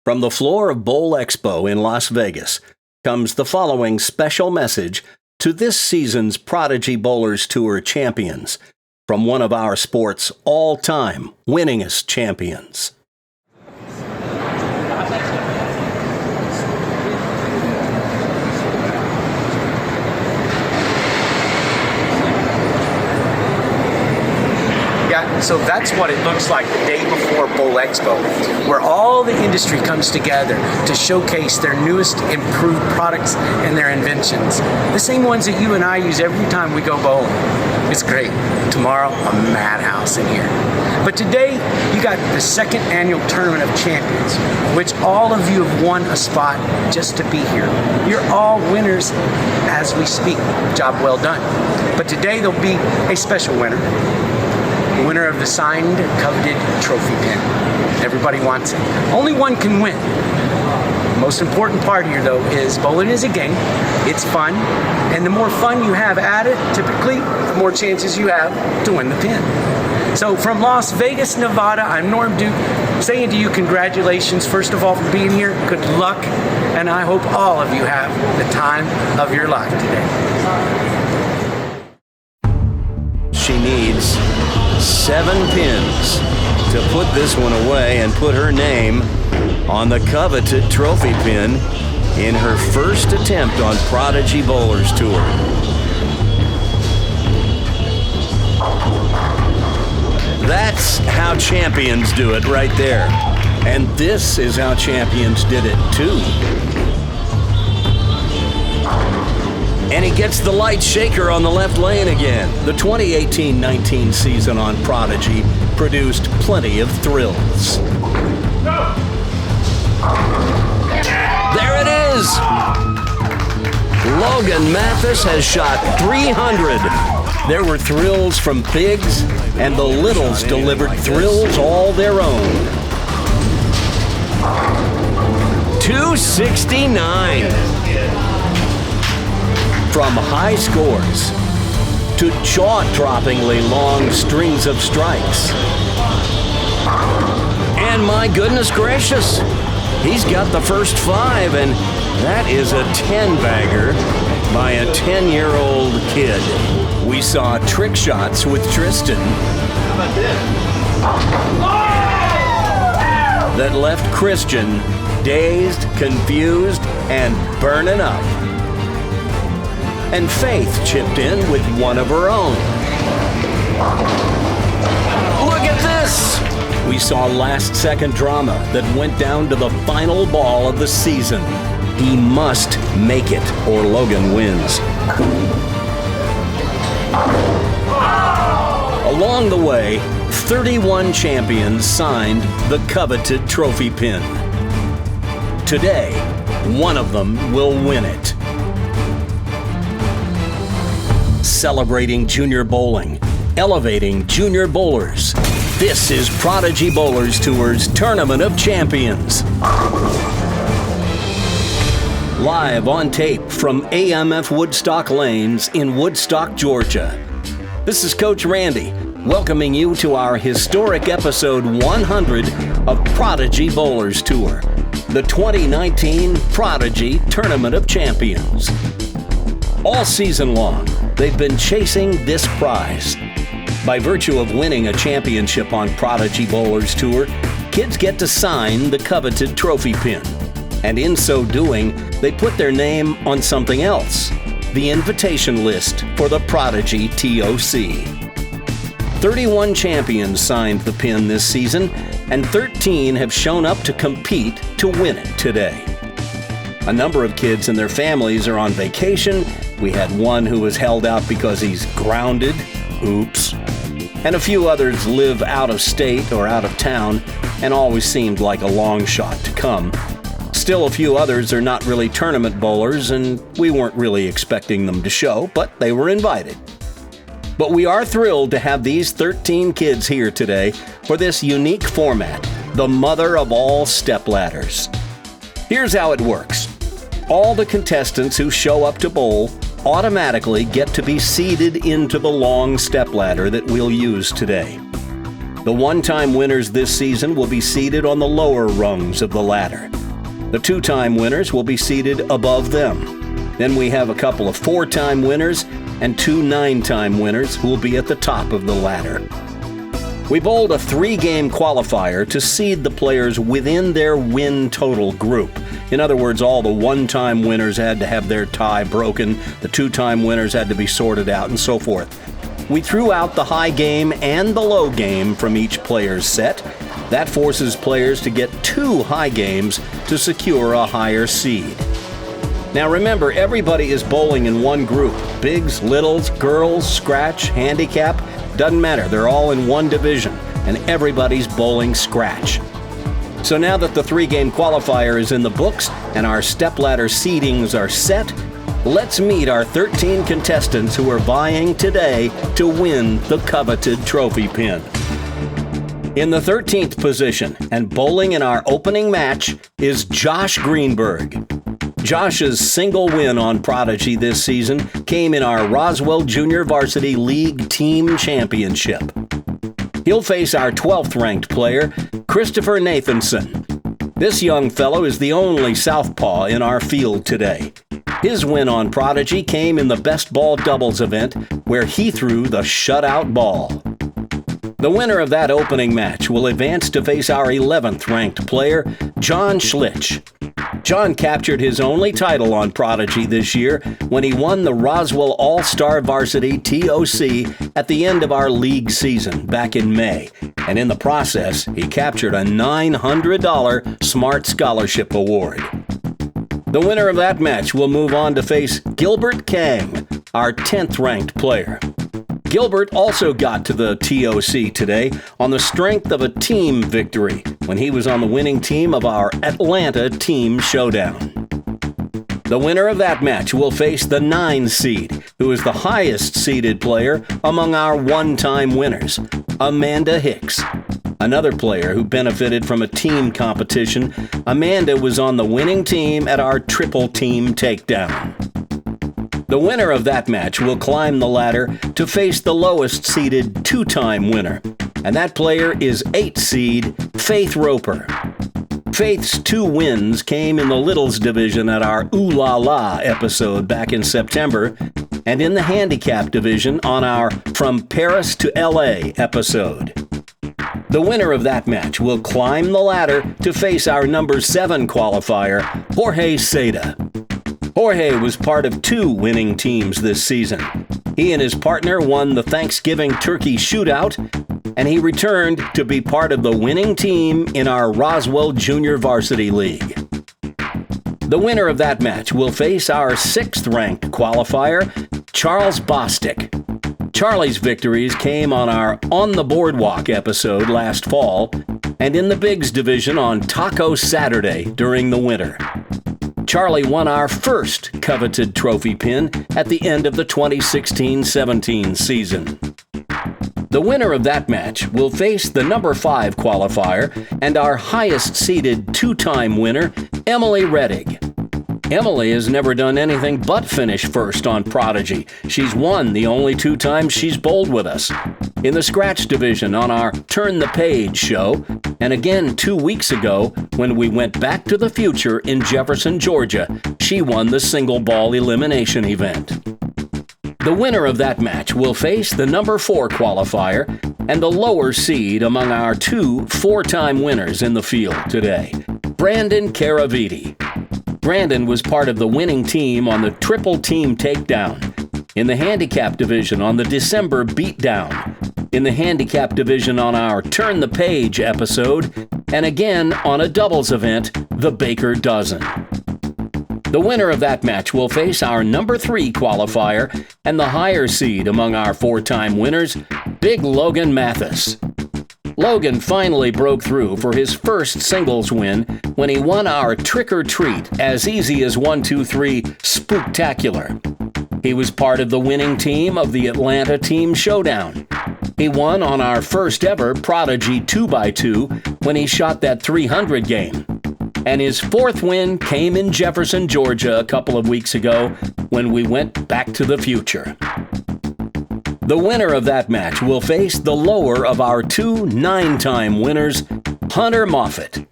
From the floor of Bowl Expo in Las Vegas comes the following special message to this season's Prodigy Bowlers Tour champions from one of our sport's all-time winningest champions. So that's what it looks like the day before Bowl Expo, where all the industry comes together to showcase their newest improved products and their inventions. The same ones that you and I use every time we go bowling. It's great. Tomorrow, a madhouse in here. But today, you got the second annual Tournament of Champions, which all of you have won a spot just to be here. You're all winners as we speak. Job well done. But today, there'll be a special winner. The winner of the signed Coveted Trophy Pin. Everybody wants it. Only one can win. The most important part here, though, is bowling is a game. It's fun. And the more fun you have at it, typically, the more chances you have to win the pin. So from Las Vegas, Nevada, I'm Norm Duke, saying to you congratulations, first of all, for being here. Good luck. And I hope all of you have the time of your life today. She needs 7 pins to put this one away and put her name on the Coveted Trophy Pin in her first attempt on Prodigy Bowlers Tour. That's how champions do it right there. And this is how champions did it too. And he gets the light shaker on the left lane again. The 2018-19 season on Prodigy produced plenty of thrills. There it is! Logan Mathis has shot 300. There were thrills from bigs, and the littles delivered thrills all their own. 269. From high scores to jaw-droppingly long strings of strikes. And my goodness gracious, he's got the first 5, and that is a 10-bagger by a 10-year-old kid. We saw trick shots with Tristan that left Christian dazed, confused, and burning up. And Faith chipped in with one of her own. Look at this! We saw last-second drama that went down to the final ball of the season. He must make it, or Logan wins. Along the way, 31 champions signed the Coveted Trophy Pin. Today, one of them will win it. Celebrating junior bowling, elevating junior bowlers. This is Prodigy Bowlers Tour's Tournament of Champions. Live on tape from AMF Woodstock Lanes in Woodstock, Georgia. This is Coach Randy, welcoming you to our historic episode 100 of Prodigy Bowlers Tour, the 2019 Prodigy Tournament of Champions. All season long, they've been chasing this prize. By virtue of winning a championship on Prodigy Bowlers Tour, kids get to sign the Coveted Trophy Pin. And in so doing, they put their name on something else, the invitation list for the Prodigy TOC. 31 champions signed the pin this season, and 13 have shown up to compete to win it today. A number of kids and their families are on vacation. We had one who was held out because he's grounded. Oops. And a few others live out of state or out of town and always seemed like a long shot to come. Still, a few others are not really tournament bowlers, and we weren't really expecting them to show, but they were invited. But we are thrilled to have these 13 kids here today for this unique format, the Mother of All Stepladders. Here's how it works. All the contestants who show up to bowl automatically get to be seeded into the long stepladder that we'll use today. The one-time winners this season will be seated on the lower rungs of the ladder. The two-time winners will be seated above them. Then we have a couple of four-time winners and two nine-time winners who will be at the top of the ladder. We bowled a three-game qualifier to seed the players within their win total group. In other words, all the one-time winners had to have their tie broken, the two-time winners had to be sorted out, and so forth. We threw out the high game and the low game from each player's set. That forces players to get two high games to secure a higher seed. Now remember, everybody is bowling in one group. Bigs, littles, girls, scratch, handicap, doesn't matter. They're all in one division, and everybody's bowling scratch. So now that the three-game qualifier is in the books and our stepladder seedings are set, let's meet our 13 contestants who are vying today to win the coveted trophy pin. In the 13th position and bowling in our opening match is Josh Greenberg. Josh's single win on Prodigy this season came in our Roswell Junior Varsity League Team Championship. He'll face our 12th-ranked player, Christopher Nathanson. This young fellow is the only southpaw in our field today. His win on Prodigy came in the best ball doubles event, where he threw the shutout ball. The winner of that opening match will advance to face our 11th-ranked player, John Schlitch. John captured his only title on Prodigy this year when he won the Roswell All-Star Varsity TOC at the end of our league season back in May. And in the process, he captured a $900 Smart Scholarship Award. The winner of that match will move on to face Gilbert Kang, our 10th-ranked player. Gilbert also got to the TOC today on the strength of a team victory when he was on the winning team of our Atlanta Team Showdown. The winner of that match will face the 9 seed, who is the highest seeded player among our one-time winners, Amanda Hicks. Another player who benefited from a team competition, Amanda was on the winning team at our triple team takedown. The winner of that match will climb the ladder to face the lowest seeded two-time winner, and that player is 8 seed Faith Roper. Faith's 2 wins came in the Littles division at our Ooh La La episode back in September, and in the handicap division on our From Paris to LA episode. The winner of that match will climb the ladder to face our number 7 qualifier, Jorge Seda. Jorge was part of 2 winning teams this season. He and his partner won the Thanksgiving Turkey Shootout, and he returned to be part of the winning team in our Roswell Junior Varsity League. The winner of that match will face our 6th-ranked qualifier, Charles Bostic. Charlie's victories came on our On the Boardwalk episode last fall, and in the Bigs division on Taco Saturday during the winter. Charlie won our first coveted trophy pin at the end of the 2016-17 season. The winner of that match will face the number 5 qualifier and our highest-seeded 2-time winner, Emily Reddig. Emily has never done anything but finish first on Prodigy. She's won the only 2 times she's bowled with us. In the scratch division on our Turn the Page show, and again 2 weeks ago when we went back to the future in Jefferson, Georgia, she won the single ball elimination event. The winner of that match will face the number 4 qualifier and the lower seed among our 2 4-time winners in the field today, Brandon Caraviti. Brandon was part of the winning team on the triple team takedown, in the handicap division on the December beatdown, in the handicap division on our Turn the Page episode, and again on a doubles event, the Baker Dozen. The winner of that match will face our number 3 qualifier and the higher seed among our 4-time winners, Big Logan Mathis. Logan finally broke through for his first singles win when he won our Trick or Treat As Easy as 1, 2, 3 Spooktacular. He was part of the winning team of the Atlanta Team Showdown. He won on our first ever Prodigy 2x2 when he shot that 300 game. And his 4th win came in Jefferson, Georgia a couple of weeks ago when we went back to the future. The winner of that match will face the lower of our two 9-time winners, Hunter Moffett.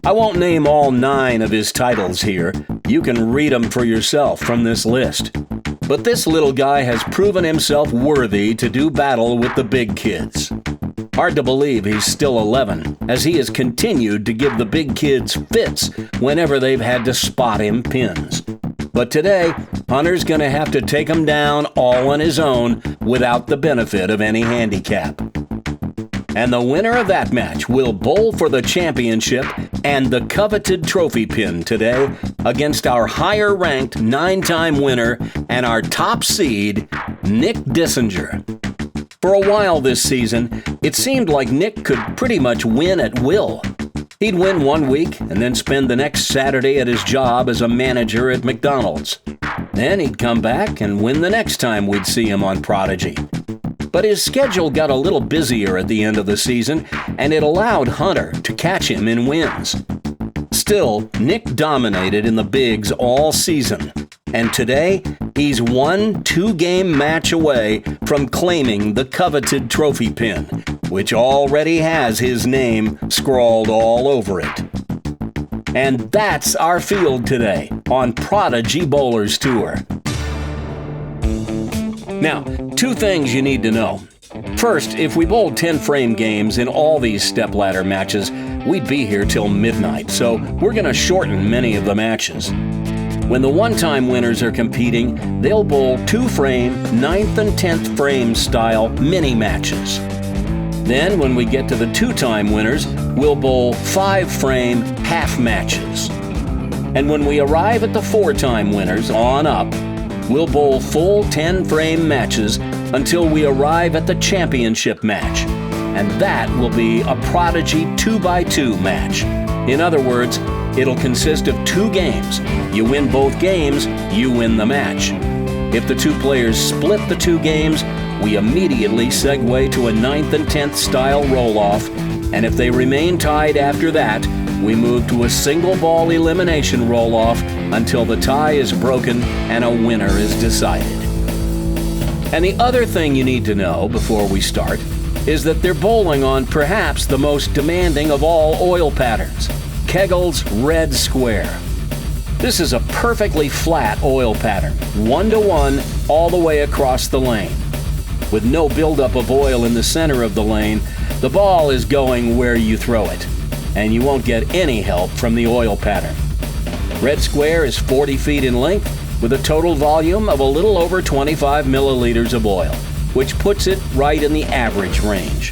I won't name all 9 of his titles here. You can read them for yourself from this list. But this little guy has proven himself worthy to do battle with the big kids. Hard to believe he's still 11, as he has continued to give the big kids fits whenever they've had to spot him pins. But today, Hunter's gonna have to take him down all on his own without the benefit of any handicap. And the winner of that match will bowl for the championship and the coveted trophy pin today against our higher-ranked 9-time winner and our top seed, Nick Dissinger. For a while this season, it seemed like Nick could pretty much win at will. He'd win one week and then spend the next Saturday at his job as a manager at McDonald's. Then he'd come back and win the next time we'd see him on Prodigy. But his schedule got a little busier at the end of the season, and it allowed Hunter to catch him in wins. Still, Nick dominated in the bigs all season, and today he's one 2-game match away from claiming the coveted trophy pin, which already has his name scrawled all over it. And that's our field today on Prodigy Bowlers Tour. Now, 2 things you need to know. First, if we bowled 10-frame games in all these stepladder matches, we'd be here till midnight, so we're going to shorten many of the matches. When the 1-time winners are competing, they'll bowl 2-frame, 9th and 10th frame style mini matches. Then, when we get to the 2-time winners, we'll bowl 5-frame half matches. And when we arrive at the 4-time winners on up, we'll bowl full 10-frame matches until we arrive at the championship match. And that will be a Prodigy 2x2 match. In other words, it'll consist of 2 games. You win both games, you win the match. If the 2 players split the 2 games, we immediately segue to a 9th and 10th style roll-off. And if they remain tied after that, we move to a single ball elimination roll-off until the tie is broken and a winner is decided. And the other thing you need to know before we start is that they're bowling on perhaps the most demanding of all oil patterns, Kegel's red square. This is a perfectly flat oil pattern, 1-to-1 all the way across the lane. With no buildup of oil in the center of the lane, the ball is going where you throw it, and you won't get any help from the oil pattern. Red square is 40 feet in length with a total volume of a little over 25 milliliters of oil, which puts it right in the average range.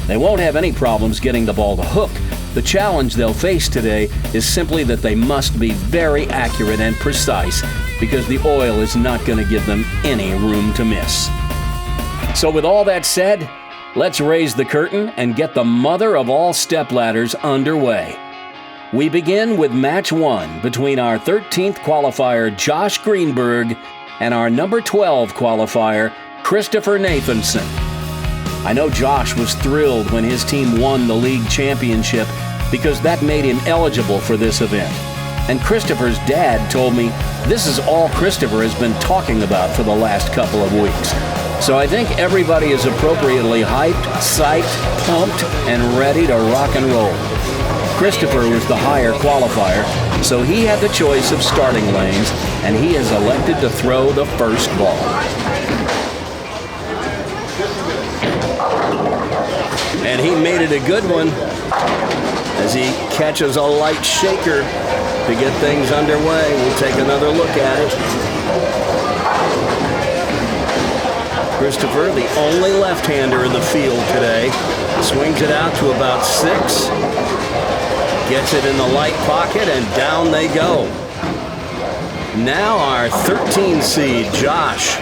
They won't have any problems getting the ball to hook. The challenge they'll face today is simply that they must be very accurate and precise because the oil is not going to give them any room to miss. So with all that said, let's raise the curtain and get the Mother of All Stepladders underway. We begin with match 1 between our 13th qualifier Josh Greenberg and our number 12 qualifier Christopher Nathanson. I know Josh was thrilled when his team won the league championship because that made him eligible for this event. And Christopher's dad told me this is all Christopher has been talking about for the last couple of weeks. So I think everybody is appropriately hyped, psyched, pumped, and ready to rock and roll. Christopher was the higher qualifier, so he had the choice of starting lanes, and he has elected to throw the first ball. And he made it a good one as he catches a light shaker to get things underway. We'll take another look at it. Christopher, the only left-hander in the field today, swings it out to about 6. Gets it in the light pocket, and down they go. Now our 13 seed, Josh.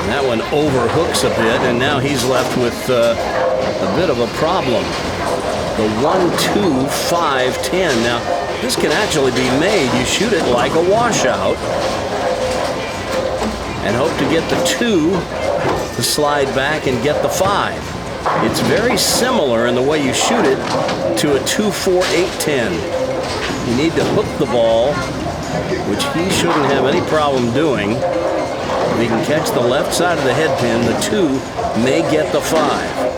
That one overhooks a bit, and now he's left with a bit of a problem. The 1-2-5-10. Now, this can actually be made. You shoot it like a washout and hope to get the 2 to slide back and get the 5. It's very similar in the way you shoot it to a 2-4-8-10. You need to hook the ball which he shouldn't have any problem doing. If he can catch the left side of the head pin, the 2 may get the 5.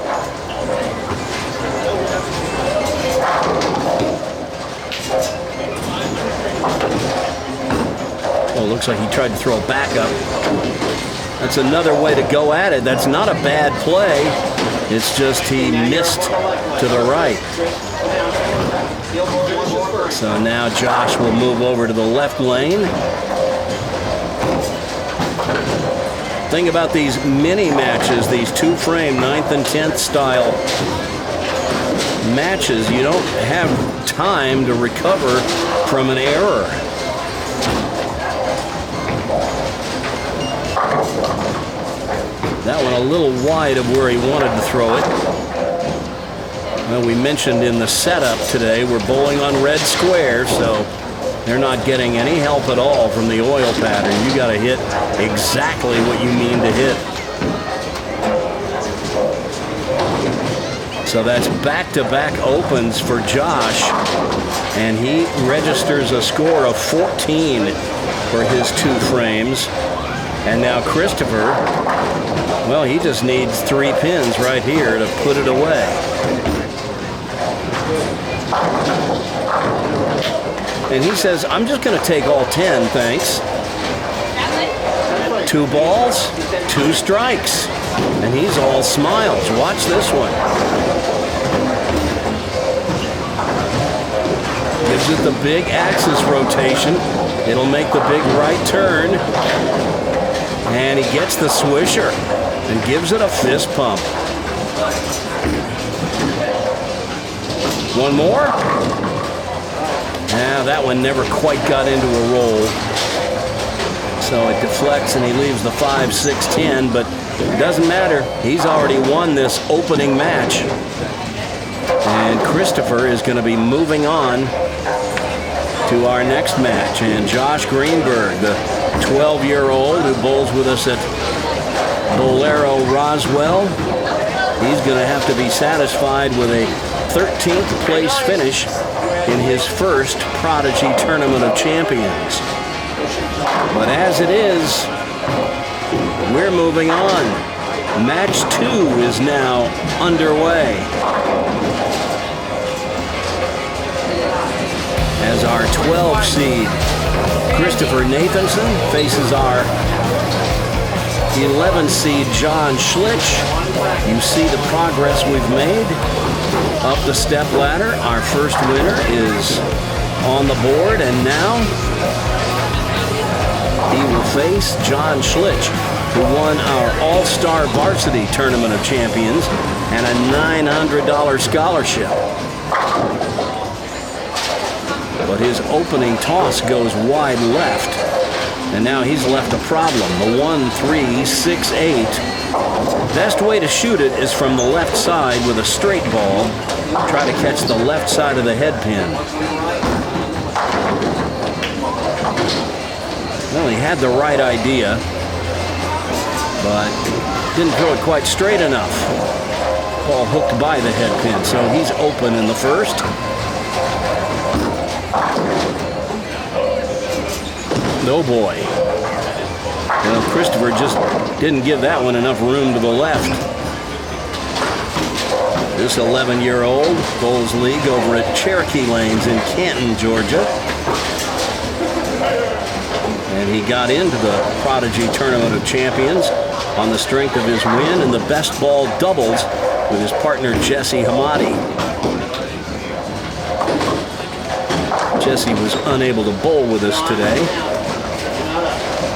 Oh, looks like he tried to throw a backup. That's another way to go at it. That's not a bad play. It's just he missed to the right. So now Josh will move over to the left lane. Thing about these mini matches, these 2-frame 9th and 10th style matches, you don't have time to recover from an error. That one a little wide of where he wanted to throw it. Well, we mentioned in the setup today, we're bowling on red square, so they're not getting any help at all from the oil pattern. You got to hit exactly what you mean to hit. So that's back-to-back opens for Josh, and he registers a score of 14 for his 2 frames. And now Christopher, well, he just needs 3 pins right here to put it away. And he says, I'm just going to take all 10, thanks. 2 balls, 2 strikes. And he's all smiles. Watch this one. Gives it the big axis rotation. It'll make the big right turn. And he gets the swisher and gives it a fist pump. One more. Now that one never quite got into a roll. So it deflects and he leaves the 5, 6, 10, but it doesn't matter. He's already won this opening match. And Christopher is going to be moving on to our next match. And Josh Greenberg, the 12-year-old who bowls with us at Bolero Roswell, he's going to have to be satisfied with a 13th place finish in his first Prodigy Tournament of Champions. But as it is, we're moving on. Match 2 is now underway. As our 12 seed, Christopher Nathanson, faces our 11 seed, John Schlitch. You see the progress we've made up the step ladder. Our first winner is on the board, and now he will face John Schlitch, who won our All-Star Varsity Tournament of Champions and a $900 scholarship. But his opening toss goes wide left, and now he's left a problem. The 1, 3, 6, 8. Best way to shoot it is from the left side with a straight ball. Try to catch the left side of the head pin. Well, he had the right idea, but didn't throw it quite straight enough. Ball hooked by the head pin, so he's open in the first. Oh boy. Well, Christopher just didn't give that one enough room to the left. This 11-year-old bowls league over at Cherokee Lanes in Canton, Georgia. And he got into the Prodigy Tournament of Champions on the strength of his win in the best ball doubles with his partner Jesse Hamadi. Jesse was unable to bowl with us today.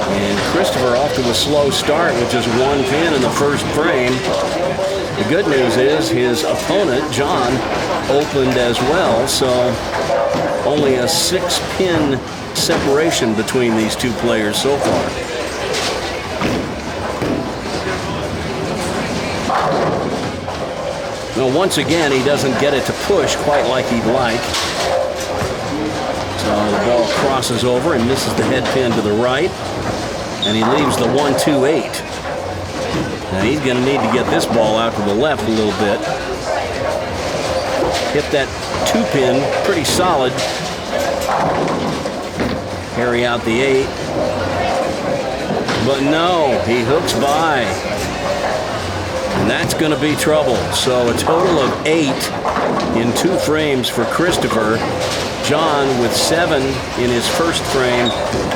And Christopher off to a slow start with just 1 pin in the first frame. The good news is his opponent, John, opened as well, so only a 6-pin separation between these 2 players so far. Now, once again, he doesn't get it to push quite like he'd like. So the ball crosses over and misses the head pin to the right. And he leaves the 1, 2, 8. Now he's going to need to get this ball out to the left a little bit. Hit that 2 pin pretty solid. Carry out the 8. But no, he hooks by. And that's going to be trouble. So a total of 8 in 2 frames for Christopher. John, with 7 in his first frame,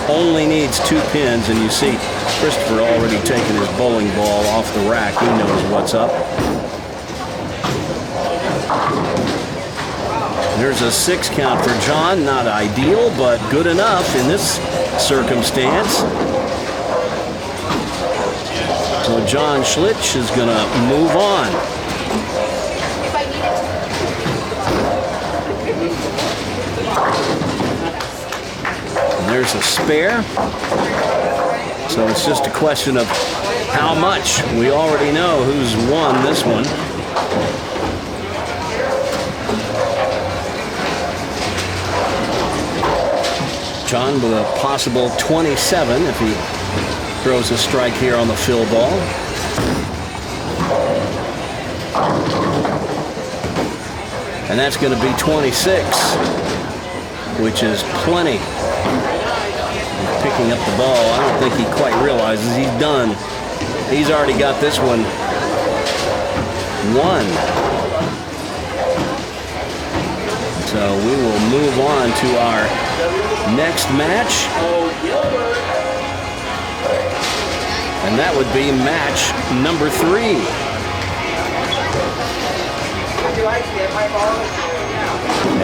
only needs 2 pins. And you see Christopher already taking his bowling ball off the rack. He knows what's up. There's a 6 count for John. Not ideal, but good enough in this circumstance. So John Schlitz is going to move on. And there's a spare. So it's just a question of how much. We already know who's won this one. John with a possible 27 if he throws a strike here on the fill ball. And that's going to be 26, which is plenty. He's picking up the ball. I don't think he quite realizes he's done. He's already got this one won. So we will move on to our next match. And that would be match number 3.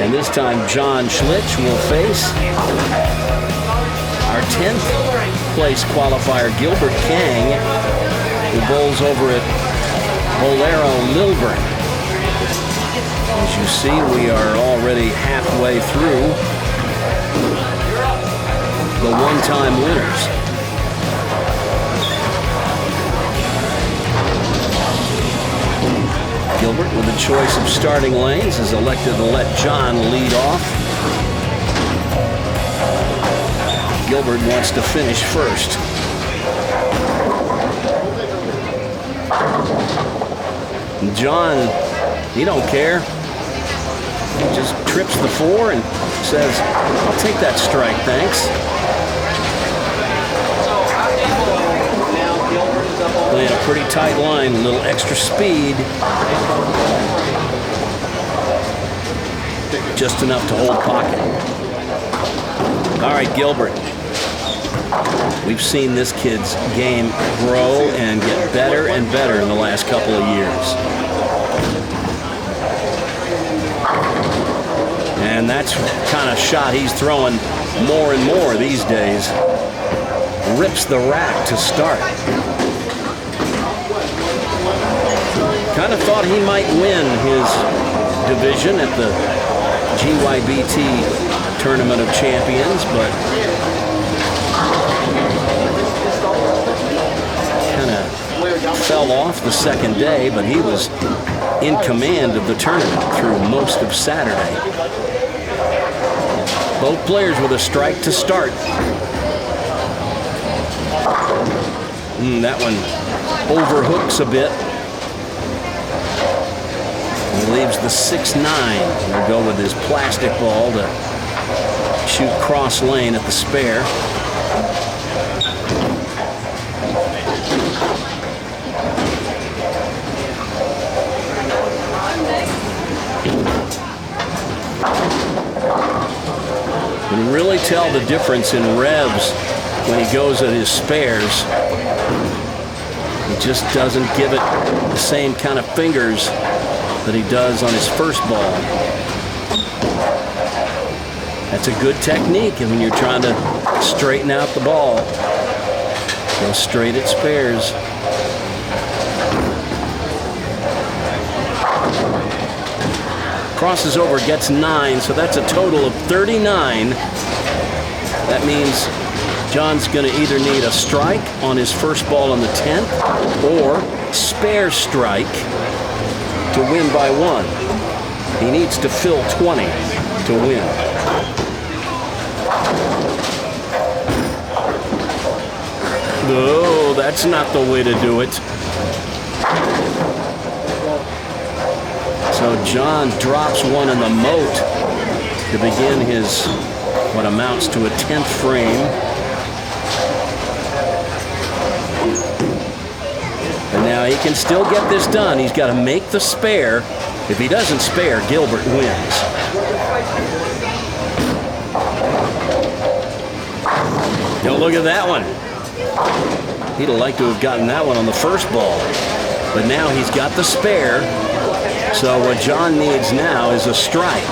And this time John Schlitz will face our 10th place qualifier, Gilbert Kang, who bowls over at Bolero Lilburn. As you see, we are already halfway through the one-time winners. Gilbert, with a choice of starting lanes, is elected to let John lead off. Gilbert wants to finish first. John, he don't care. He just trips the 4 and says, "I'll take that strike, thanks." Playing a pretty tight line, a little extra speed. Just enough to hold pocket. All right, Gilbert. We've seen this kid's game grow and get better and better in the last couple of years. And that's the kind of shot he's throwing more and more these days. Rips the rack to start. Kind of thought he might win his division at the GYBT Tournament of Champions, but kind of fell off the second day, but he was in command of the tournament through most of Saturday. Both players with a strike to start. That one overhooks a bit. He leaves the 6-9. He'll go with his plastic ball to shoot cross lane at the spare. You can really tell the difference in revs when he goes at his spares. He just doesn't give it the same kind of fingers that he does on his first ball. That's a good technique when you're trying to straighten out the ball. Go straight at spares. Crosses over, gets 9, so that's a total of 39. That means John's going to either need a strike on his first ball on the 10th or spare strike to win by 1. He needs to fill 20 to win. No, that's not the way to do it. So John drops one in the moat to begin his what amounts to a 10th frame. And now he can still get this done. He's got to make the spare. If he doesn't spare, Gilbert wins. Now look at that one. He'd have liked to have gotten that one on the first ball. But now he's got the spare. So what John needs now is a strike.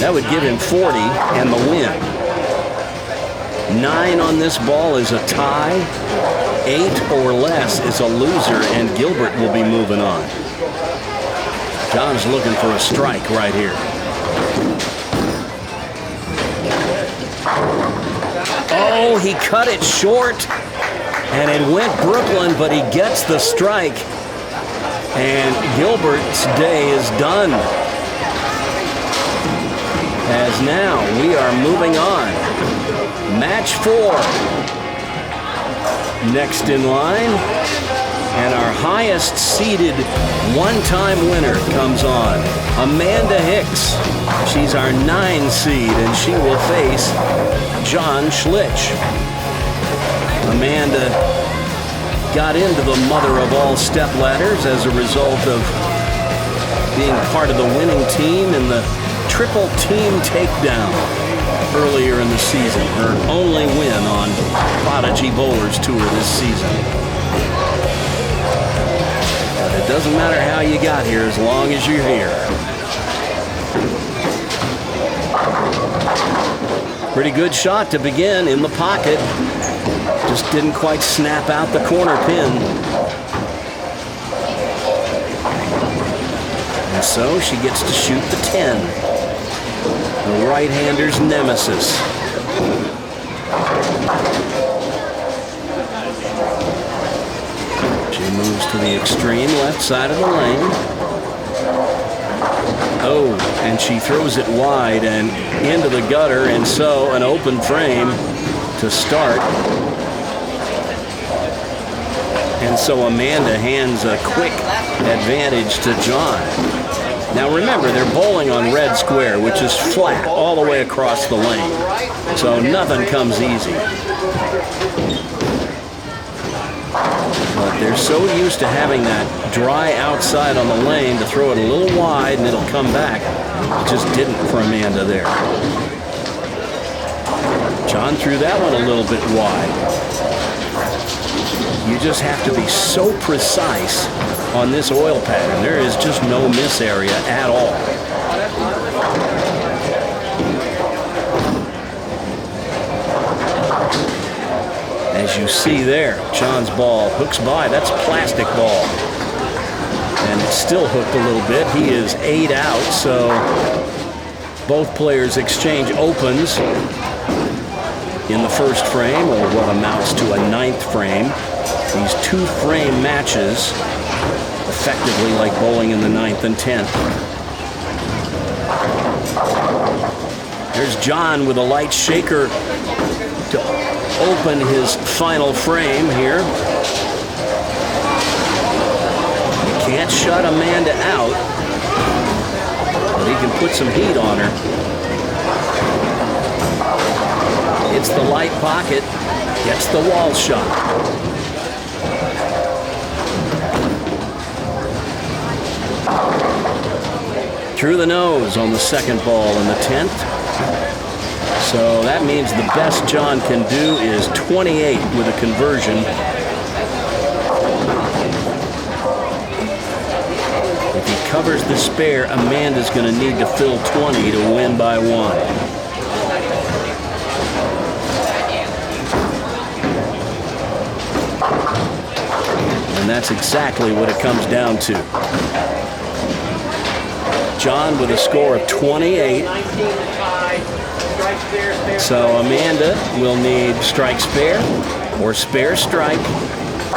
That would give him 40 and the win. 9 on this ball is a tie. 8 or less is a loser, and Gilbert will be moving on. John's looking for a strike right here. Oh, he cut it short, and it went Brooklyn, but he gets the strike, and Gilbert's day is done. As now we are moving on. Match 4. Next in line, and our highest seeded one-time winner comes on, Amanda Hicks. She's our 9 seed, and she will face John Schlich. Amanda got into the Mother of All Stepladders as a result of being part of the winning team in the triple team takedown earlier in the season. Her only win on Prodigy Bowlers Tour this season. But it doesn't matter how you got here as long as you're here. Pretty good shot to begin in the pocket. Just didn't quite snap out the corner pin. And so she gets to shoot the 10. The right-hander's nemesis. She moves to the extreme left side of the lane. Oh, and she throws it wide and into the gutter, and so an open frame to start. And so Amanda hands a quick advantage to John. Now remember, they're bowling on red square, which is flat all the way across the lane. So nothing comes easy. But they're so used to having that dry outside on the lane to throw it a little wide and it'll come back. It just didn't for Amanda there. John threw that one a little bit wide. You just have to be so precise on this oil pattern. There is just no miss area at all. As you see there, John's ball hooks by. That's plastic ball. And it's still hooked a little bit. He is 8 out, so both players exchange opens in the first frame, or what amounts to a 9th frame. These 2-frame matches, effectively like bowling in the 9th and 10th. There's John with a light shaker to open his final frame here. He can't shut Amanda out, but he can put some heat on her. Hits the light pocket, gets the wall shot. Through the nose on the second ball in the 10th. So that means the best John can do is 28 with a conversion. If he covers the spare, Amanda's going to need to fill 20 to win by 1. And that's exactly what it comes down to. John with a score of 28. So Amanda will need strike spare or spare strike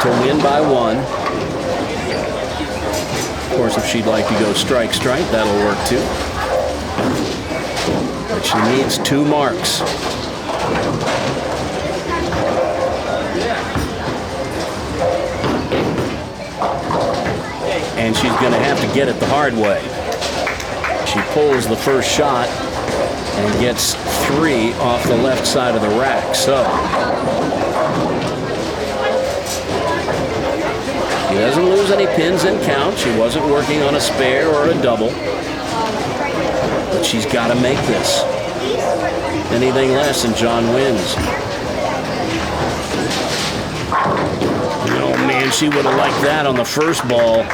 to win by 1. Of course, if she'd like to go strike strike, that'll work too. But she needs 2 marks. And she's going to have to get it the hard way. She pulls the first shot and gets 3 off the left side of the rack. So he doesn't lose any pins in count. She wasn't working on a spare or a double. But she's got to make this. Anything less and John wins. Oh man, she would have liked that on the first ball.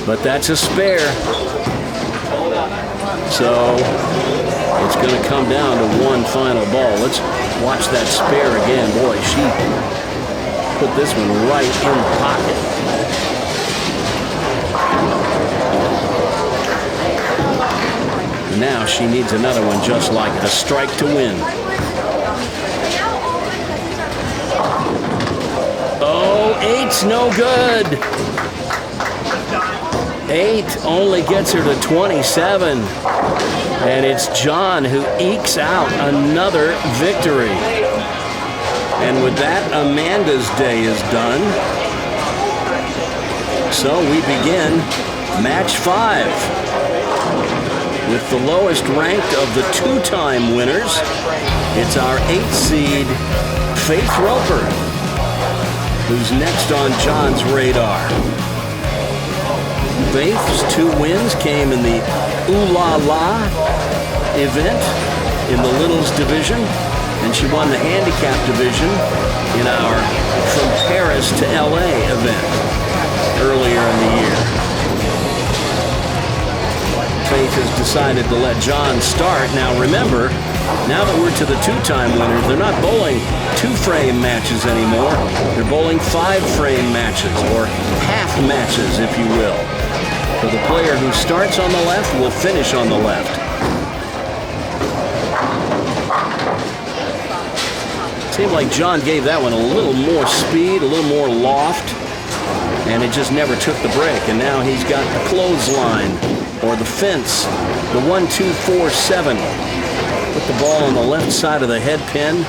But that's a spare. So it's going to come down to one final ball. Let's watch that spare again. Boy, she put this one right in the pocket. Now she needs another one just like it, a strike to win. Oh, 8's no good. 8 only gets her to 27. And it's John who ekes out another victory. And with that, Amanda's day is done. So we begin match 5. With the lowest ranked of the 2-time winners, it's our 8th seed, Faith Roper, who's next on John's radar. Faith's 2 wins came in the Ooh La La event in the Littles division, and she won the handicap division in our From Paris to LA event earlier in the year. Faith has decided to let John start. Now remember, now that we're to the 2-time winners, they're not bowling 2-frame matches anymore. They're bowling 5-frame matches, or half matches, if you will. So the player who starts on the left will finish on the left. Seemed like John gave that one a little more speed, a little more loft, and it just never took the break. And now he's got the clothesline, or the fence, the 1, 2, 4, 7. Put the ball on the left side of the head pin.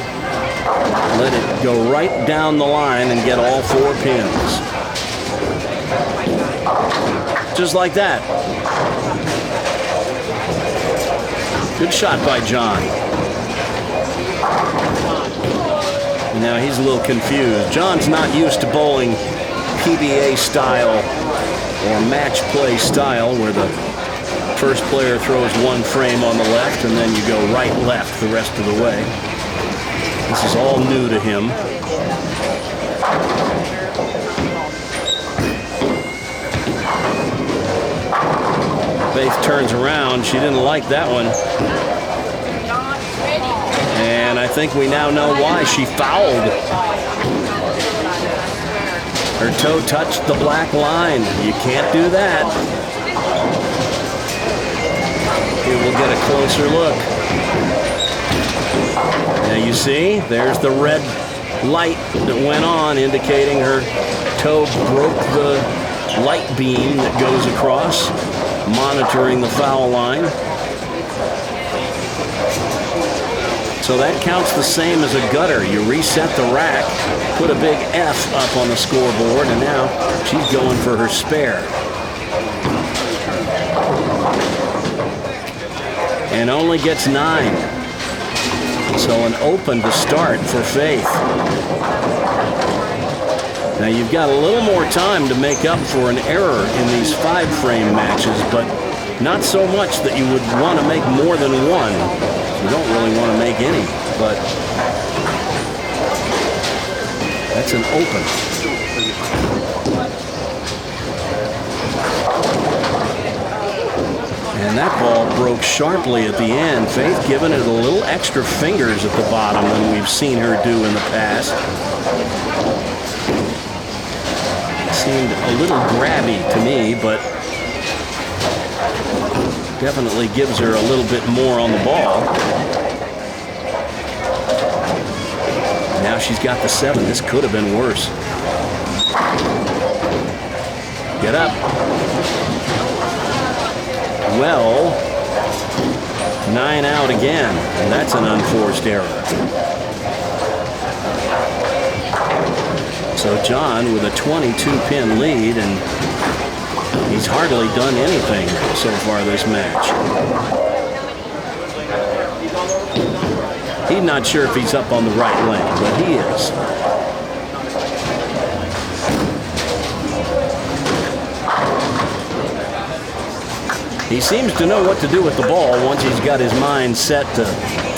Let it go right down the line and get all 4 pins. Just like that. Good shot by John. Now he's a little confused. John's not used to bowling PBA style or match play style, where the first player throws 1 frame on the left and then you go right left the rest of the way. This is all new to him. Faith turns around. She didn't like that one. And I think we now know why. She fouled. Her toe touched the black line. You can't do that. Here we'll get a closer look. Now you see, there's the red light that went on indicating her toe broke the light beam that goes across, monitoring the foul line. So that counts the same as a gutter. You reset the rack, put a big F up on the scoreboard, and now she's going for her spare. And only gets 9. So an open to start for Faith. Now you've got a little more time to make up for an error in these 5-frame matches, but not so much that you would want to make more than 1. You don't really want to make any, but that's an open. And that ball broke sharply at the end. Faith giving it a little extra fingers at the bottom than we've seen her do in the past. It seemed a little grabby to me, but definitely gives her a little bit more on the ball. Now she's got the 7. This could have been worse. Get up. Well, 9 out again, and that's an unforced error. So John with a 22-pin lead, and he's hardly done anything so far this match. He's not sure if he's up on the right lane, but he is. He seems to know what to do with the ball once he's got his mind set to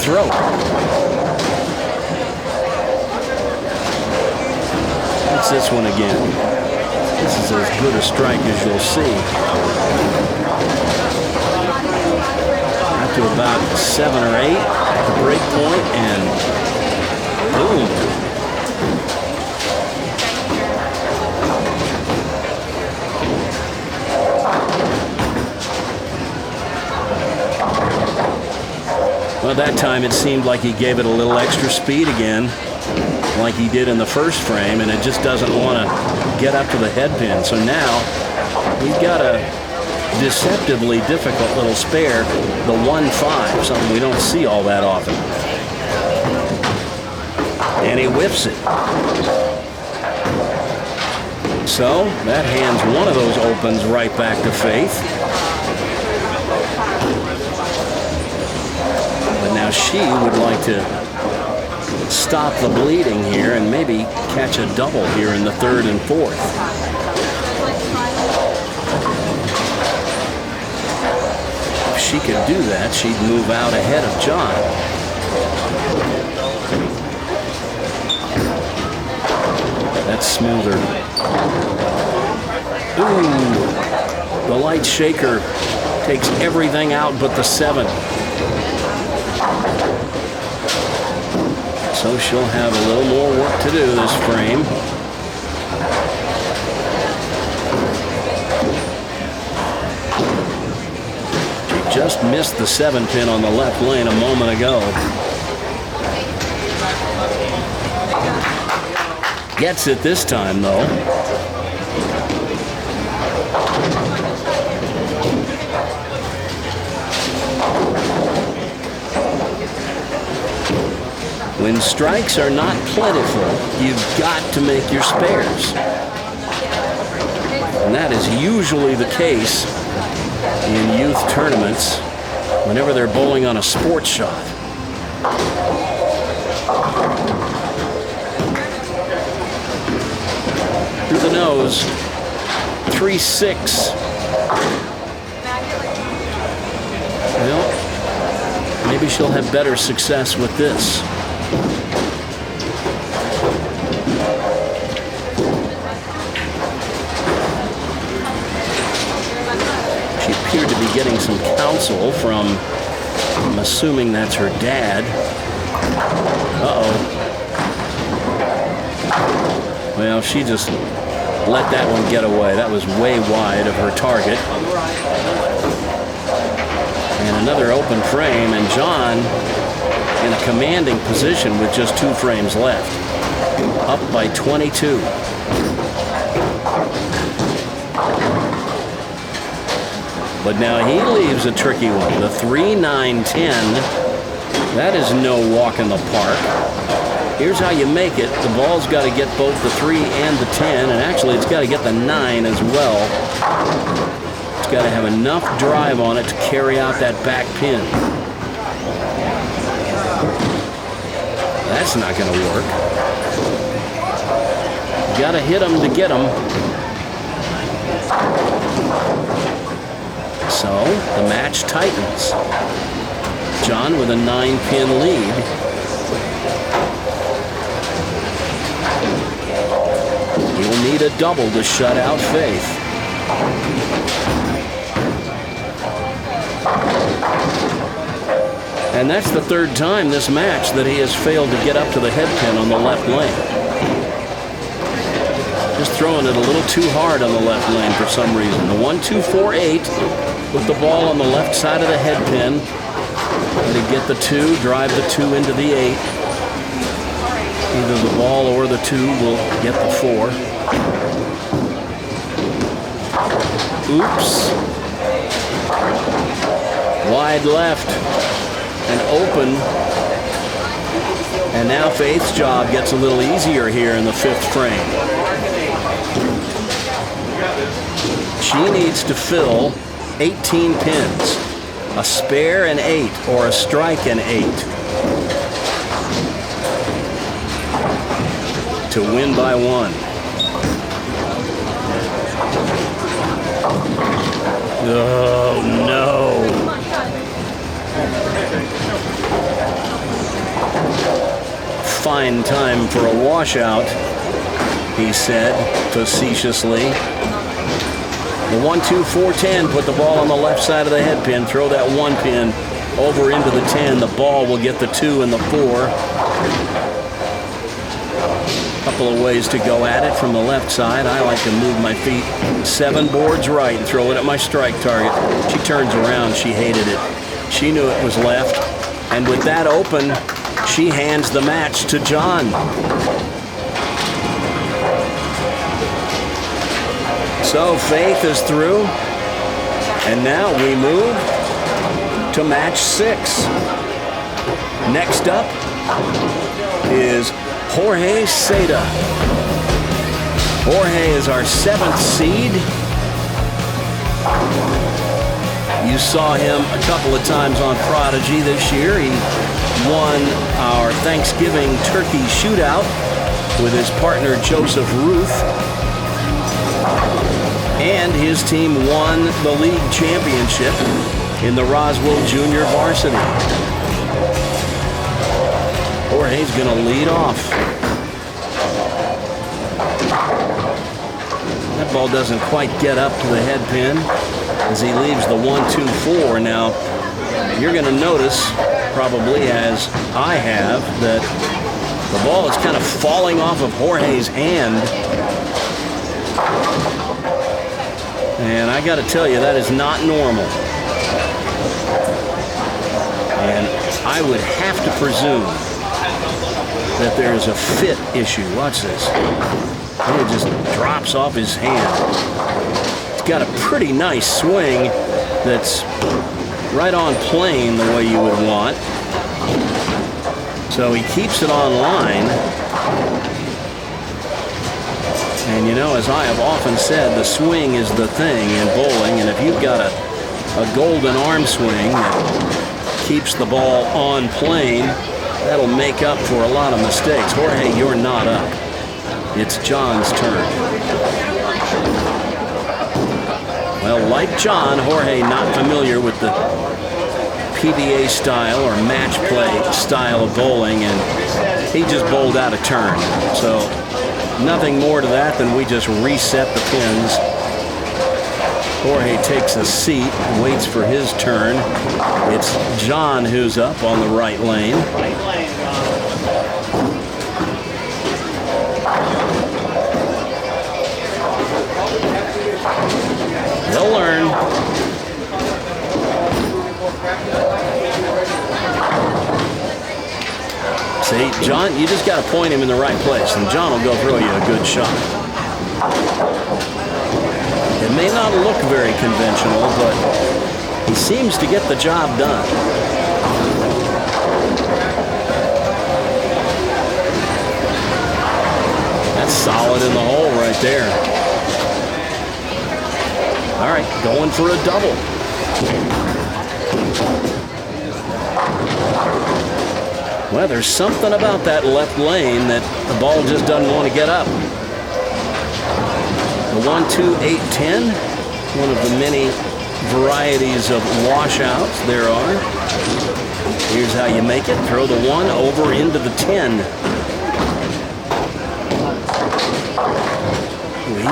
throw. What's this one again? This is as good a strike as you'll see. Up to about 7 or 8 at the break point, and boom. Well, that time it seemed like he gave it a little extra speed again, like he did in the first frame, and it just doesn't want to get up to the head pin. So now he's got a deceptively difficult little spare, the 1-5, something we don't see all that often. And he whiffs it. So that hands one of those opens right back to Faith. But now she would like to stop the bleeding here and maybe catch a double here in the third and fourth. If she could do that, she'd move out ahead of John. That's smoother. Ooh, the light shaker takes everything out but the 7. So she'll have a little more work to do this frame. She just missed the 7 pin on the left lane a moment ago. Gets it this time, though. When strikes are not plentiful, you've got to make your spares. And that is usually the case in youth tournaments whenever they're bowling on a sports shot. Through the nose, 3-6. Well, maybe she'll have better success with this. She appeared to be getting some counsel from, I'm assuming that's her dad. Uh-oh. Well, she just let that one get away. That was way wide of her target. And another open frame, and John in a commanding position with just 2 frames left. Up by 22. But now he leaves a tricky one. The 3-9-10. That is no walk in the park. Here's how you make it. The ball's got to get both the 3 and the 10, and actually it's got to get the 9 as well. It's got to have enough drive on it to carry out that back pin. That's not going to work. You got to hit them to get them. So the match tightens. John with a 9-pin lead. He'll need a double to shut out Faith. And that's the 3rd time this match that he has failed to get up to the head pin on the left lane. Just throwing it a little too hard on the left lane for some reason. The 1-2-4-8 with the ball on the left side of the head pin. Let it get the 2, drive the 2 into the 8. Either the ball or the 2 will get the 4. Oops. Wide left and open. And now Faith's job gets a little easier here in the 5th frame. She needs to fill 18 pins. A spare and 8, or a strike and 8. to win by 1. Oh, no. Fine time for a washout, he said facetiously. The 1-2-4-10, put the ball on the left side of the head pin, throw that 1 pin over into the 10. The ball will get the 2 and the 4. Couple of ways to go at it from the left side. I like to move my feet 7 boards right and throw it at my strike target. She turns around. She hated it. She knew it was left. And with that open, she hands the match to John. So Faith is through. And now we move to match 6. Next up is Jorge Seda. Jorge is our 7th seed. You saw him a couple of times on Prodigy this year. He won our Thanksgiving turkey shootout with his partner Joseph Ruth. And his team won the league championship in the Roswell Junior Varsity. Jorge's going to lead off. That ball doesn't quite get up to the head pin as he leaves the 1-2-4. Now, you're going to notice, probably as I have, that the ball is kind of falling off of Jorge's hand. And I got to tell you, that is not normal. And I would have to presume that there's a fit issue. Watch this. It just drops off his hand. It's got a pretty nice swing that's right on plane the way you would want. So he keeps it on line. And you know, as I have often said, the swing is the thing in bowling. And if you've got a golden arm swing that keeps the ball on plane, that'll make up for a lot of mistakes. Jorge, you're not up. It's John's turn. Well, like John, Jorge not familiar with the PBA style or match play style of bowling, and he just bowled out of turn. So nothing more to that than we just reset the pins. Jorge takes a seat, waits for his turn. It's John who's up on the right lane. He'll learn. See, John, you just got to point him in the right place, and John will go throw you a good shot. It may not look very conventional, but he seems to get the job done. That's solid in the hole right there. All right, going for a double. Well, there's something about that left lane that the ball just doesn't want to get up. The 1-2-8-10, one of the many varieties of washouts there are. Here's how you make it. Throw the 1 over into the 10. We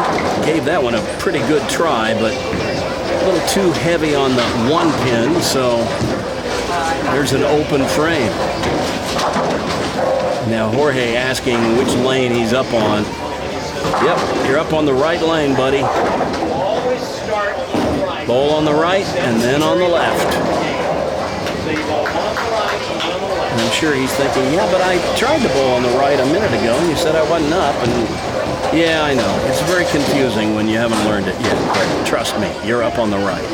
gave that one a pretty good try, but a little too heavy on the 1 pin, so there's an open frame. Now Jorge asking which lane he's up on. Yep, you're up on the right lane, buddy. Always start on the right. Bowl on the right and then on the left. So you bowl one on the right and one on the left. And I'm sure he's thinking, yeah, but I tried to bowl on the right a minute ago and you said I wasn't up. And yeah, I know. It's very confusing when you haven't learned it yet. But trust me, you're up on the right.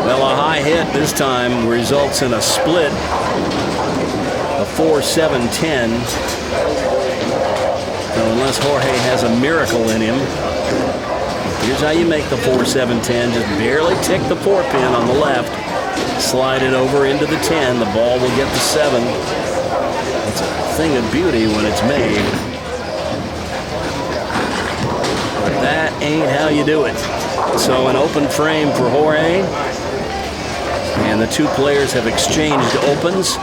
Well, a high hit this time results in a split. A 4-7-10. So unless Jorge has a miracle in him, here's how you make the 4-7-10. Just barely tick the 4 pin on the left. Slide it over into the 10. The ball will get the 7. It's a thing of beauty when it's made. But that ain't how you do it. So an open frame for Jorge. And the two players have exchanged opens.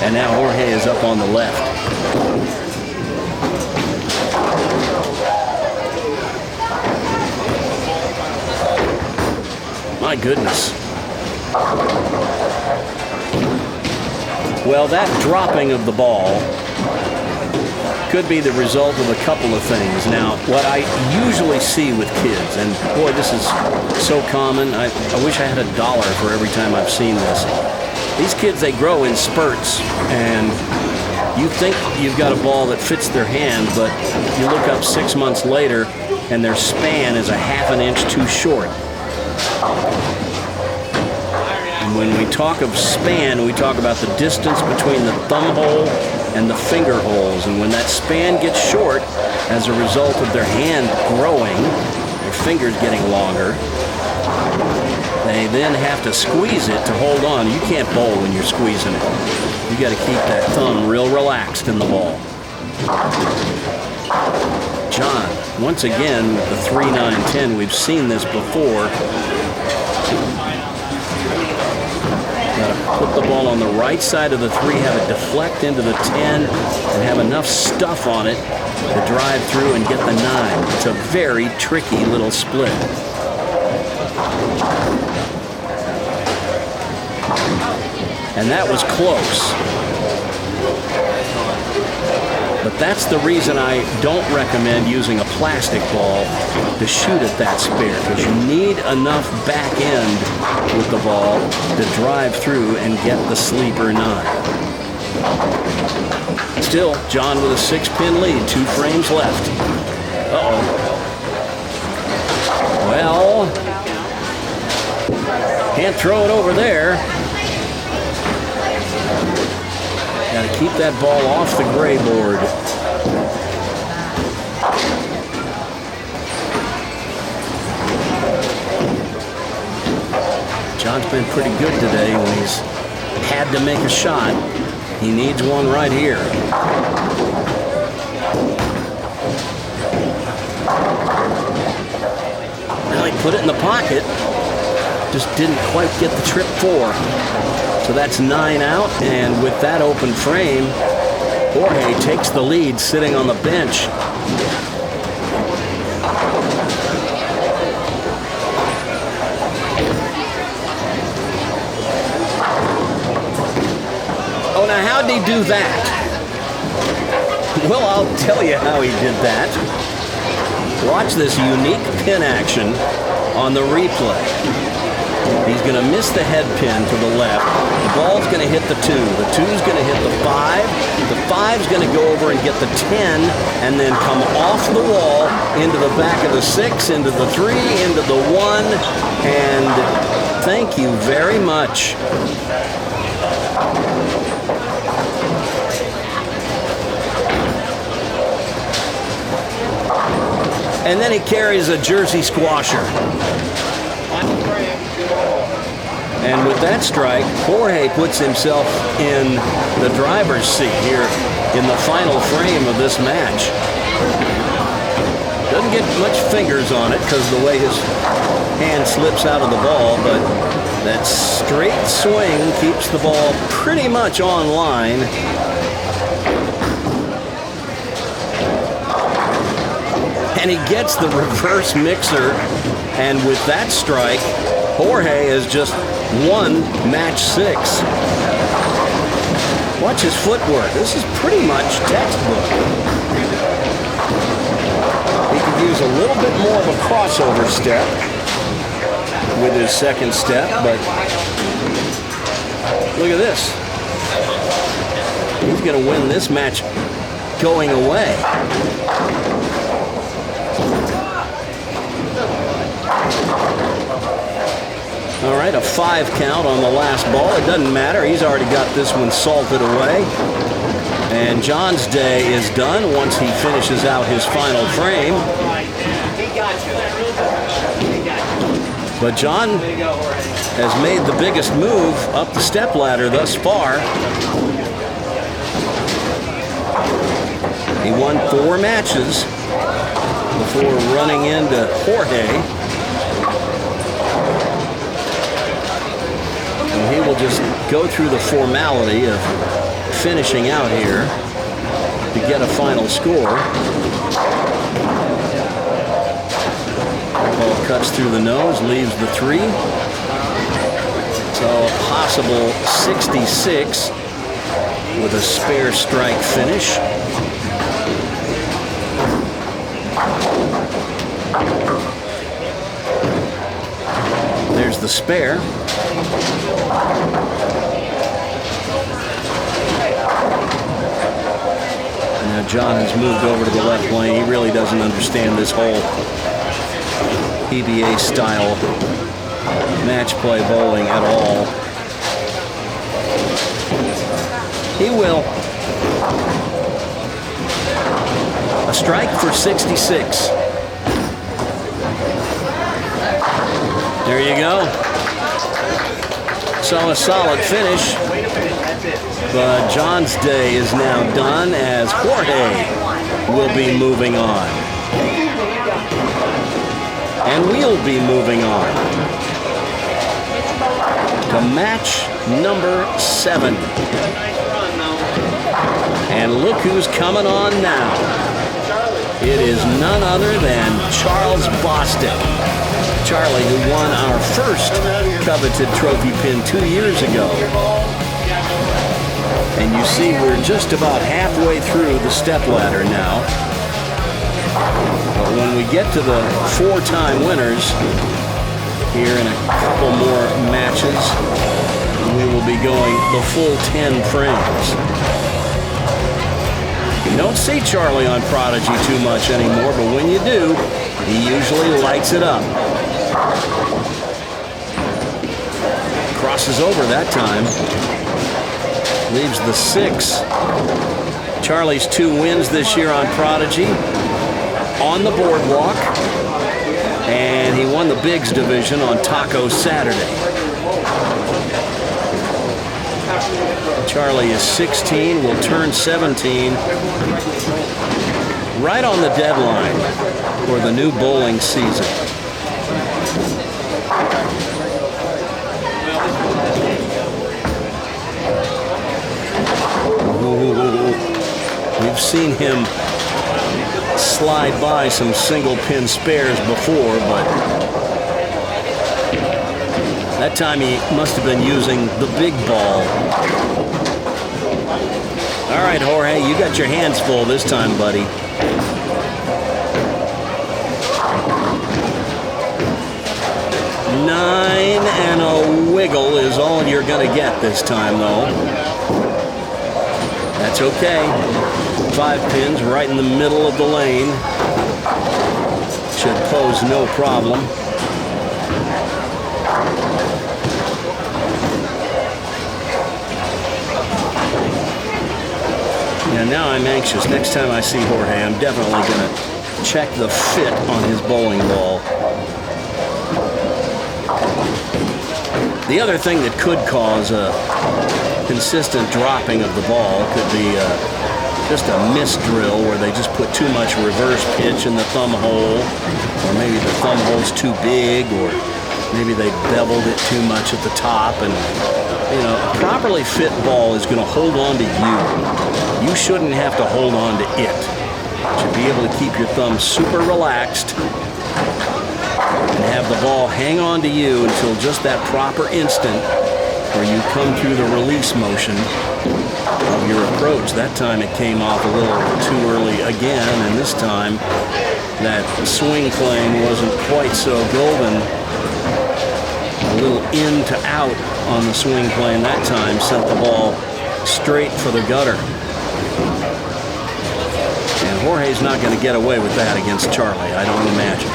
And now Jorge is up on the left. My goodness. Well, that dropping of the ball could be the result of a couple of things. Now, what I usually see with kids, and boy, this is so common. I wish I had $1 for every time I've seen this. These kids, they grow in spurts, and you think you've got a ball that fits their hand, but you look up 6 months later, and their span is a ½ an inch too short. And when we talk of span, we talk about the distance between the thumb hole and the finger holes. And when that span gets short, as a result of their hand growing, their fingers getting longer, they then have to squeeze it to hold on. You can't bowl when you're squeezing it. You got to keep that thumb real relaxed in the ball. John, once again, with the 3-9-10, we've seen this before. Got to put the ball on the right side of the 3, have it deflect into the 10, and have enough stuff on it to drive through and get the 9. It's a very tricky little split. And that was close. But that's the reason I don't recommend using a plastic ball to shoot at that spare, because you need enough back end with the ball to drive through and get the sleeper 9. Still, John with a 6-pin lead, 2 frames left. Uh-oh. Well, can't throw it over there. Got to keep that ball off the gray board. John's been pretty good today when he's had to make a shot. He needs one right here. Well, he put it in the pocket. Just didn't quite get the trip 4. So that's 9 out, and with that open frame, Jorge takes the lead sitting on the bench. Oh, now how'd he do that? Well, I'll tell you how he did that. Watch this unique pin action on the replay. He's going to miss the head pin to the left. The ball's going to hit the 2. The 2's going to hit the 5. The 5's going to go over and get the 10 and then come off the wall into the back of the 6, into the 3, into the 1. And thank you very much. And then he carries a jersey squasher. And with that strike, Jorge puts himself in the driver's seat here in the final frame of this match. Doesn't get much fingers on it because of the way his hand slips out of the ball, but that straight swing keeps the ball pretty much on line. And he gets the reverse mixer, and with that strike, Jorge has just won match 6. Watch his footwork. This is pretty much textbook. He could use a little bit more of a crossover step with his second step, but look at this. He's going to win this match going away. All right, a 5 count on the last ball. It doesn't matter. He's already got this one salted away. And John's day is done once he finishes out his final frame. But John has made the biggest move up the stepladder thus far. He won 4 matches before running into Jorge. And he will just go through the formality of finishing out here to get a final score. Ball cuts through the nose, leaves the 3. So a possible 66 with a spare strike finish. There's the spare. Now John has moved over to the left lane. He really doesn't understand this whole PBA style match play bowling at all. He will. A strike for 66. There you go. So a solid finish. But John's day is now done as Jorge will be moving on. And we'll be moving on to match number 7. And look who's coming on now. It is none other than Charles Bostic. Charlie, who won our first Coveted Trophy Pin 2 years ago. And you see we're just about halfway through the stepladder now. But when we get to the 4-time winners here in a couple more matches, we will be going the full 10 frames. You don't see Charlie on Prodigy too much anymore, but when you do, he usually lights it up. Crosses over that time. Leaves the 6. Charlie's 2 wins this year on Prodigy. On the boardwalk. And he won the Bigs division on Taco Saturday. Charlie is 16, will turn 17. Right on the deadline for the new bowling season. We've seen him slide by some single pin spares before, but that time he must have been using the big ball. All right, Jorge, you got your hands full this time, buddy. Nine and a wiggle is all you're going to get this time, though. That's okay. 5 pins right in the middle of the lane. Should pose no problem. And now I'm anxious. Next time I see Jorge, I'm definitely going to check the fit on his bowling ball. The other thing that could cause a consistent dropping of the ball could be just a miss drill where they just put too much reverse pitch in the thumb hole, or maybe the thumb hole's too big, or maybe they beveled it too much at the top. And you know, a properly fit ball is going to hold on to you. You shouldn't have to hold on to it. You should be able to keep your thumb super relaxed and have the ball hang on to you until just that proper instant where you come through the release motion of your approach. That time it came off a little too early again, and this time that swing plane wasn't quite so golden. A little in to out on the swing plane that time sent the ball straight for the gutter. And Jorge's not going to get away with that against Charlie, I don't imagine.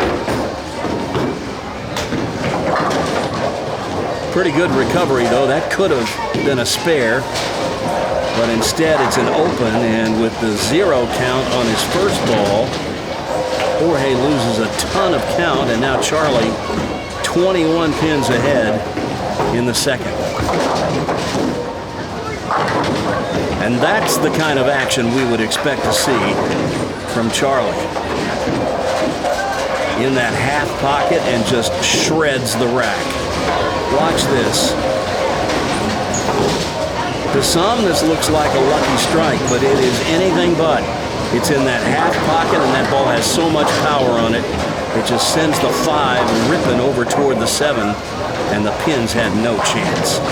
Pretty good recovery, though. That could have been a spare. But instead, it's an open, and with the 0 count on his first ball, Jorge loses a ton of count, and now Charlie 21 pins ahead in the second. And that's the kind of action we would expect to see from Charlie. In that half pocket and just shreds the rack. Watch this. To some, this looks like a lucky strike, but it is anything but. It's in that half pocket, and that ball has so much power on it, it just sends the 5 ripping over toward the 7, and the pins had no chance.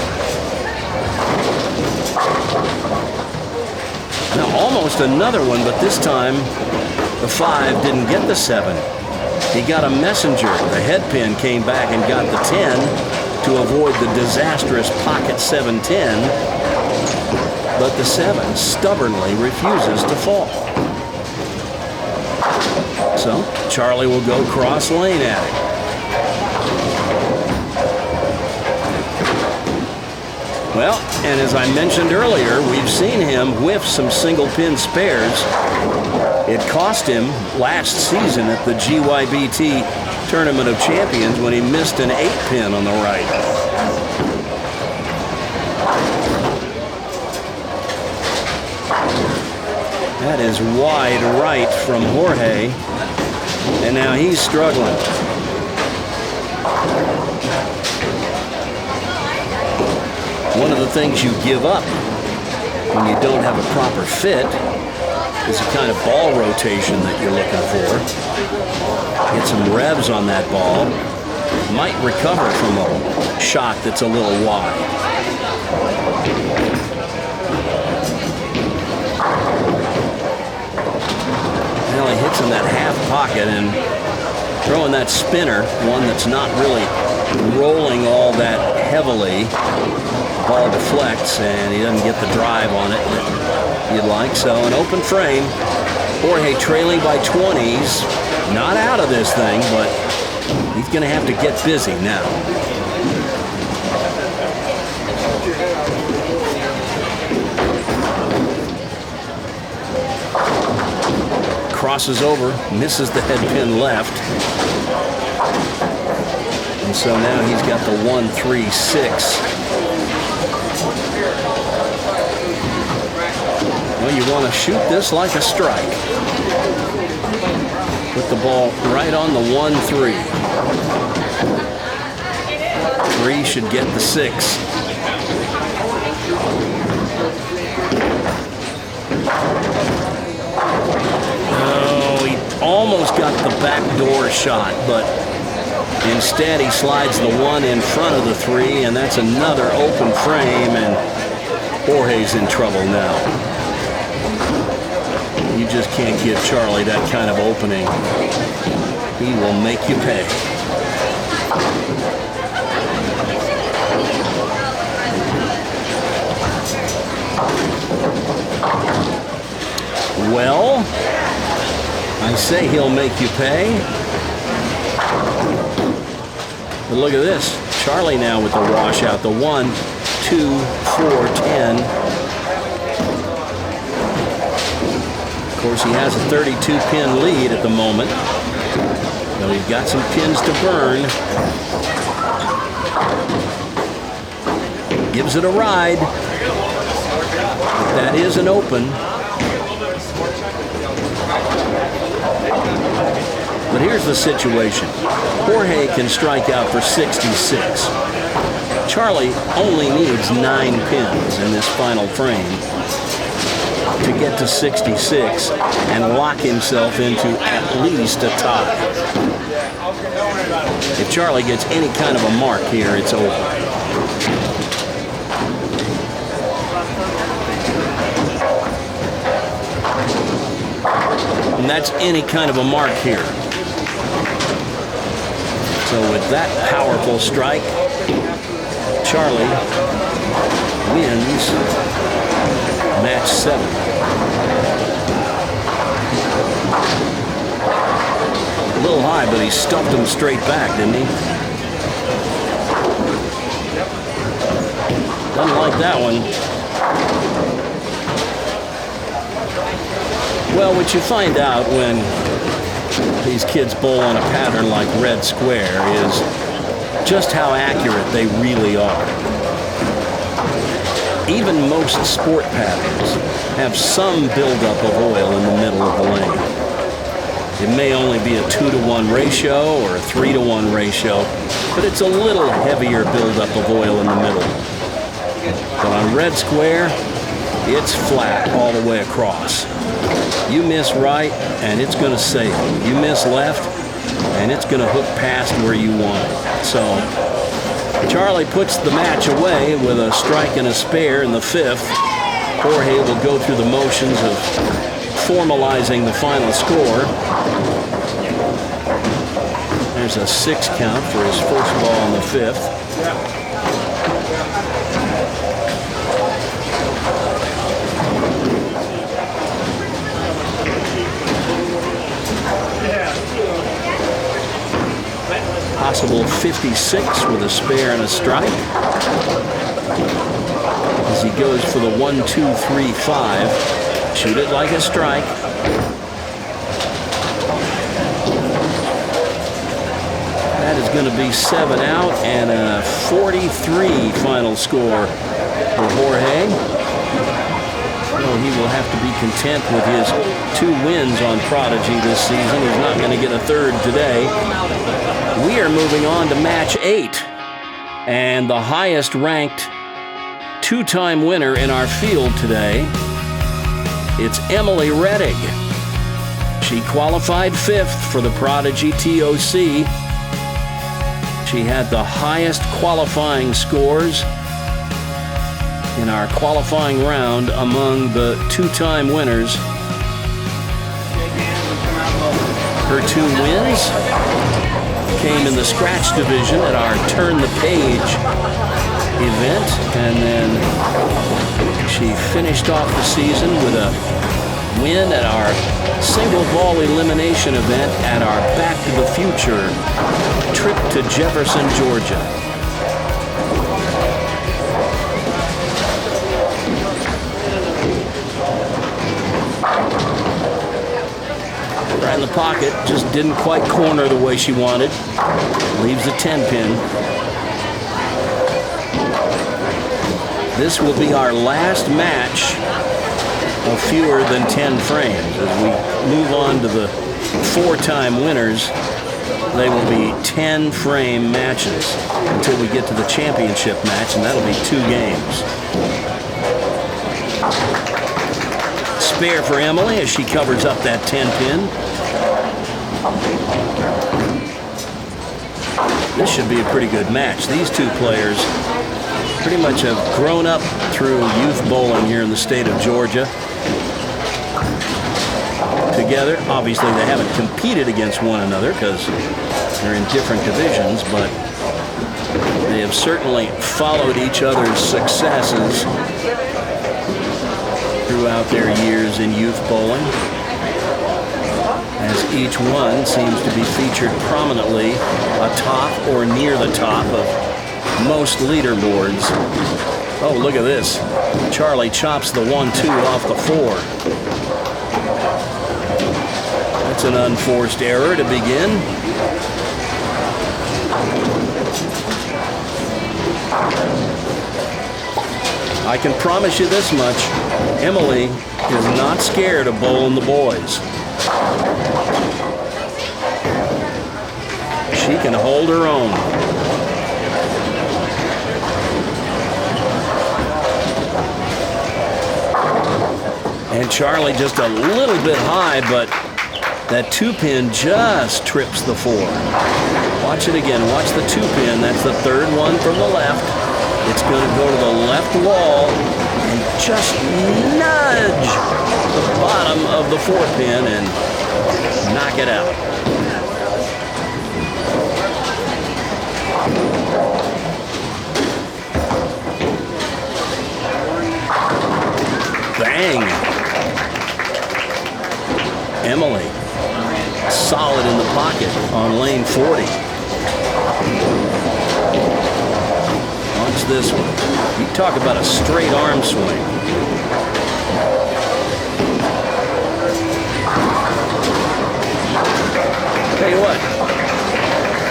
Now, almost another one, but this time, the 5 didn't get the 7. He got a messenger. The head pin came back and got the 10 to avoid the disastrous pocket 7-10. But the 7 stubbornly refuses to fall. So Charlie will go cross lane at it. Well, and as I mentioned earlier, we've seen him whiff some single pin spares. It cost him last season at the GYBT Tournament of Champions when he missed an 8 pin on the right. That is wide right from Jorge, and now he's struggling. One of the things you give up when you don't have a proper fit is the kind of ball rotation that you're looking for. Get some revs on that ball. Might recover from a shot that's a little wide. Well, he hits in that half pocket and throwing that spinner, one that's not really rolling all that heavily. Ball deflects and he doesn't get the drive on it that you'd like. So an open frame. Jorge trailing by 20s. Not out of this thing, but he's going to have to get busy now. Crosses over, misses the head pin left. And so now he's got the 1-3-6. Well, you want to shoot this like a strike. Put the ball right on the 1-3. 3 should get the 6. Oh, he almost got the backdoor shot, but instead he slides the 1 in front of the 3, and that's another open frame, and Jorge's in trouble now. You just can't give Charlie that kind of opening. He will make you pay. Well, I say he'll make you pay. But look at this. Charlie now with the washout. The 1, 2, 4, 10. Of course, he has a 32-pin lead at the moment. So he's got some pins to burn. Gives it a ride. But that is an open. But here's the situation. Jorge can strike out for 66. Charlie only needs 9 pins in this final frame to get to 66 and lock himself into at least a tie. If Charlie gets any kind of a mark here, it's over. And that's any kind of a mark here. So with that powerful strike, Charlie wins match 7. A little high, but he stuffed him straight back, didn't he? Doesn't like that one. Well, what you find out when these kids bowl on a pattern like red square is just how accurate they really are. Even most sport patterns have some buildup of oil in the middle of the lane. It may only be a 2-to-1 ratio or a 3-to-1 ratio, but it's a little heavier buildup of oil in the middle. But on red square, it's flat all the way across. You miss right, and it's going to sail. You miss left, and it's going to hook past where you want it. So Charlie puts the match away with a strike and a spare in the 5th. Jorge will go through the motions of formalizing the final score. There's a 6 count for his first ball in the 5th. Possible 56 with a spare and a strike. As he goes for the 1-2-3-5. Shoot it like a strike. That is going to be 7 out and a 43 final score for Jorge. Well, he will have to be content with his 2 wins on Prodigy this season. He's not going to get a 3rd today. We are moving on to match 8. And the highest ranked 2-time winner in our field today, it's Emily Rettig. She qualified 5th for the Prodigy TOC. She had the highest qualifying scores in our qualifying round among the 2-time winners. Her 2 wins came in the scratch division at our Turn the Page event, and then she finished off the season with a win at our single ball elimination event at our Back to the Future trip to Jefferson, Georgia. Right in the pocket, just didn't quite corner the way she wanted. Leaves a 10-pin. This will be our last match of fewer than 10 frames. As we move on to the 4-time winners, they will be 10-frame matches until we get to the championship match, and that'll be 2 games. Spare for Emily as she covers up that 10-pin. This should be a pretty good match. These 2 players pretty much have grown up through youth bowling here in the state of Georgia together. Obviously, they haven't competed against one another because they're in different divisions, but they have certainly followed each other's successes throughout their years in youth bowling, as each one seems to be featured prominently atop or near the top of most leaderboards. Oh, look at this. Charlie chops the 1-2 off the 4. That's an unforced error to begin. I can promise you this much. Emily is not scared of bowling the boys. She can hold her own. And Charlie just a little bit high, but that 2-pin just trips the 4. Watch it again. Watch the 2-pin. That's the 3rd one from the left. It's going to go to the left wall and just nudge the bottom of the 4-pin and knock it out. Bang! Emily, solid in the pocket on lane 40. Wants this one. You talk about a straight arm swing. Tell you what,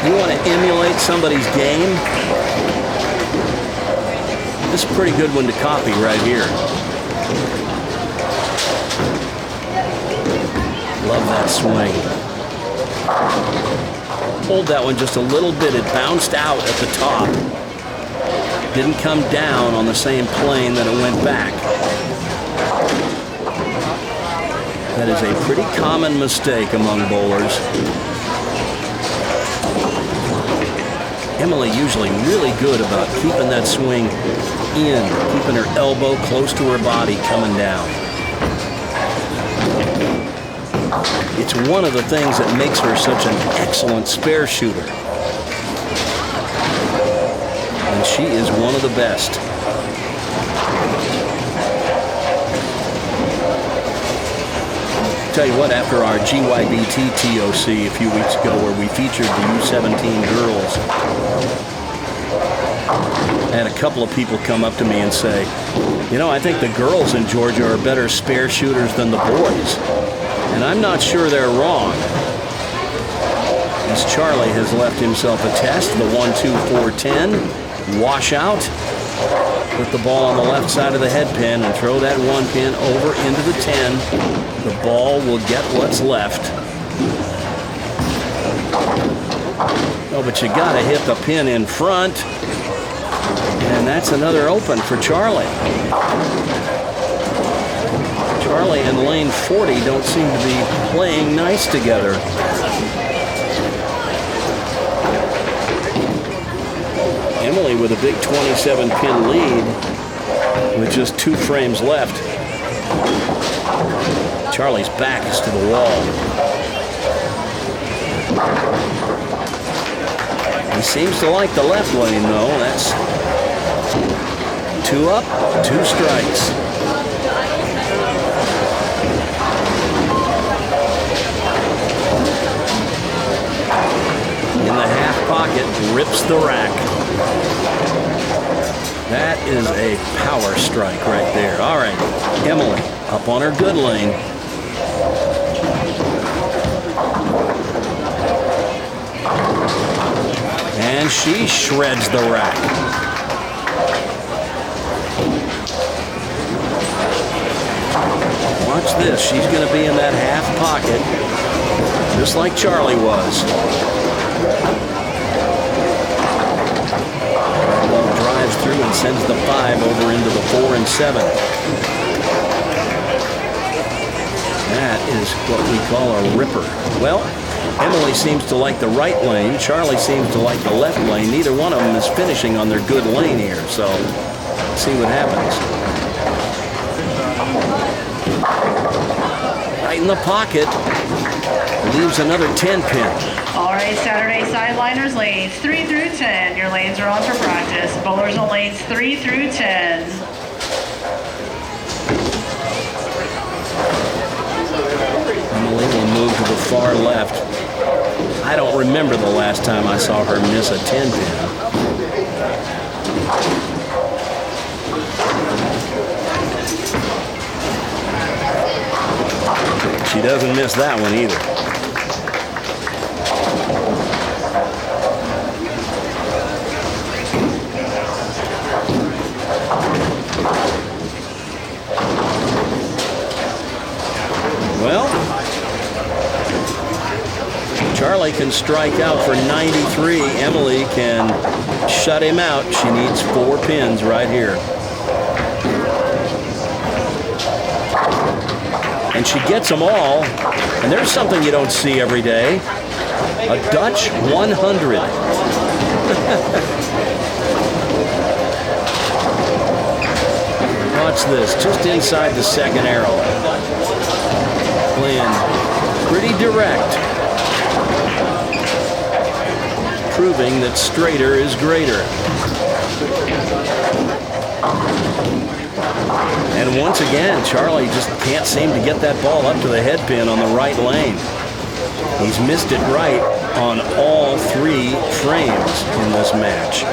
you want to emulate somebody's game? This is a pretty good one to copy right here. Love that swing. Hold that one just a little bit. It bounced out at the top. Didn't come down on the same plane that it went back. That is a pretty common mistake among bowlers. Emily usually really good about keeping that swing in, keeping her elbow close to her body coming down. It's one of the things that makes her such an excellent spare shooter. And she is one of the best. Tell you what, after our GYBT TOC a few weeks ago where we featured the U17 girls, I had a couple of people come up to me and say, you know, I think the girls in Georgia are better spare shooters than the boys. And I'm not sure they're wrong. As Charlie has left himself a test, the 1-2-4-10, wash out, put the ball on the left side of the head pin and throw that 1 pin over into the 10. The ball will get what's left. Oh, but you gotta hit the pin in front. And that's another open for Charlie. Charlie and lane 40 don't seem to be playing nice together. Emily with a big 27-pin lead with just 2 frames left. Charlie's back is to the wall. He seems to like the left lane, though. That's 2 up, 2 strikes. In the half pocket, rips the rack. That is a power strike right there. All right, Emily up on her good lane. And she shreds the rack. Watch this. She's going to be in that half pocket, just like Charlie was. Ball drives through and sends the 5 over into the 4 and 7. That is what we call a ripper. Well, Emily seems to like the right lane. Charlie seems to like the left lane. Neither one of them is finishing on their good lane here, so let's see what happens. Right in the pocket. Leaves another 10 pin. All right, Saturday sideliners, lanes 3 through 10. Your lanes are on for practice. Bowlers on lanes 3 through 10. Emily will move to the far left. I don't remember the last time I saw her miss a 10 pin. She doesn't miss that one either. Well, Charlie can strike out for 93. Emily can shut him out. She needs 4 pins right here. And she gets them all. And there's something you don't see every day. A Dutch 100. Watch this, just inside the second arrow. Playing pretty direct. Proving that straighter is greater. And once again, Charlie just can't seem to get that ball up to the head pin on the right lane. He's missed it right on all 3 frames in this match.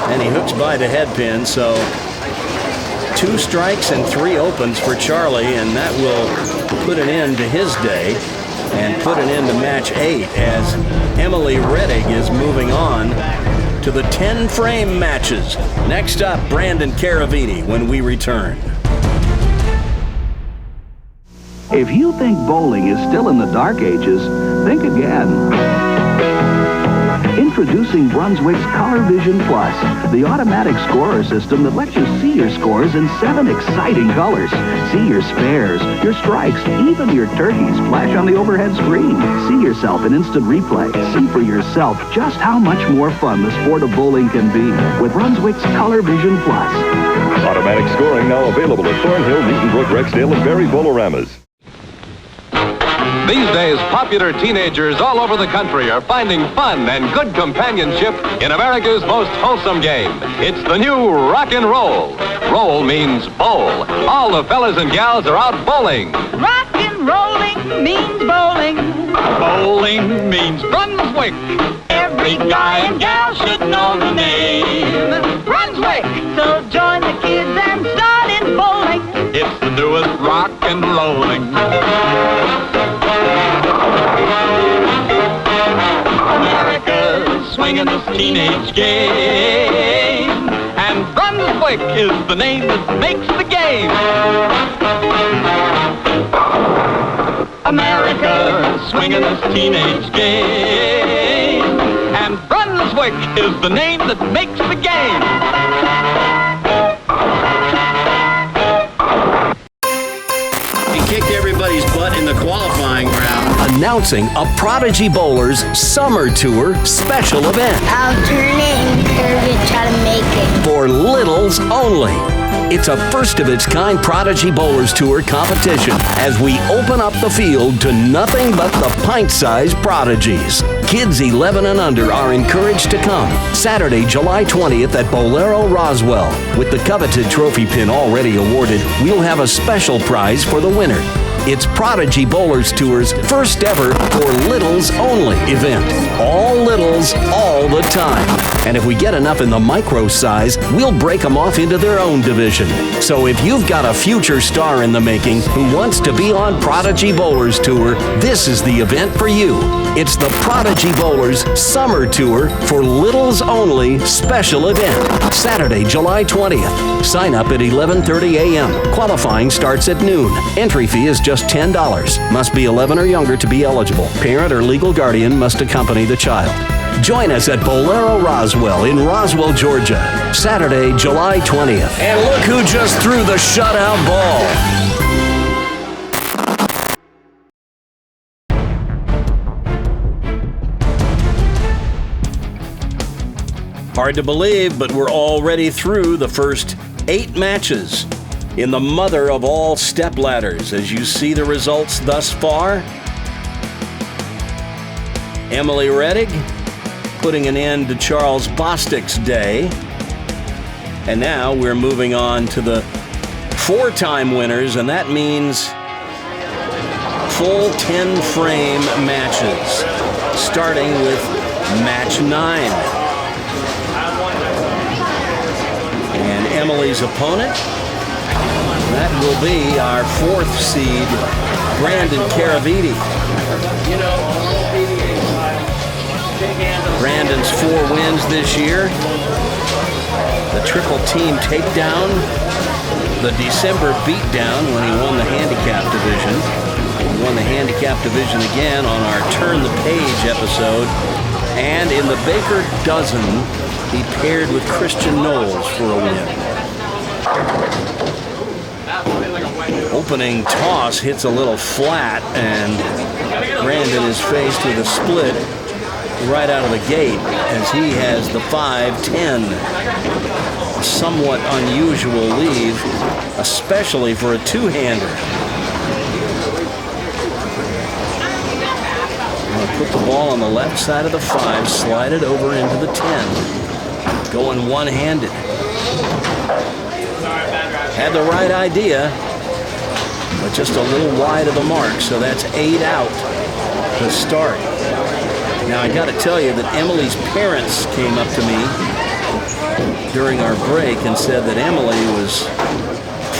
And he hooks by the head pin, so 2 strikes and 3 opens for Charlie, and that will put an end to his day and put an end to match 8 as Emily Reddig is moving on to the 10-frame matches. Next up, Brandon Caraviti when we return. If you think bowling is still in the dark ages, think again. Introducing Brunswick's Color Vision Plus, the automatic scorer system that lets you see your scores in 7 exciting colors. See your spares, your strikes, even your turkeys flash on the overhead screen. See yourself in instant replay. See for yourself just how much more fun the sport of bowling can be with Brunswick's Color Vision Plus. Automatic scoring now available at Thornhill, Newton Brook, Rexdale, and Berry Bowloramas. These days, popular teenagers all over the country are finding fun and good companionship in America's most wholesome game. It's the new rock and roll. Roll means bowl. All the fellas and gals are out bowling. Rock and rolling means bowling. Bowling means Brunswick. Every guy and gal should know the name. Brunswick! So join the kids and start in bowling. It's the newest rock and rolling. America's swinging this teenage game, and Brunswick is the name that makes the game. America's swinging this teenage game, and Brunswick is the name that makes the game. He kicked everybody's butt in the qualifying round. Announcing a Prodigy Bowlers Summer Tour special event. I'll turn it and curve it, try to make it. For littles only. It's a first-of-its-kind Prodigy Bowlers Tour competition as we open up the field to nothing but the pint-sized prodigies. Kids 11 and under are encouraged to come. Saturday, July 20th at Bolero Roswell. With the Coveted Trophy Pin already awarded, we'll have a special prize for the winner. It's Prodigy Bowlers Tour's first ever for littles only event. All littles, all the time. And if we get enough in the micro size, we'll break them off into their own division. So if you've got a future star in the making who wants to be on Prodigy Bowlers Tour, this is the event for you. It's the Prodigy Bowlers Summer Tour for littles only special event. Saturday, July 20th. Sign up at 11:30 a.m. Qualifying starts at noon. Entry fee is just $10. Must be 11 or younger to be eligible. Parent or legal guardian must accompany the child. Join us at Bolero Roswell in Roswell, Georgia. Saturday, July 20th. And look who just threw the shutout ball. Hard to believe, but we're already through the first 8 matches in the Mother of All Stepladders. As you see the results thus far, Emily Reddig putting an end to Charles Bostic's day. And now we're moving on to the 4-time winners, and that means full 10-frame matches, starting with match 9. And Emily's opponent, that will be our 4th seed, Brandon Caraviti. Brandon's 4 wins this year. The triple team takedown, the December beatdown when he won the handicap division. He won the handicap division again on our Turn the Page episode. And in the Baker Dozen, he paired with Christian Knowles for a win. Opening toss hits a little flat, and Brandon is faced with a split right out of the gate as he has the 5-10. A somewhat unusual leave, especially for a two-hander. Put the ball on the left side of the 5, slide it over into the 10. Going one-handed. Had the right idea, but just a little wide of the mark, so that's 8 out to start. Now I got to tell you that Emily's parents came up to me during our break and said that Emily was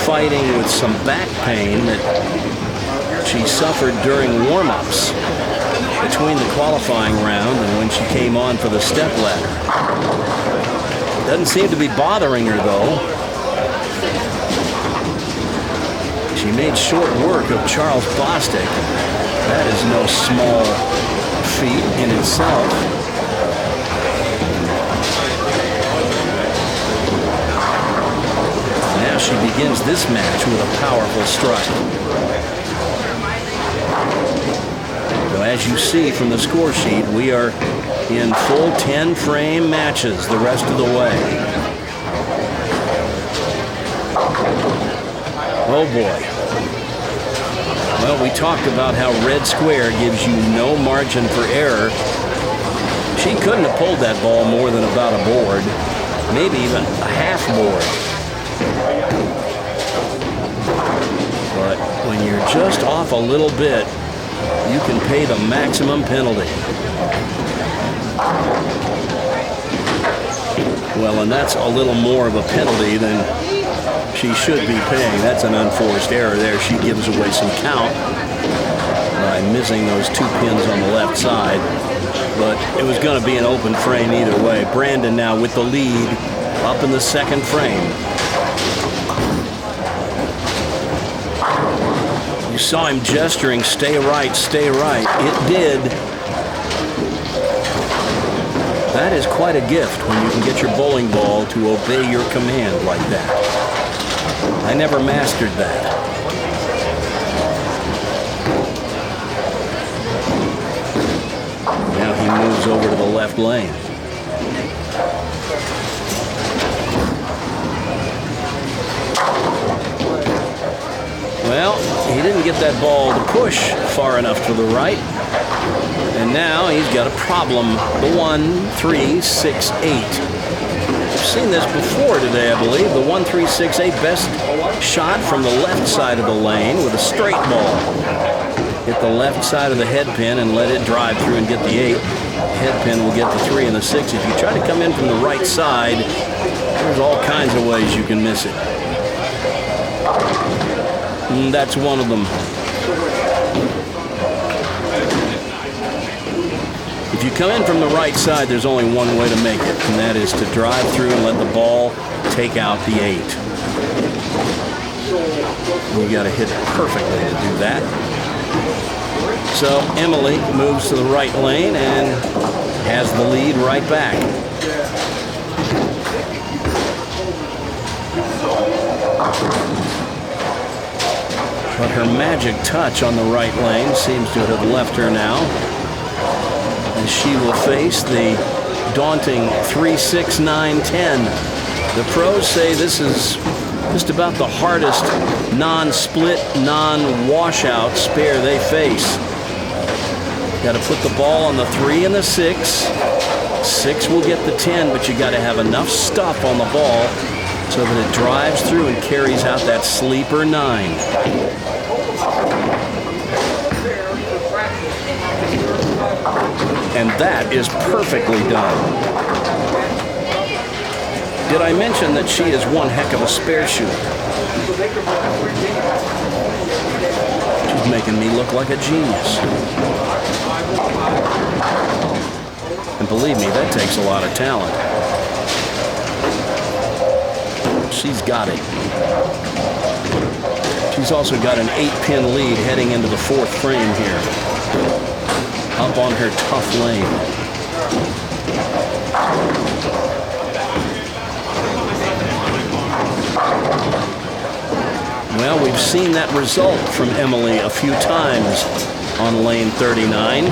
fighting with some back pain that she suffered during warm-ups between the qualifying round and when she came on for the stepladder. Doesn't seem to be bothering her, though. She made short work of Charles Bostic. That is no small feat in itself. Now she begins this match with a powerful strike. So as you see from the score sheet, we are in full 10-frame matches the rest of the way. Oh boy. Well, we talked about how red square gives you no margin for error. She couldn't have pulled that ball more than about a board, maybe even a half board. But when you're just off a little bit, you can pay the maximum penalty. Well, and that's a little more of a penalty than she should be paying. That's an unforced error there. She gives away some count by missing those 2 pins on the left side. But it was going to be an open frame either way. Brandon now with the lead up in the second frame. You saw him gesturing, stay right, stay right. It did. That is quite a gift when you can get your bowling ball to obey your command like that. I never mastered that. Now he moves over to the left lane. Well, he didn't get that ball to push far enough to the right. And now he's got a problem. The 1-3-6-8. We've seen this before today, I believe. The 1-3-6-8 best shot from the left side of the lane with a straight ball. Hit the left side of the head pin and let it drive through and get the 8. Head pin will get the 3 and the 6. If you try to come in from the right side, there's all kinds of ways you can miss it. And that's one of them. If you come in from the right side, there's only one way to make it, and that is to drive through and let the ball take out the 8. You got to hit it perfectly to do that. So Emily moves to the right lane and has the lead right back. But her magic touch on the right lane seems to have left her now, as she will face the daunting 3-6-9-10. The pros say this is just about the hardest non-split, non-washout spare they face. Got to put the ball on the 3 and the 6. 6 will get the 10, but you got to have enough stuff on the ball so that it drives through and carries out that sleeper 9. And that is perfectly done. Did I mention that she is one heck of a spare shooter? She's making me look like a genius. And believe me, that takes a lot of talent. She's got it. She's also got an 8-pin lead heading into the 4th frame here. Up on her tough lane. Well, we've seen that result from Emily a few times on lane 39,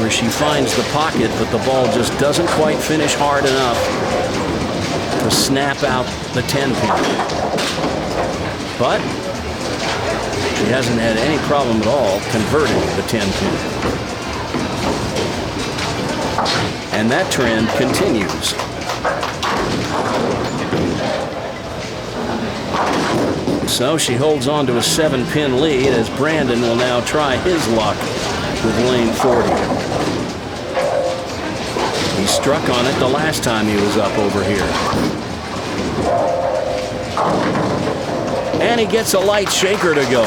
where she finds the pocket, but the ball just doesn't quite finish hard enough to snap out the 10-pin. But she hasn't had any problem at all converting the 10-pin. And that trend continues. So she holds on to a 7-pin lead as Brandon will now try his luck with lane 40. He struck on it the last time he was up over here. And he gets a light shaker to go.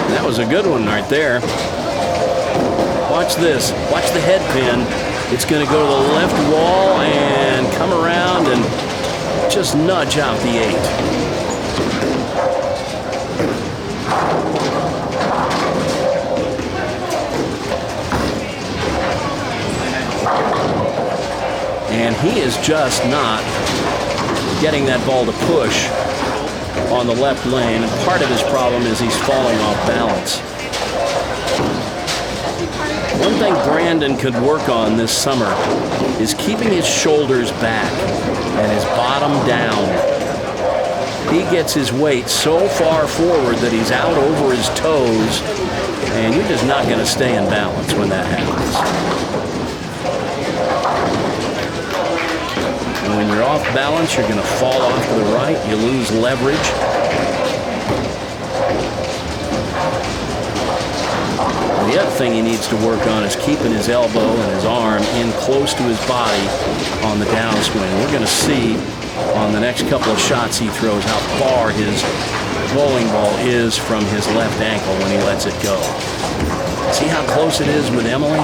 That was a good one right there. Watch this. Watch the head pin. It's going to go to the left wall and come around and just nudge out the 8. And he is just not getting that ball to push on the left lane. And part of his problem is he's falling off balance. One thing Brandon could work on this summer is keeping his shoulders back and his bottom down. He gets his weight so far forward that he's out over his toes, and you're just not going to stay in balance when that happens. And when you're off balance, you're going to fall off to the right. You lose leverage. The other thing he needs to work on is keeping his elbow and his arm in close to his body on the downswing. We're going to see on the next couple of shots he throws how far his bowling ball is from his left ankle when he lets it go. See how close it is with Emily?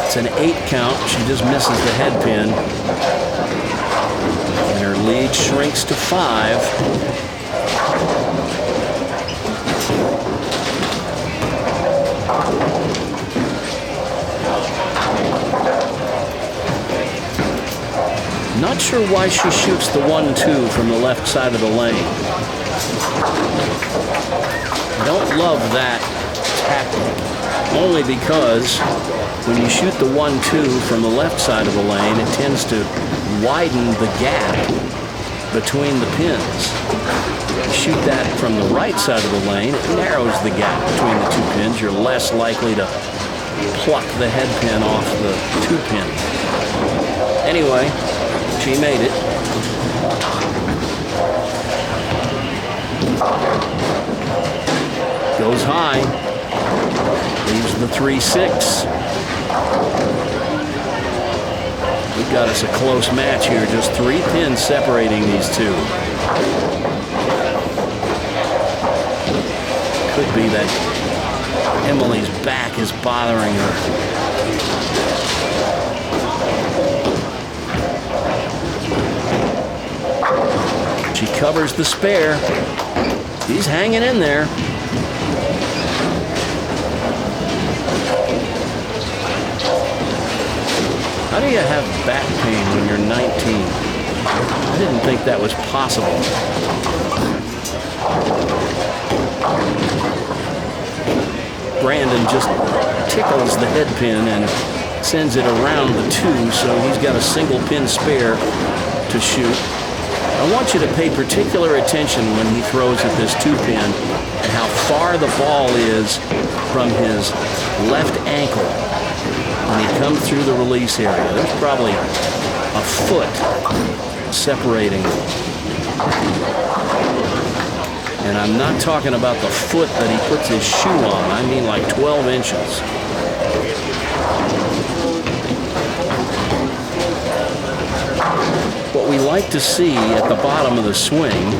It's an 8 count. She just misses the head pin. And her lead shrinks to 5. Not sure why she shoots the 1-2 from the left side of the lane. I don't love that tactic, only because when you shoot the 1-2 from the left side of the lane, it tends to widen the gap between the pins. You shoot that from the right side of the lane, it narrows the gap between the 2 pins. You're less likely to pluck the head pin off the 2 pin. Anyway, she made it. Goes high. Leaves the 3-6. We've got us a close match here. Just 3 pins separating these two. Could be that Emily's back is bothering her. She covers the spare. He's hanging in there. How do you have back pain when you're 19? I didn't think that was possible. Brandon just tickles the head pin and sends it around the 2, so he's got a single pin spare to shoot. I want you to pay particular attention when he throws at this 2 pin and how far the ball is from his left ankle when he comes through the release area. There's probably a foot separating. And I'm not talking about the foot that he puts his shoe on. I mean like 12 inches. What we like to see at the bottom of the swing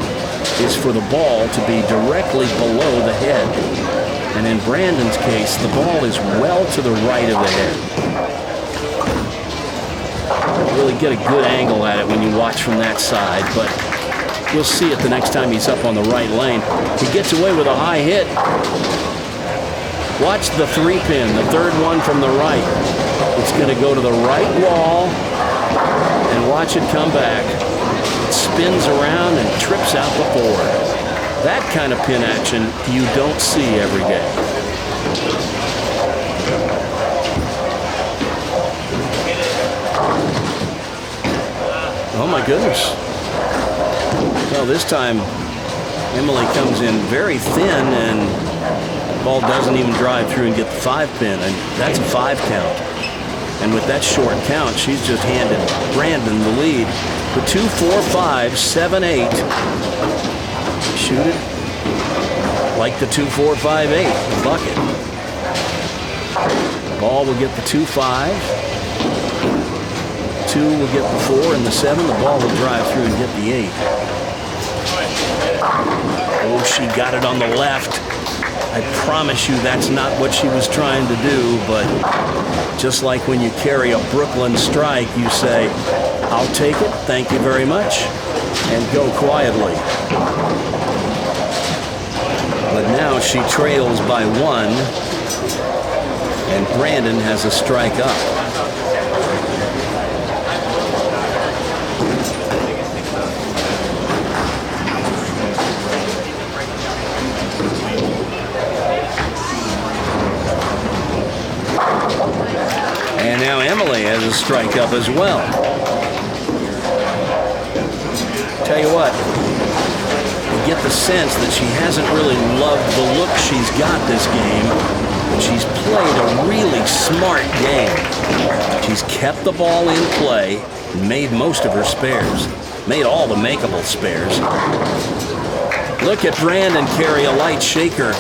is for the ball to be directly below the head. And in Brandon's case, the ball is well to the right of the head. Don't really get a good angle at it when you watch from that side, but you'll see it the next time he's up on the right lane. He gets away with a high hit. Watch the 3 pin, the third one from the right. It's going to go to the right wall. And watch it come back. It spins around and trips out the 4. That kind of pin action you don't see every day. Oh my goodness. Well, this time Emily comes in very thin and the ball doesn't even drive through and get the 5 pin, and that's a 5 count. And with that short count, she's just handed Brandon the lead. The 2, 4, 5, 7, 8. Shoot it. like the 2-4-5-8, the bucket. Ball will get the 2-5. 2 will get the 4 and the 7. The ball will drive through and get the 8. Oh, she got it on the left. I promise you that's not what she was trying to do, but just like when you carry a Brooklyn strike, you say, I'll take it, thank you very much, and go quietly. But now she trails by 1, and Brandon has a strike up. And now Emily has a strike up as well. Tell you what, you get the sense that she hasn't really loved the look she's got this game. She's played a really smart game. She's kept the ball in play, made most of her spares, made all the makeable spares. Look at Brandon carry a light shaker,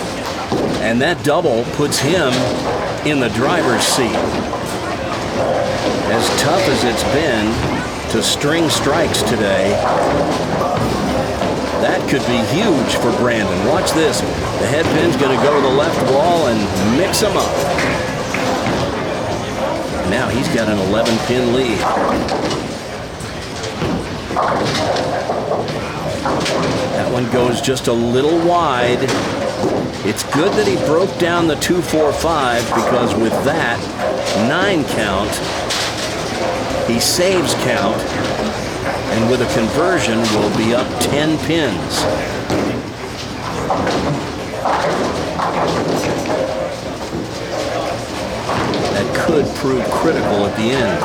and that double puts him in the driver's seat. As tough as it's been to string strikes today, that could be huge for Brandon. Watch this. The head pin's going to go to the left wall and mix them up. Now he's got an 11-pin lead. That one goes just a little wide. It's good that he broke down the 2-4-5 because with that 9 count, he saves count, and with a conversion, will be up 10 pins. That could prove critical at the end.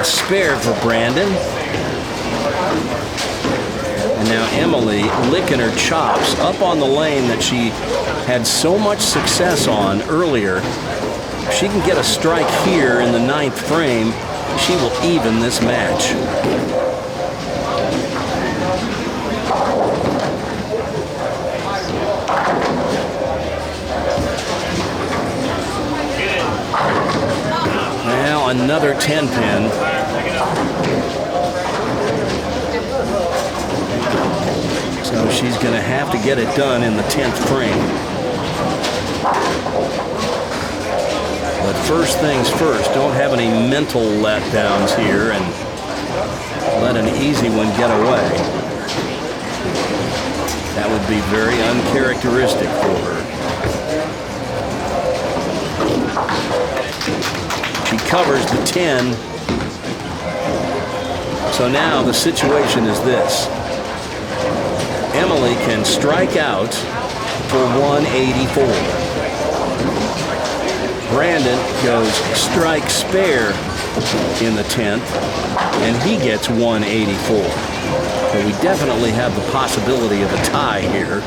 A spare for Brandon. And now Emily licking her chops up on the lane that she had so much success on earlier. If she can get a strike here in the 9th frame, she will even this match. Now another 10-pin. So she's going to have to get it done in the 10th frame. But first things first, don't have any mental letdowns here and let an easy one get away. That would be very uncharacteristic for her. She covers the 10. So now the situation is this. Emily can strike out for 184. Brandon goes strike spare in the 10th, and he gets 184. So we definitely have the possibility of a tie here.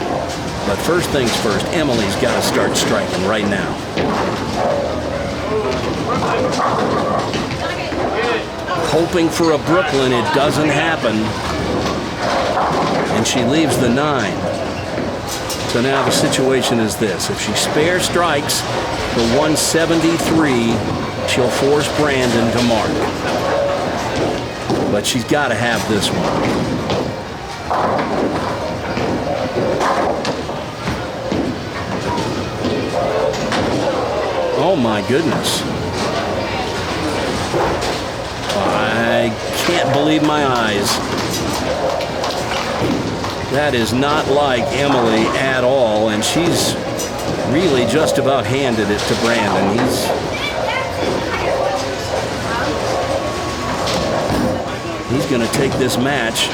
But first things first, Emily's got to start striking right now. Hoping for a Brooklyn, it doesn't happen. And she leaves the 9. So now the situation is this. If she spare strikes for 173, she'll force Brandon to mark. But she's got to have this one. Oh my goodness. I can't believe my eyes. That is not like Emily at all, and she's really just about handed it to Brandon. He's going to take this match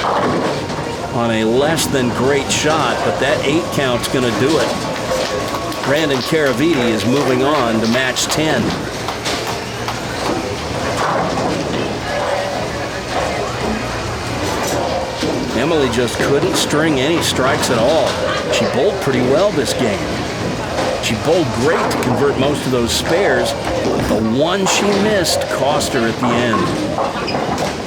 on a less than great shot, but that 8 count's going to do it. Brandon Caraviti is moving on to match 10. Emily just couldn't string any strikes at all. She bowled pretty well this game. She bowled great to convert most of those spares, but the one she missed cost her at the end.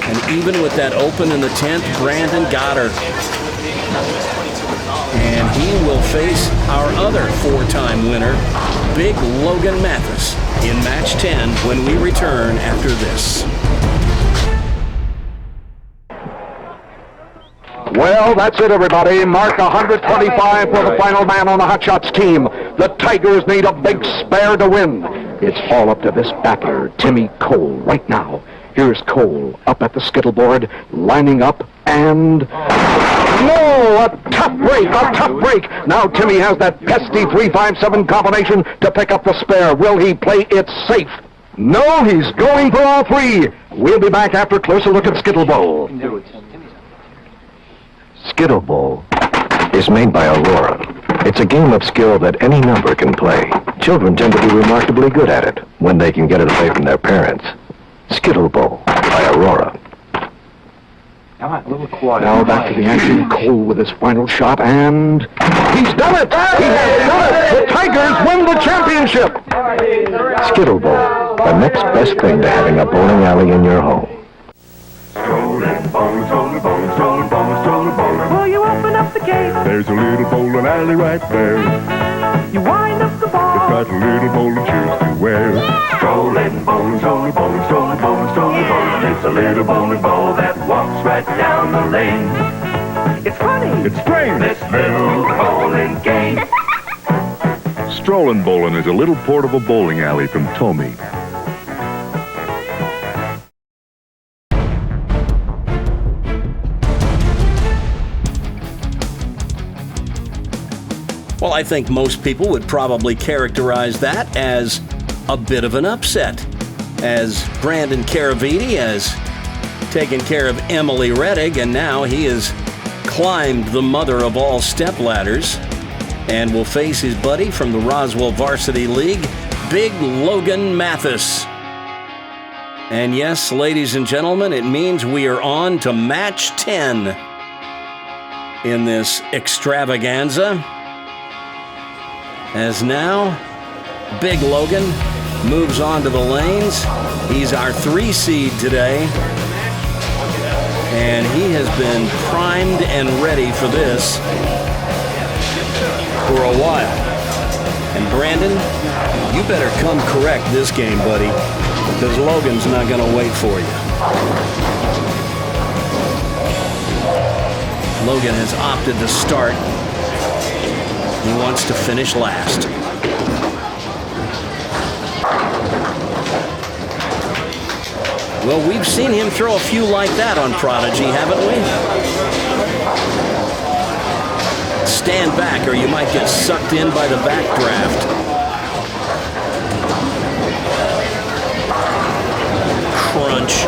And even with that open in the 10th, Brandon got her. And he will face our other 4-time winner, Big Logan Mathis, in match 10 when we return after this. Well, that's it, everybody. Mark 125 for the final man on the Hot Shots team. The Tigers need a big spare to win. It's all up to this batter, Timmy Cole, right now. Here's Cole up at the skittle board, lining up, and... No! A tough break! Now Timmy has that pesky 3-5-7 combination to pick up the spare. Will he play it safe? No, he's going for all three. We'll be back after a closer look at Skittle Bowl. Skittle Bowl is made by Aurora. It's a game of skill that any number can play. Children tend to be remarkably good at it when they can get it away from their parents. Skittle Bowl by Aurora. Now back to the action. Cole with his final shot, and he's done it! He has done it! The Tigers win the championship! Skittle Bowl, the next best thing to having a bowling alley in your home. Will you open up the gate? There's a little bowling alley right there. You wind up the ball. It's got a little bowling shoes to wear. Strolling, bowling, strolling, bowling, strolling, bowling, strolling, bowling. It's a little bowling ball that walks right down the lane. It's funny. It's strange. This little bowling game. Strolling Bowling is a little portable bowling alley from Tommy. Well, I think most people would probably characterize that as a bit of an upset, as Brandon Caraviti has taken care of Emily Rettig, and now he has climbed the Mother of All Stepladders and will face his buddy from the Roswell Varsity League, Big Logan Mathis. And yes, ladies and gentlemen, it means we are on to match 10 in this extravaganza. As now, Big Logan moves on to the lanes. He's our 3 seed today. And he has been primed and ready for this for a while. And Brandon, you better come correct this game, buddy, because Logan's not going to wait for you. Logan has opted to start. He wants to finish last. Well, we've seen him throw a few like that on Prodigy, haven't we? Stand back or you might get sucked in by the backdraft. Crunch.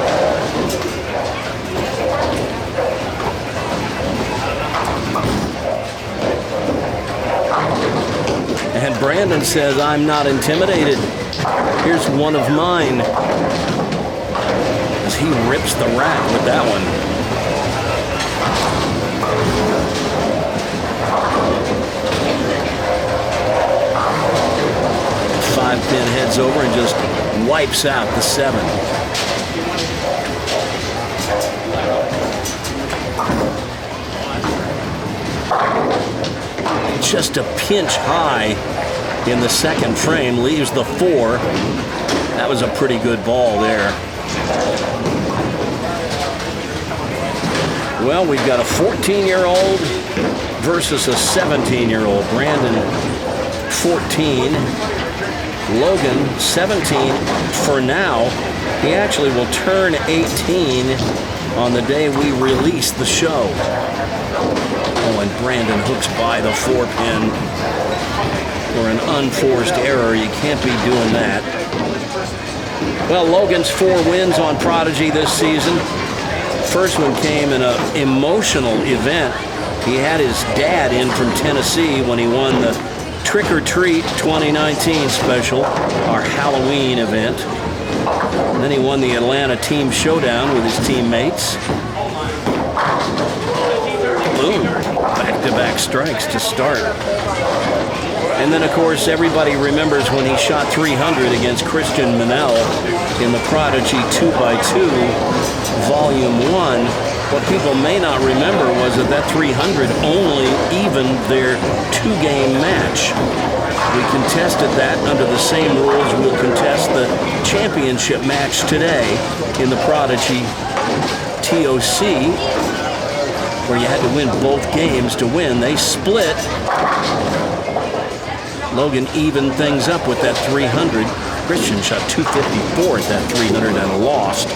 And Brandon says, I'm not intimidated. Here's one of mine. As he rips the rack with that one. Five pin heads over and just wipes out the 7. Just a pinch high in the second frame, leaves the 4. That was a pretty good ball there. Well, we've got a 14-year-old versus a 17-year-old. Brandon, 14. Logan, 17. For now, he actually will turn 18 on the day we release the show. Oh, and Brandon hooks by the 4-pin for an unforced error. You can't be doing that. Well, Logan's 4 wins on Prodigy this season. First one came in an emotional event. He had his dad in from Tennessee when he won the Trick or Treat 2019 special, our Halloween event. And then he won the Atlanta Team Showdown with his teammates. Boom. Back-to-back strikes to start. And then, of course, everybody remembers when he shot 300 against Christian Manel in the Prodigy 2x2. Volume 1, what people may not remember was that 300 only evened their 2-game match. We contested that under the same rules we'll contest the championship match today in the Prodigy Toc, where you had to win both games to win. They split. Logan evened things up with that 300. Christian shot 254 at that 300 and lost.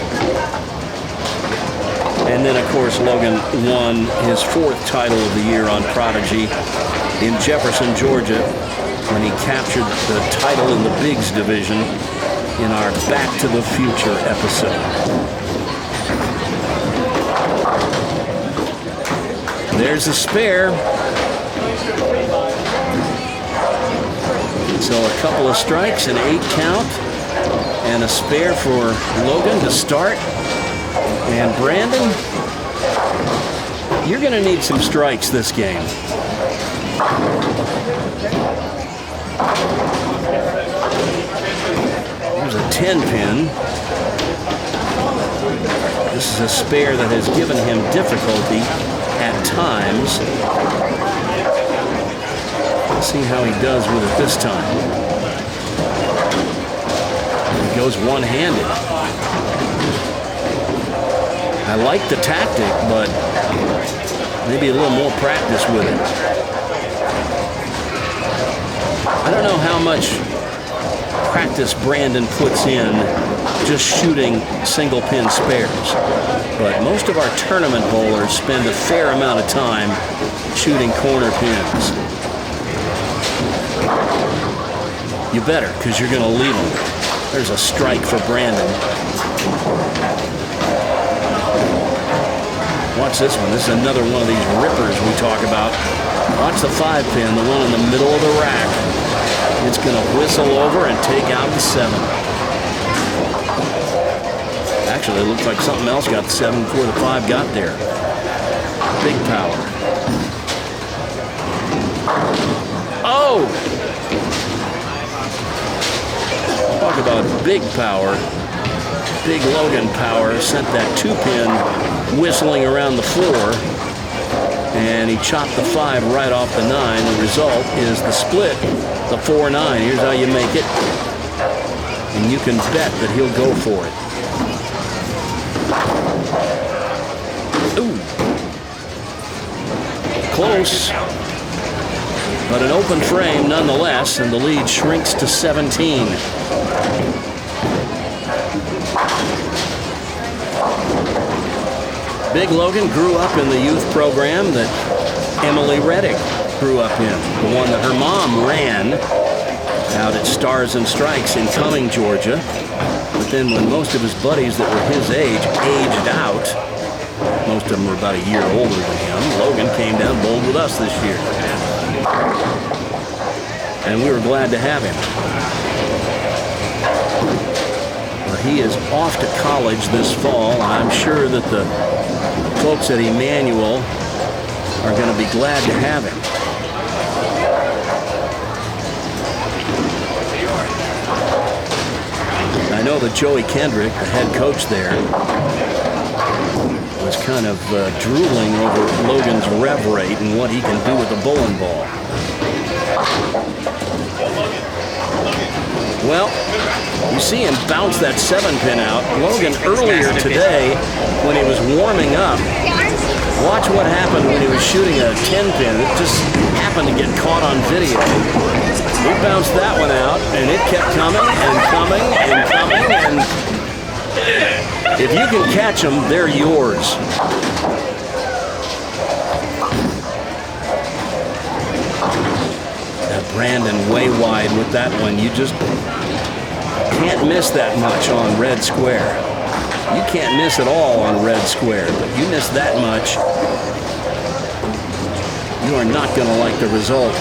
And then, of course, Logan won his 4th title of the year on Prodigy in Jefferson, Georgia, when he captured the title in the Bigs division in our Back to the Future episode. There's a spare. So a couple of strikes, an 8 count, and a spare for Logan to start. And Brandon, you're going to need some strikes this game. There's a 10 pin. This is a spare that has given him difficulty at times. Let's see how he does with it this time. He goes one-handed. I like the tactic, but maybe a little more practice with it. I don't know how much practice Brandon puts in just shooting single pin spares, but most of our tournament bowlers spend a fair amount of time shooting corner pins. You better, because you're going to leave them. There's a strike for Brandon. Watch this one. This is another one of these rippers we talk about. Watch the 5 pin, the one in the middle of the rack. It's going to whistle over and take out the 7. Actually, it looks like something else got the 7 before the 5 got there. Big power. Oh! Talk about big power. Big Logan power sent that 2-pin whistling around the floor, and he chopped the 5 right off the 9. The result is the split, the 4-9. Here's how you make it, and you can bet that he'll go for it. Ooh. Close, but an open frame nonetheless, and the lead shrinks to 17. Big Logan grew up in the youth program that Emily Reddick grew up in, the one that her mom ran out at Stars and Strikes in Cumming, Georgia. But then when most of his buddies that were his age aged out, most of them were about a year older than him, Logan came down bowled with us this year. And we were glad to have him. But he is off to college this fall, and I'm sure that the folks at Emmanuel are going to be glad to have him. I know that Joey Kendrick, the head coach there, was kind of drooling over Logan's rev rate and what he can do with a bowling ball. Well, you see him bounce that 7-pin out. Logan earlier today, when he was warming up, watch what happened when he was shooting a 10-pin. It just happened to get caught on video. He bounced that one out, and it kept coming and coming and coming, and if you can catch them, they're yours. Brandon way wide with that one. You just can't miss that much on red square. You can't miss at all on red square, but you miss that much, you are not going to like the result.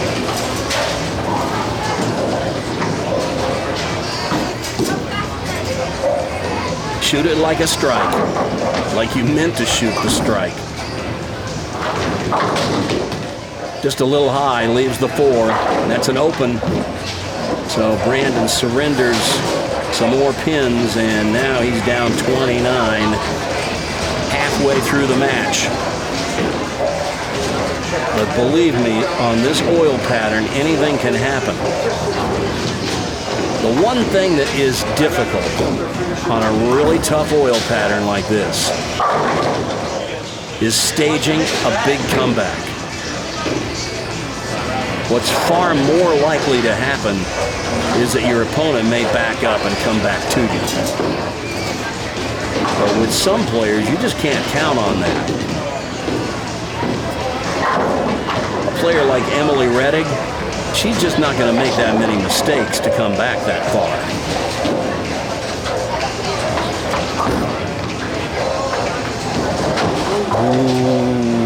Shoot it like a strike, like you meant to shoot the strike. Just a little high, leaves the 4. That's an open. So Brandon surrenders some more pins, and now he's down 29. halfway through the match. But believe me, on this oil pattern, anything can happen. The one thing that is difficult on a really tough oil pattern like this is staging a big comeback. What's far more likely to happen is that your opponent may back up and come back to you. But with some players, you just can't count on that. A player like Emily Reddig, she's just not going to make that many mistakes to come back that far. Ooh.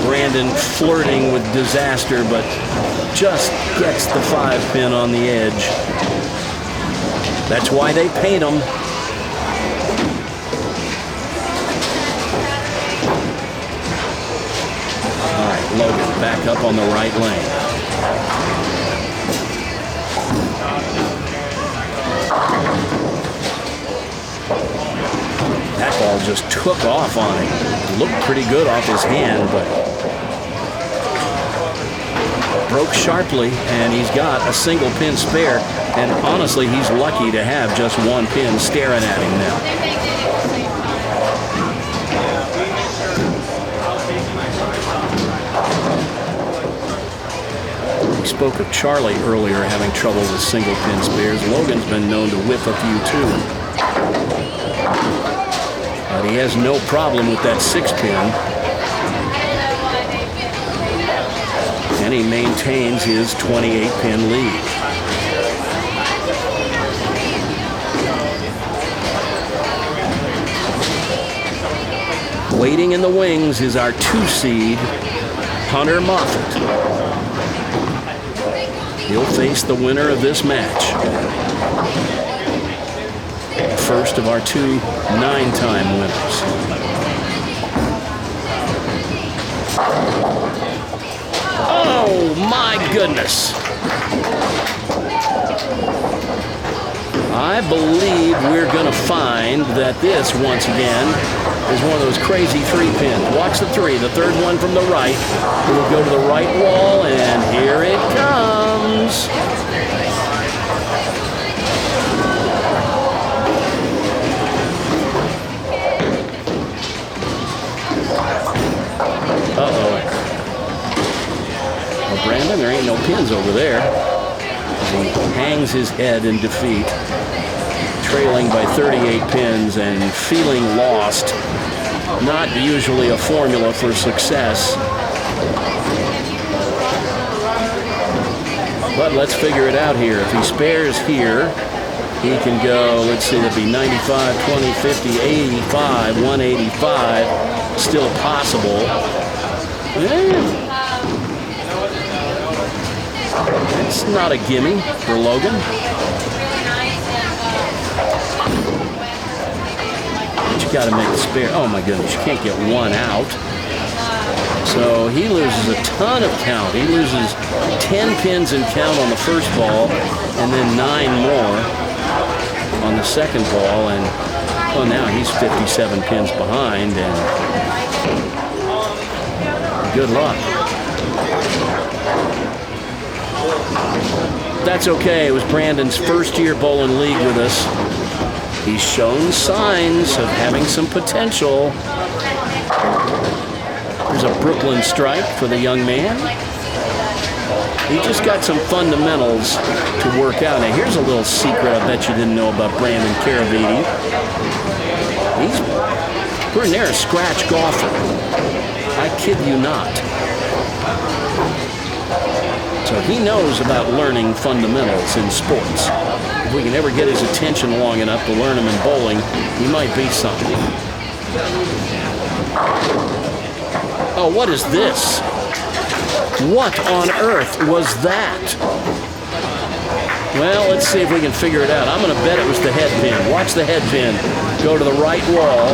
Brandon flirting with disaster, but just gets the 5-pin on the edge. That's why they paint them. All right, Logan back up on the right lane. That ball just took off on him. Looked pretty good off his hand, but broke sharply, and he's got a single pin spare. And honestly, he's lucky to have just one pin staring at him now. We spoke of Charlie earlier having trouble with single pin spares. Logan's been known to whiff a few too. But he has no problem with that 6-pin. And he maintains his 28-pin lead. Waiting in the wings is our 2-seed, Hunter Moffett. He'll face the winner of this match. First of our 2 9-time winners. Oh my goodness. I believe we're going to find that this, once again, is one of those crazy 3-pins. Watch the 3, the third one from the right. It will go to the right wall, and here it comes. Uh-oh. Well, Brandon, there ain't no pins over there. He hangs his head in defeat, trailing by 38 pins and feeling lost. Not usually a formula for success. But let's figure it out here. If he spares here, he can go, let's see, that'd be 95, 20, 50, 85, 185. Still possible. Yeah. It's not a gimme for Logan. But you got to make a spare. Oh my goodness, you can't get one out. So he loses a ton of count. He loses 10 pins in count on the first ball, and then 9 more on the second ball. And well, now he's 57 pins behind, and good luck. That's okay. It was Brandon's first year bowling league with us. He's shown signs of having some potential. There's a Brooklyn strike for the young man. He just got some fundamentals to work out. Now, here's a little secret I bet you didn't know about Brandon Caraviti. He's pretty near a scratch golfer. I kid you not. So he knows about learning fundamentals in sports. If we can ever get his attention long enough to learn them in bowling, he might be something. Oh, what is this? What on earth was that? Well, let's see if we can figure it out. I'm going to bet it was the head pin. Watch the head pin go to the right wall,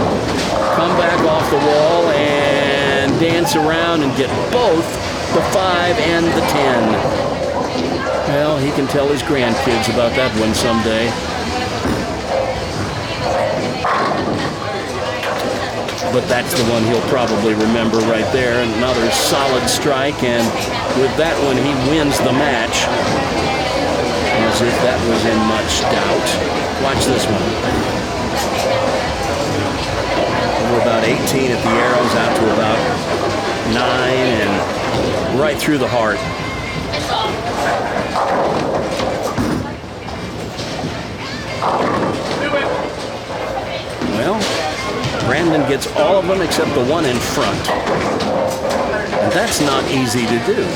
come back off the wall, and dance around and get both the 5 and the 10. Well, he can tell his grandkids about that one someday. but that's the one he'll probably remember right there. Another solid strike, and with that one, he wins the match. As if that was in much doubt. Watch this one. Over about 18 at the arrows, out to about 9, and right through the heart. Well, Brandon gets all of them except the one in front. And that's not easy to do.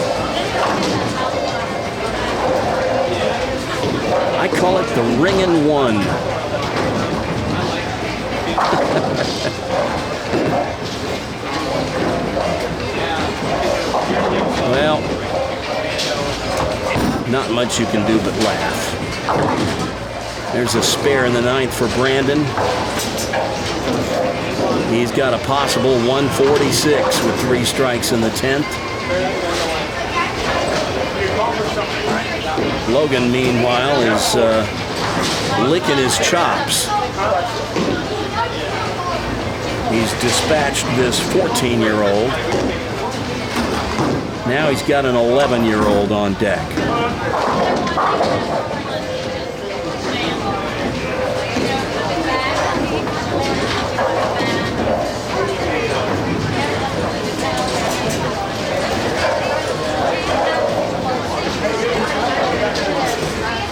I call it the ringin' one. Well, not much you can do but laugh. There's a spare in the 9th for Brandon. He's got a possible 146 with 3 strikes in the 10th. Logan, meanwhile, is licking his chops. He's dispatched this 14-year-old. Now he's got an 11-year-old on deck.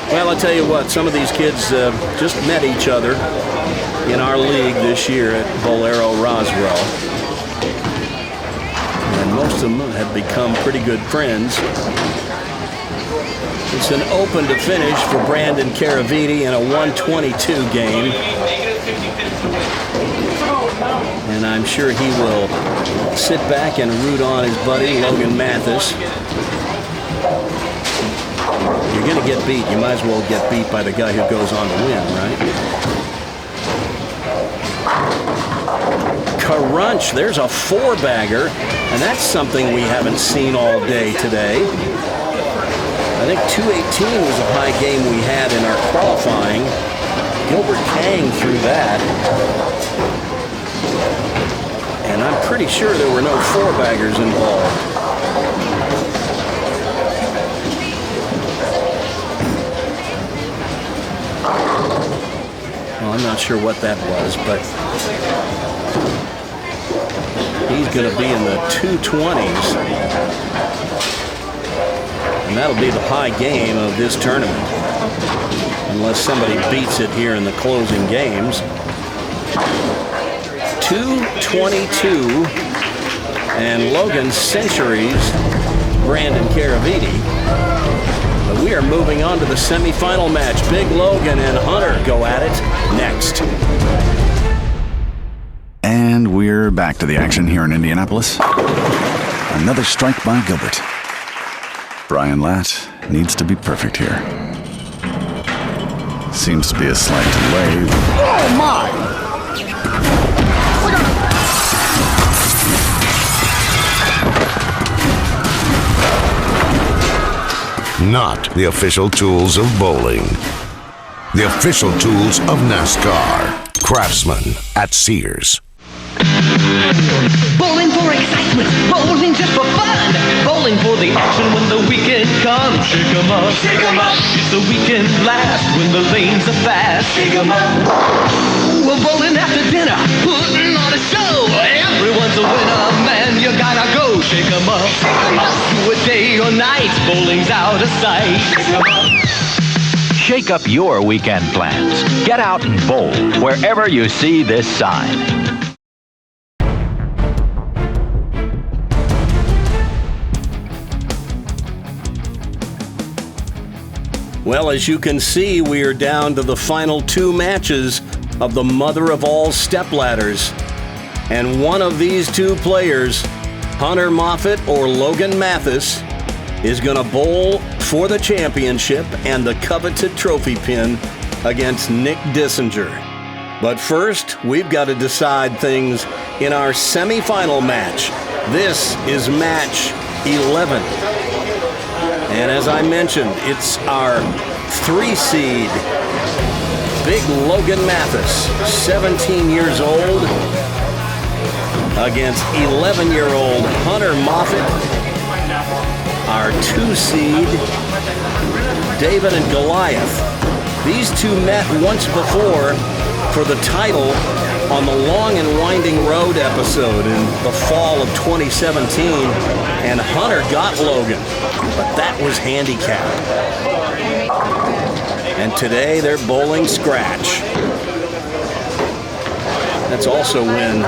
Well, I'll tell you what, some of these kids just met each other in our league this year at Bolero Roswell. And most of them have become pretty good friends. It's an open to finish for Brandon Caraviti in a 122 game. And I'm sure he will sit back and root on his buddy, Logan Mathis. You're going to get beat. You might as well get beat by the guy who goes on to win, right? Crunch, there's a 4-bagger, and that's something we haven't seen all day today. I think 218 was a high game we had in our qualifying. Gilbert Kang threw that. And I'm pretty sure there were no 4-baggers involved. Well, I'm not sure what that was, but he's going to be in the 220s. And that'll be the high game of this tournament. Unless somebody beats it here in the closing games. 222. And Logan centuries Brandon Caraviti. But we are moving on to the semifinal match. Big Logan and Hunter go at it next. And we're back to the action here in Indianapolis. Another strike by Gilbert. Brian Latt needs to be perfect here. Seems to be a slight delay. Oh, my! Not the official tools of bowling. The official tools of NASCAR. Craftsman at Sears. Bowling for excitement, bowling just for fun. Bowling for the action when the weekend comes. Shake 'em up, shake 'em up. It's the weekend blast when the lanes are fast. Shake 'em up. We're bowling after dinner, putting on a show. Everyone's a winner, man, you gotta go. Shake 'em up, shake 'em up. Do it day or night, bowling's out of sight. Shake 'em up. Shake up your weekend plans. Get out and bowl wherever you see this sign. Well, as you can see, we are down to the final 2 matches of the Mother of All Stepladders. And one of these 2 players, Hunter Moffitt or Logan Mathis, is going to bowl for the championship and the Coveted Trophy Pin against Nick Dissinger. But first, we've got to decide things in our semifinal match. This is match 11. And as I mentioned, it's our 3-seed, Big Logan Mathis, 17 years old, against 11-year-old Hunter Moffett. Our 2 seed, David and Goliath. These two met once before for the title on the Long and Winding Road episode in the fall of 2017, and Hunter got Logan, but that was handicap. And today they're bowling scratch. That's also when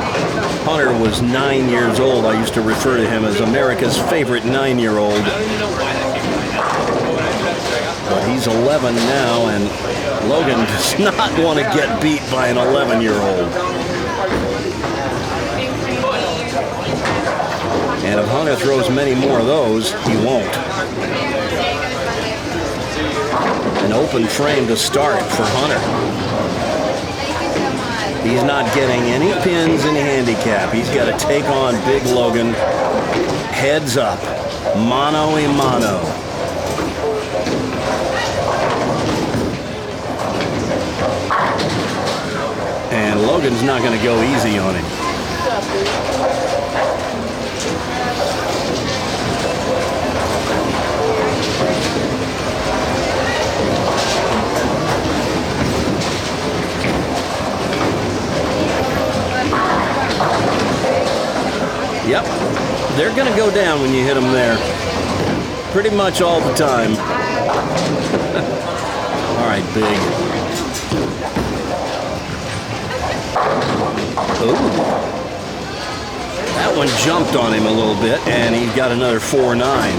Hunter was 9 years old. I used to refer to him as America's favorite 9-year-old. But he's 11 now, and Logan does not want to get beat by an 11-year-old. And if Hunter throws many more of those, he won't. An open frame to start for Hunter. He's not getting any pins in handicap. He's got to take on Big Logan heads up, mano a mano. And Logan's not going to go easy on him. Yep, they're going to go down when you hit them there. Pretty much all the time. All right, Big. Ooh. That one jumped on him a little bit, and he got another 4-9.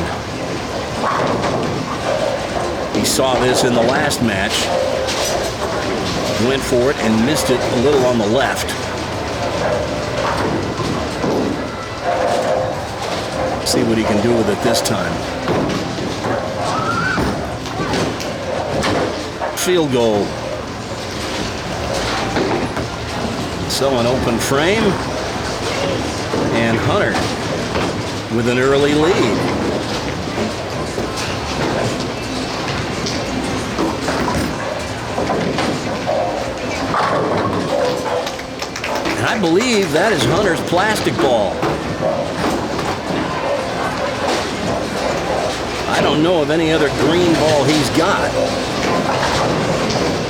He saw this in the last match. Went for it and missed it a little on the left. See what he can do with it this time. Field goal. So an open frame. And Hunter with an early lead. And I believe that is Hunter's plastic ball. I don't know of any other green ball he's got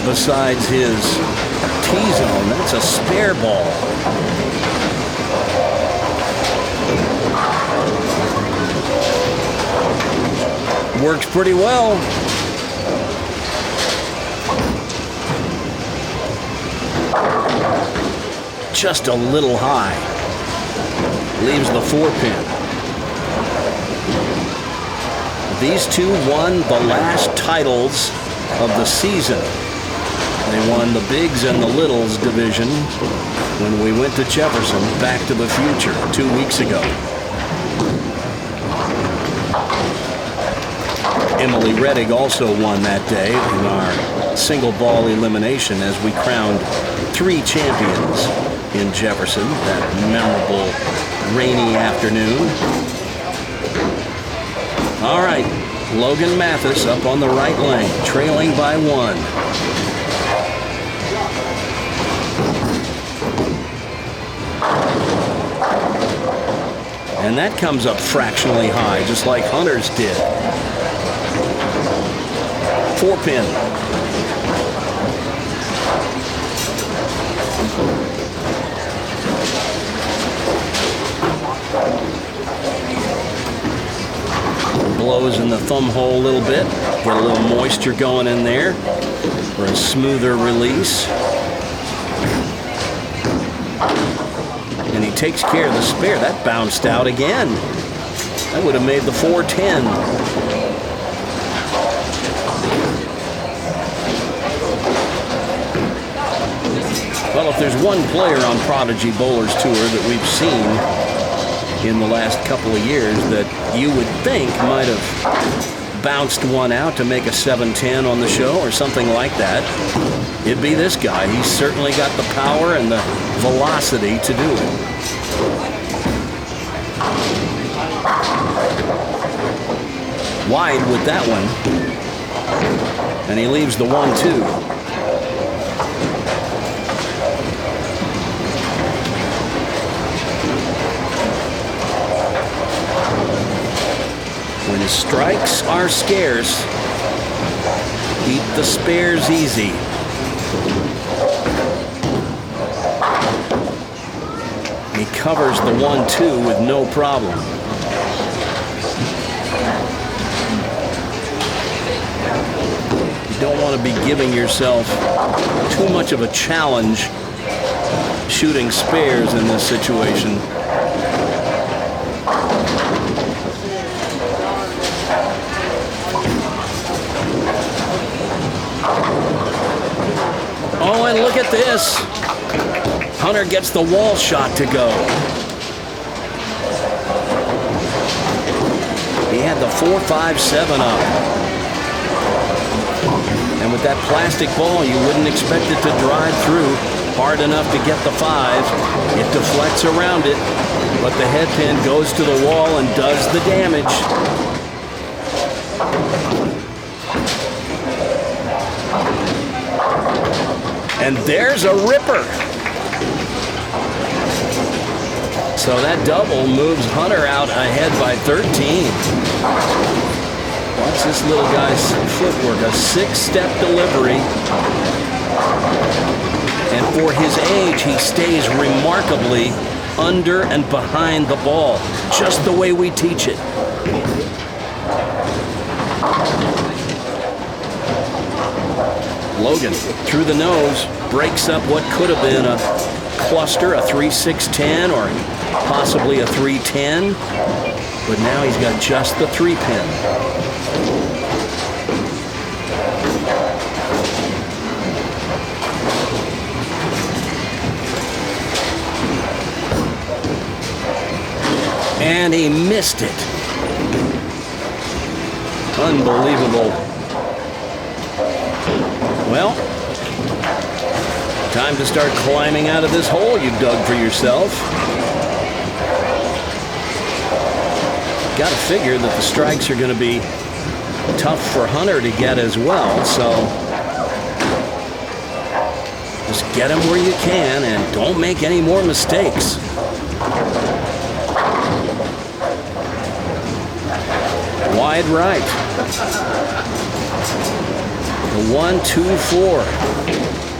besides his T-zone. That's a spare ball. Works pretty well. Just a little high. Leaves the 4-pin. These two won the last titles of the season. They won the Bigs and the Littles division when we went to Jefferson, Back to the Future, 2 weeks ago. Emily Reddig also won that day in our single ball elimination as we crowned 3 champions in Jefferson that memorable rainy afternoon. All right, Logan Mathis up on the right lane, trailing by 1. And that comes up fractionally high, just like Hunter's did. 4-pin. Blows in the thumb hole a little bit. Get a little moisture going in there for a smoother release. And he takes care of the spare. That bounced out again. That would have made the 4-10. Well, if there's one player on Prodigy Bowlers Tour that we've seen in the last couple of years that you would think might have bounced one out to make a 7-10 on the show or something like that, it'd be this guy. He's certainly got the power and the velocity to do it. Wide with that one. And he leaves the 1-2. Strikes are scarce. Keep the spares easy. He covers the 1-2 with no problem. You don't want to be giving yourself too much of a challenge shooting spares in this situation. Oh, and look at this. Hunter gets the wall shot to go. He had the 4-5-7 up. And with that plastic ball, you wouldn't expect it to drive through hard enough to get the 5. It deflects around it, but the head pin goes to the wall and does the damage. And there's a ripper. So that double moves Hunter out ahead by 13. Watch this little guy's footwork, a 6-step delivery. And for his age, he stays remarkably under and behind the ball, just the way we teach it. Logan, through the nose, breaks up what could have been a cluster, a 3-6-10, or possibly a 3-10. But now he's got just the 3-pin. And he missed it. Unbelievable. Well, time to start climbing out of this hole you dug for yourself. Got to figure that the strikes are going to be tough for Hunter to get as well, so just get him where you can and don't make any more mistakes. Wide right. The 1-2-4.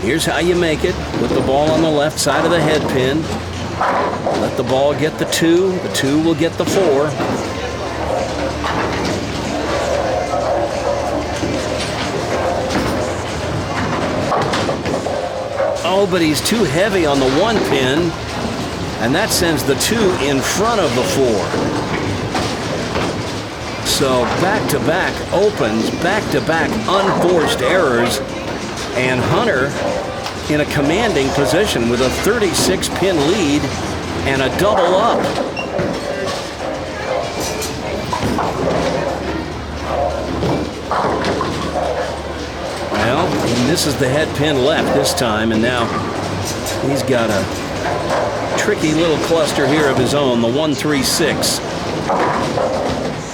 Here's how you make it. Put the ball on the left side of the head pin. Let the ball get the 2. The 2 will get the 4. Oh, but he's too heavy on the 1 pin, and that sends the 2 in front of the 4. So back-to-back opens, back-to-back unforced errors, and Hunter in a commanding position with a 36-pin lead and a double up. Well, he misses the head pin left this time, and now he's got a tricky little cluster here of his own, the 1-3-6.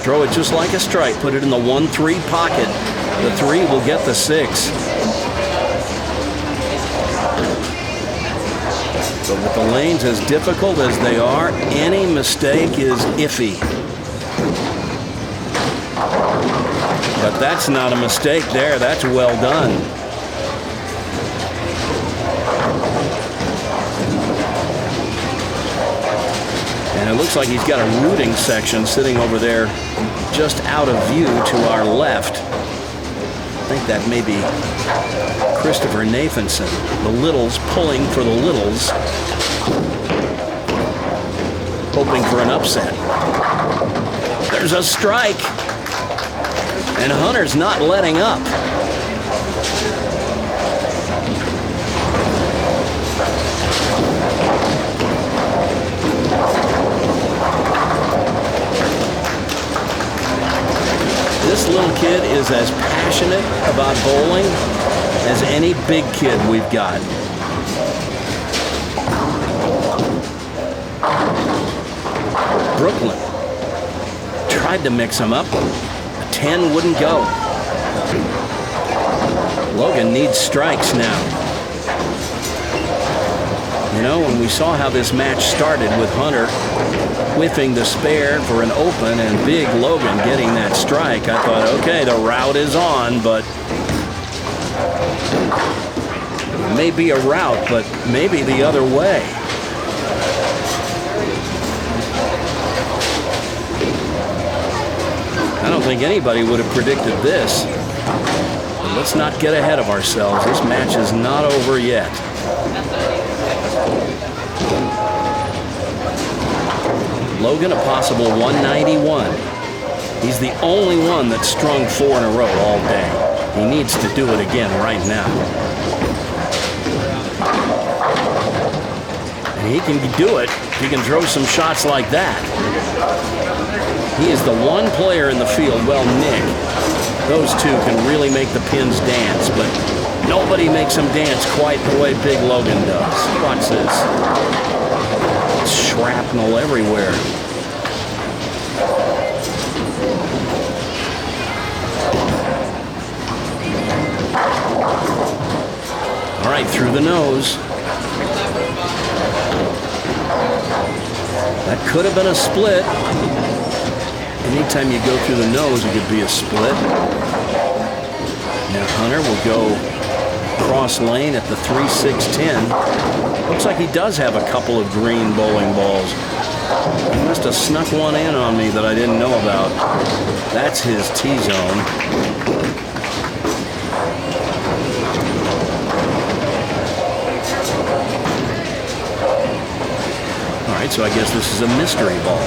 Throw it just like a strike. Put it in the 1-3 pocket. The 3 will get the 6. But with the lanes as difficult as they are, any mistake is iffy. But that's not a mistake there. That's well done. And it looks like he's got a rooting section sitting over there just out of view to our left. I think that may be Christopher Nathanson. The littles pulling for the littles, hoping for an upset. There's a strike, and Hunter's not letting up. This little kid is as passionate about bowling as any big kid we've got. Brooklyn tried to mix him up. A 10 wouldn't go. Logan needs strikes now. You know, when we saw how this match started with Hunter whiffing the spare for an open and Big Logan getting that strike, I thought, okay, the route is on, but it may be a route, but maybe the other way. I don't think anybody would have predicted this. But let's not get ahead of ourselves. This match is not over yet. Logan, a possible 191. He's the only one that's strung 4 in a row all day. He needs to do it again right now. And he can do it. He can throw some shots like that. He is the one player in the field, well, Nick, those two can really make the pins dance, but nobody makes them dance quite the way Big Logan does. Watch this. Shrapnel everywhere. All right, through the nose. That could have been a split. Anytime you go through the nose, it could be a split. Now Hunter will go cross lane at the 3-6-10. Looks like he does have a couple of green bowling balls. He must have snuck one in on me that I didn't know about. That's his T-zone. All right, so I guess this is a mystery ball.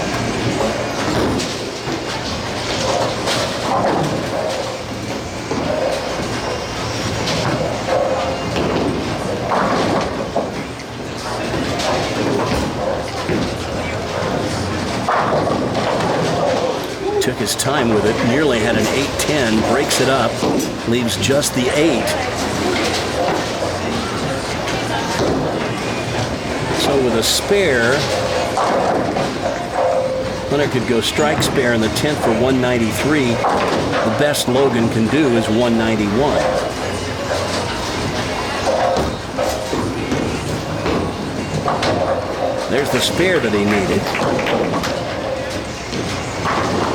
Took his time with it, nearly had an 8-10, breaks it up, leaves just the 8. So with a spare, Hunter could go strike spare in the 10th for 193. The best Logan can do is 191. There's the spare that he needed.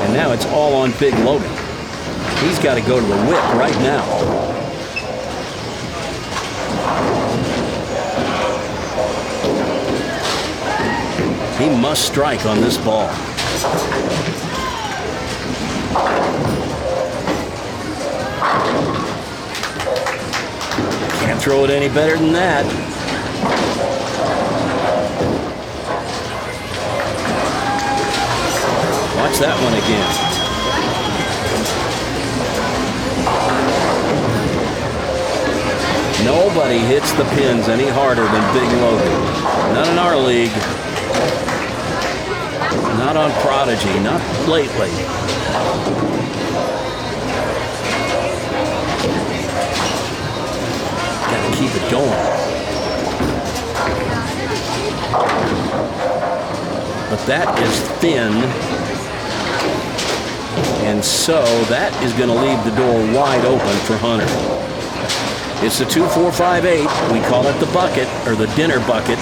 And now it's all on Big Logan. He's got to go to the whip right now. He must strike on this ball. Can't throw it any better than that. Watch that one again. Nobody hits the pins any harder than Big Logan. Not in our league. Not on Prodigy. Not lately. Got to keep it going. But that is thin. And so that is going to leave the door wide open for Hunter. It's the 2-4-5-8. We call it the bucket, or the dinner bucket.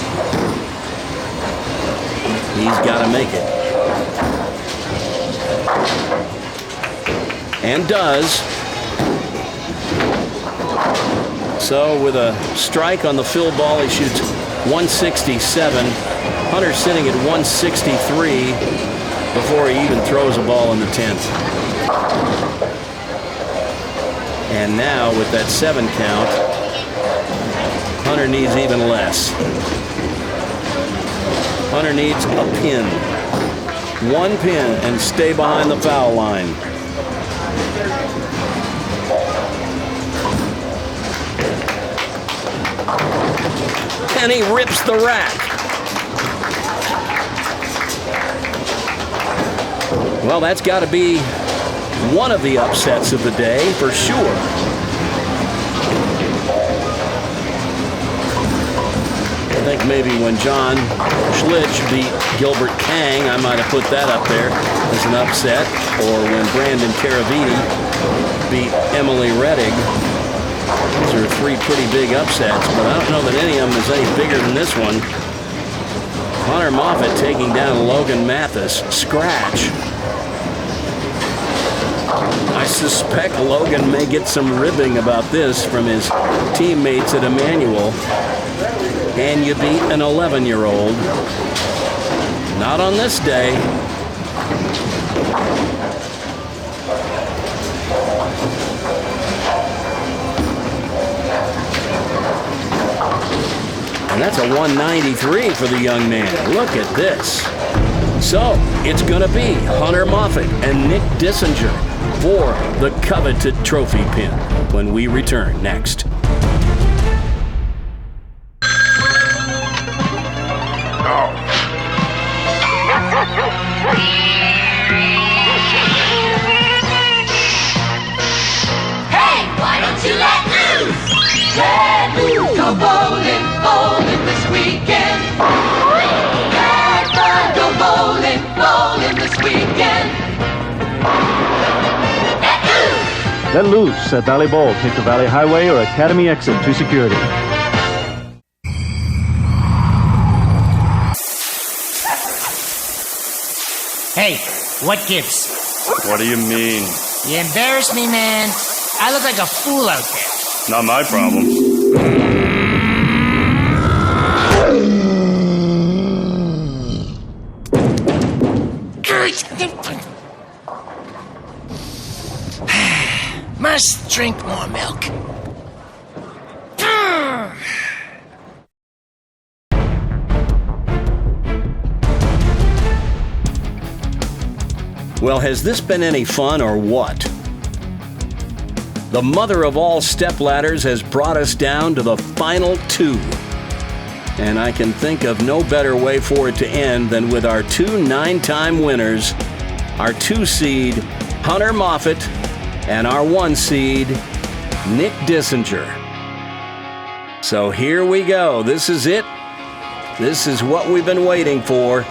He's got to make it. And does. So with a strike on the fill ball, he shoots 167. Hunter's sitting at 163 before he even throws a ball in the 10th. And now with that 7 count, Hunter needs even less. Hunter needs a pin. 1 pin and stay behind the foul line. And he rips the rack. Well, that's got to be one of the upsets of the day for sure. I think maybe when John Schlitch beat Gilbert Kang, I might have put that up there as an upset. Or when Brandon Caravini beat Emily Reddig. These are three pretty big upsets, but I don't know that any of them is any bigger than this one. Hunter Moffett taking down Logan Mathis. Scratch. I suspect Logan may get some ribbing about this from his teammates at Emmanuel. And you beat an 11-year-old. Not on this day. And that's a 193 for the young man. Look at this. So, it's going to be Hunter Moffett and Nick Dissinger for the coveted trophy pin when we return next. Hey, why don't you let loose? Let loose. Go bowling, bowling this weekend. Have fun. Go bowling, bowling this weekend. Let loose at Valley Bowl. Take the Valley Highway or Academy exit to security. Hey, what gives? What do you mean? You embarrass me, man. I look like a fool out there. Not my problem. Must drink more milk. Well, has this been any fun or what? The Mother of All Stepladders has brought us down to the final two. And I can think of no better way for it to end than with our two 9-time winners, our 2 seed, Hunter Moffett, and our 1 seed, Nick Dissinger. So here we go. This is it. This is what we've been waiting for,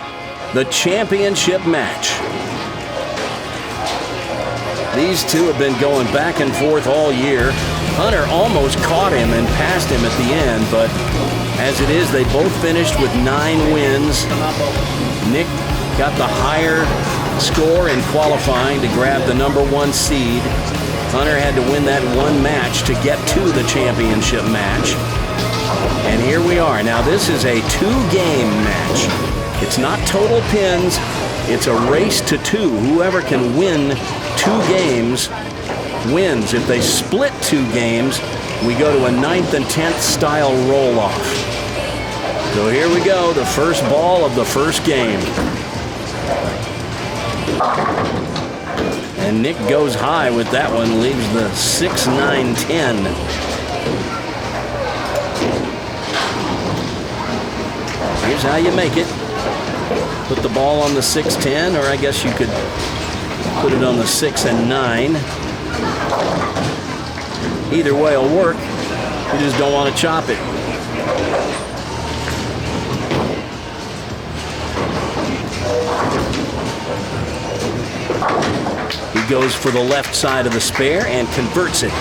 the championship match. These two have been going back and forth all year. Hunter almost caught him and passed him at the end, but as it is, they both finished with 9 wins. Nick got the higher score in qualifying to grab the number 1 seed. Hunter had to win that one match to get to the championship match. And here we are. Now, this is a 2-game match. It's not total pins. It's a race to 2. Whoever can win 2 games wins. If they split 2 games, we go to a 9th and 10th style roll-off. So here we go, the first ball of the first game. And Nick goes high with that one, leaves the 6, 9, 10. Here's how you make it. Put the ball on the 6, 10, or I guess you could put it on the 6 and 9. Either way will work. You just don't want to chop it. He goes for the left side of the spare and converts it.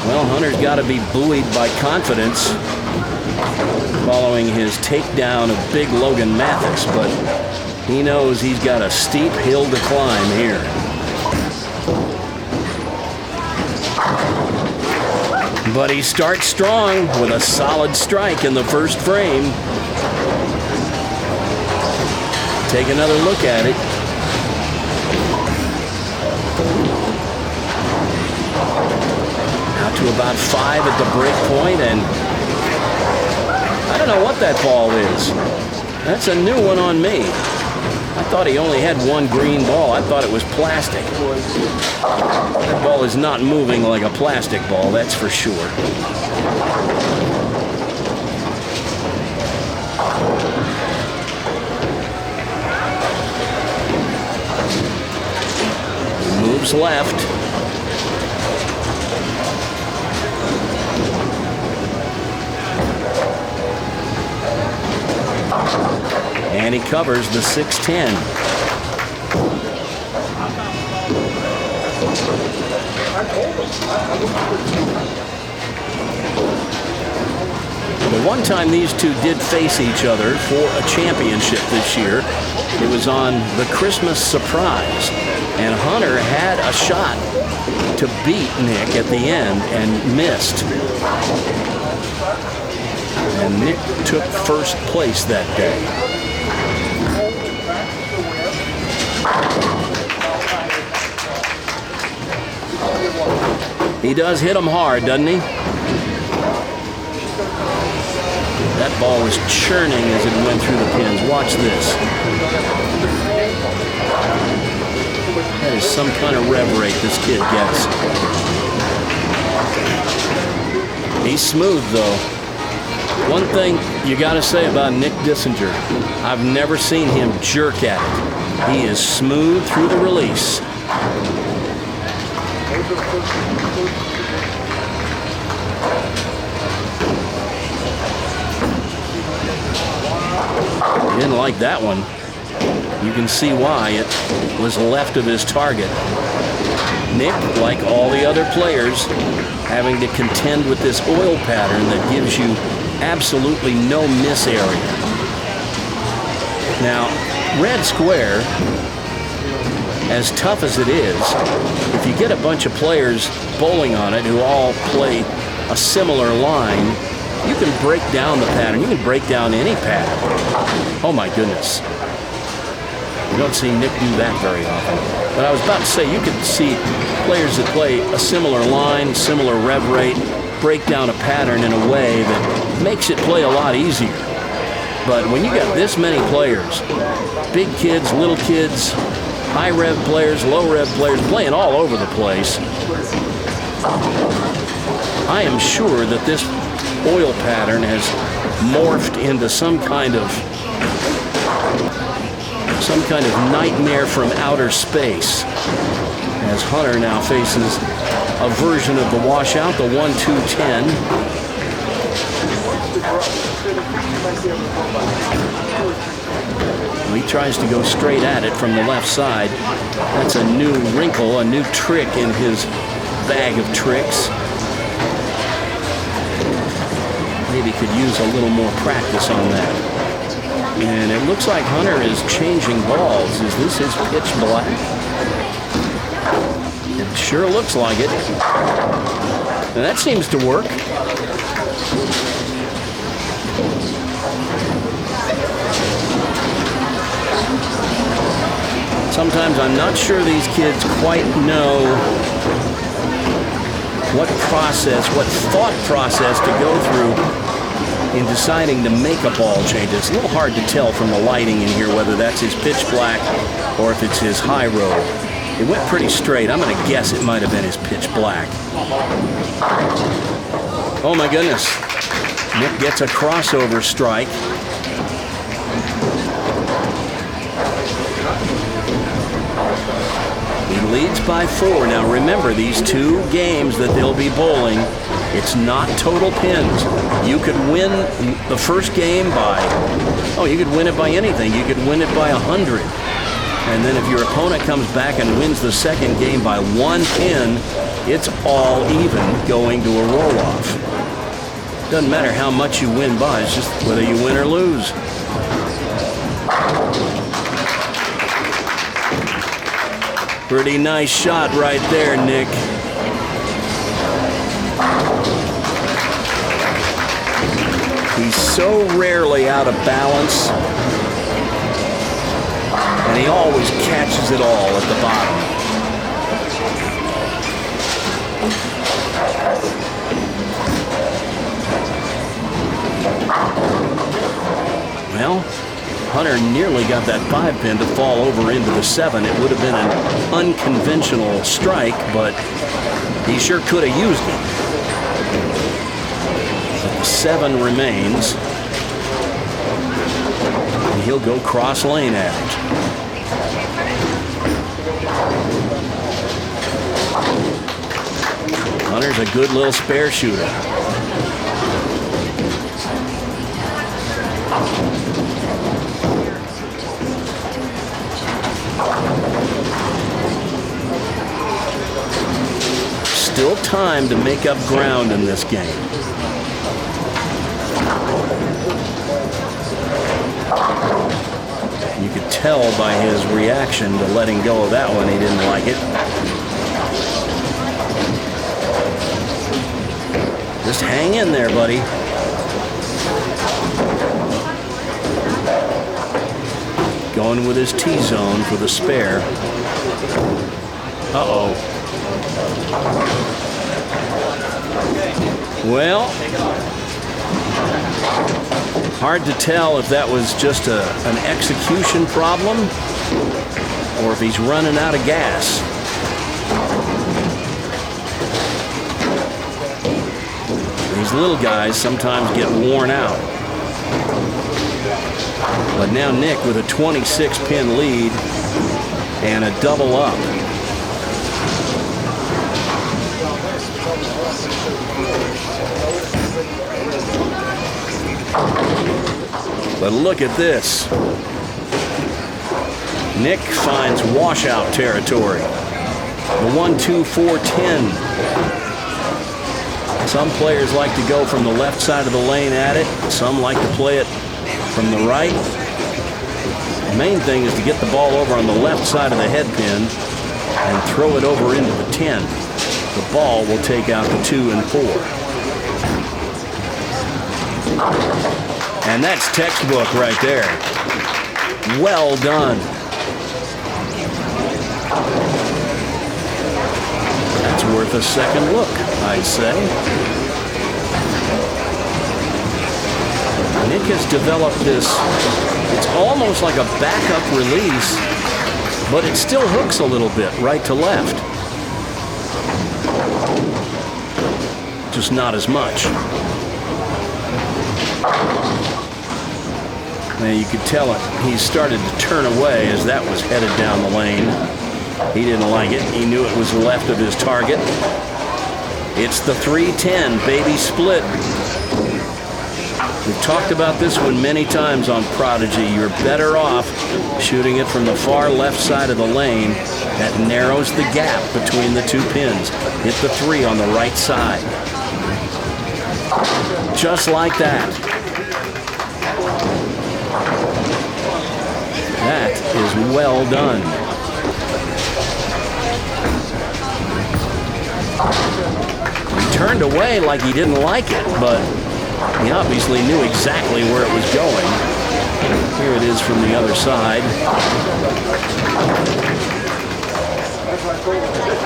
Well, Hunter's got to be buoyed by confidence following his takedown of big Logan Mathis, but he knows he's got a steep hill to climb here. But he starts strong with a solid strike in the first frame. Take another look at it. Now to about 5 at the break point, and I don't know what that ball is. That's a new one on me. I thought he only had 1 green ball. I thought it was plastic. That ball is not moving like a plastic ball, that's for sure. Moves left. And he covers the 6-10. The one time these two did face each other for a championship this year, it was on the Christmas surprise. And Hunter had a shot to beat Nick at the end and missed. And Nick took first place that day. He does hit him hard, doesn't he? That ball was churning as it went through the pins. Watch this. That is some kind of rev rate this kid gets. He's smooth, though. One thing you got to say about Nick Dissinger, I've never seen him jerk at it. He is smooth through the release. He didn't like that one. You can see why. It was left of his target. Nick, like all the other players, having to contend with this oil pattern that gives you absolutely no miss area. Now, red square, as tough as it is, if you get a bunch of players bowling on it who all play a similar line, you can break down the pattern. You can break down any pattern. Oh my goodness. You don't see Nick do that very often. But I was about to say, you can see players that play a similar line, similar rev rate, break down a pattern in a way that makes it play a lot easier. But when you got this many players, big kids, little kids, high rev players, low rev players, playing all over the place, I am sure that this oil pattern has morphed into some kind of nightmare from outer space, as Hunter now faces a version of the washout, the 1-2-10. He tries to go straight at it from the left side. That's a new wrinkle, a new trick in his bag of tricks. Maybe could use a little more practice on that. And it looks like Hunter is changing balls. Is this his pitch black? It sure looks like it. And that seems to work. Sometimes I'm not sure these kids quite know what thought process to go through in deciding to make a ball change. It's a little hard to tell from the lighting in here whether that's his pitch black or if it's his high road. It went pretty straight. I'm going to guess it might have been his pitch black. Oh my goodness. Nick gets a crossover strike. He leads by 4. Now remember, these two games that they'll be bowling, it's not total pins. You could win the first game by, you could win it by anything. You could win it by 100. And then if your opponent comes back and wins the second game by 1 pin, it's all even going to a roll-off. Doesn't matter how much you win by, it's just whether you win or lose. Pretty nice shot right there, Nick. He's so rarely out of balance, and he always catches it all at the bottom. Well, Hunter nearly got that 5 pin to fall over into the 7. It would have been an unconventional strike, but he sure could have used it. But the 7 remains, and he'll go cross lane at it. Hunter's a good little spare shooter. still time to make up ground in this game. You could tell by his reaction to letting go of that one, he didn't like it. Just hang in there, buddy. Going with his T-zone for the spare. Uh-oh. Well, hard to tell if that was just an execution problem or if he's running out of gas. These little guys sometimes get worn out. But now Nick with a 26-pin lead and a double up. But look at this. Nick finds washout territory. The 1-2-4-10. Some players like to go from the left side of the lane at it. Some like to play it from the right. The main thing is to get the ball over on the left side of the head pin and throw it over into the 10. The ball will take out the 2 and 4. And that's textbook right there. Well done. That's worth a second look, I'd say. Nick has developed this, it's almost like a backup release, but it still hooks a little bit right to left. Just not as much. Now you could tell it, he started to turn away as that was headed down the lane. He didn't like it. He knew it was left of his target. It's the 310 baby split. We've talked about this one many times on Prodigy. You're better off shooting it from the far left side of the lane. That narrows the gap between the 2 pins. Hit the 3 on the right side. Just like that. That is well done. He turned away like he didn't like it, but he obviously knew exactly where it was going. Here it is from the other side.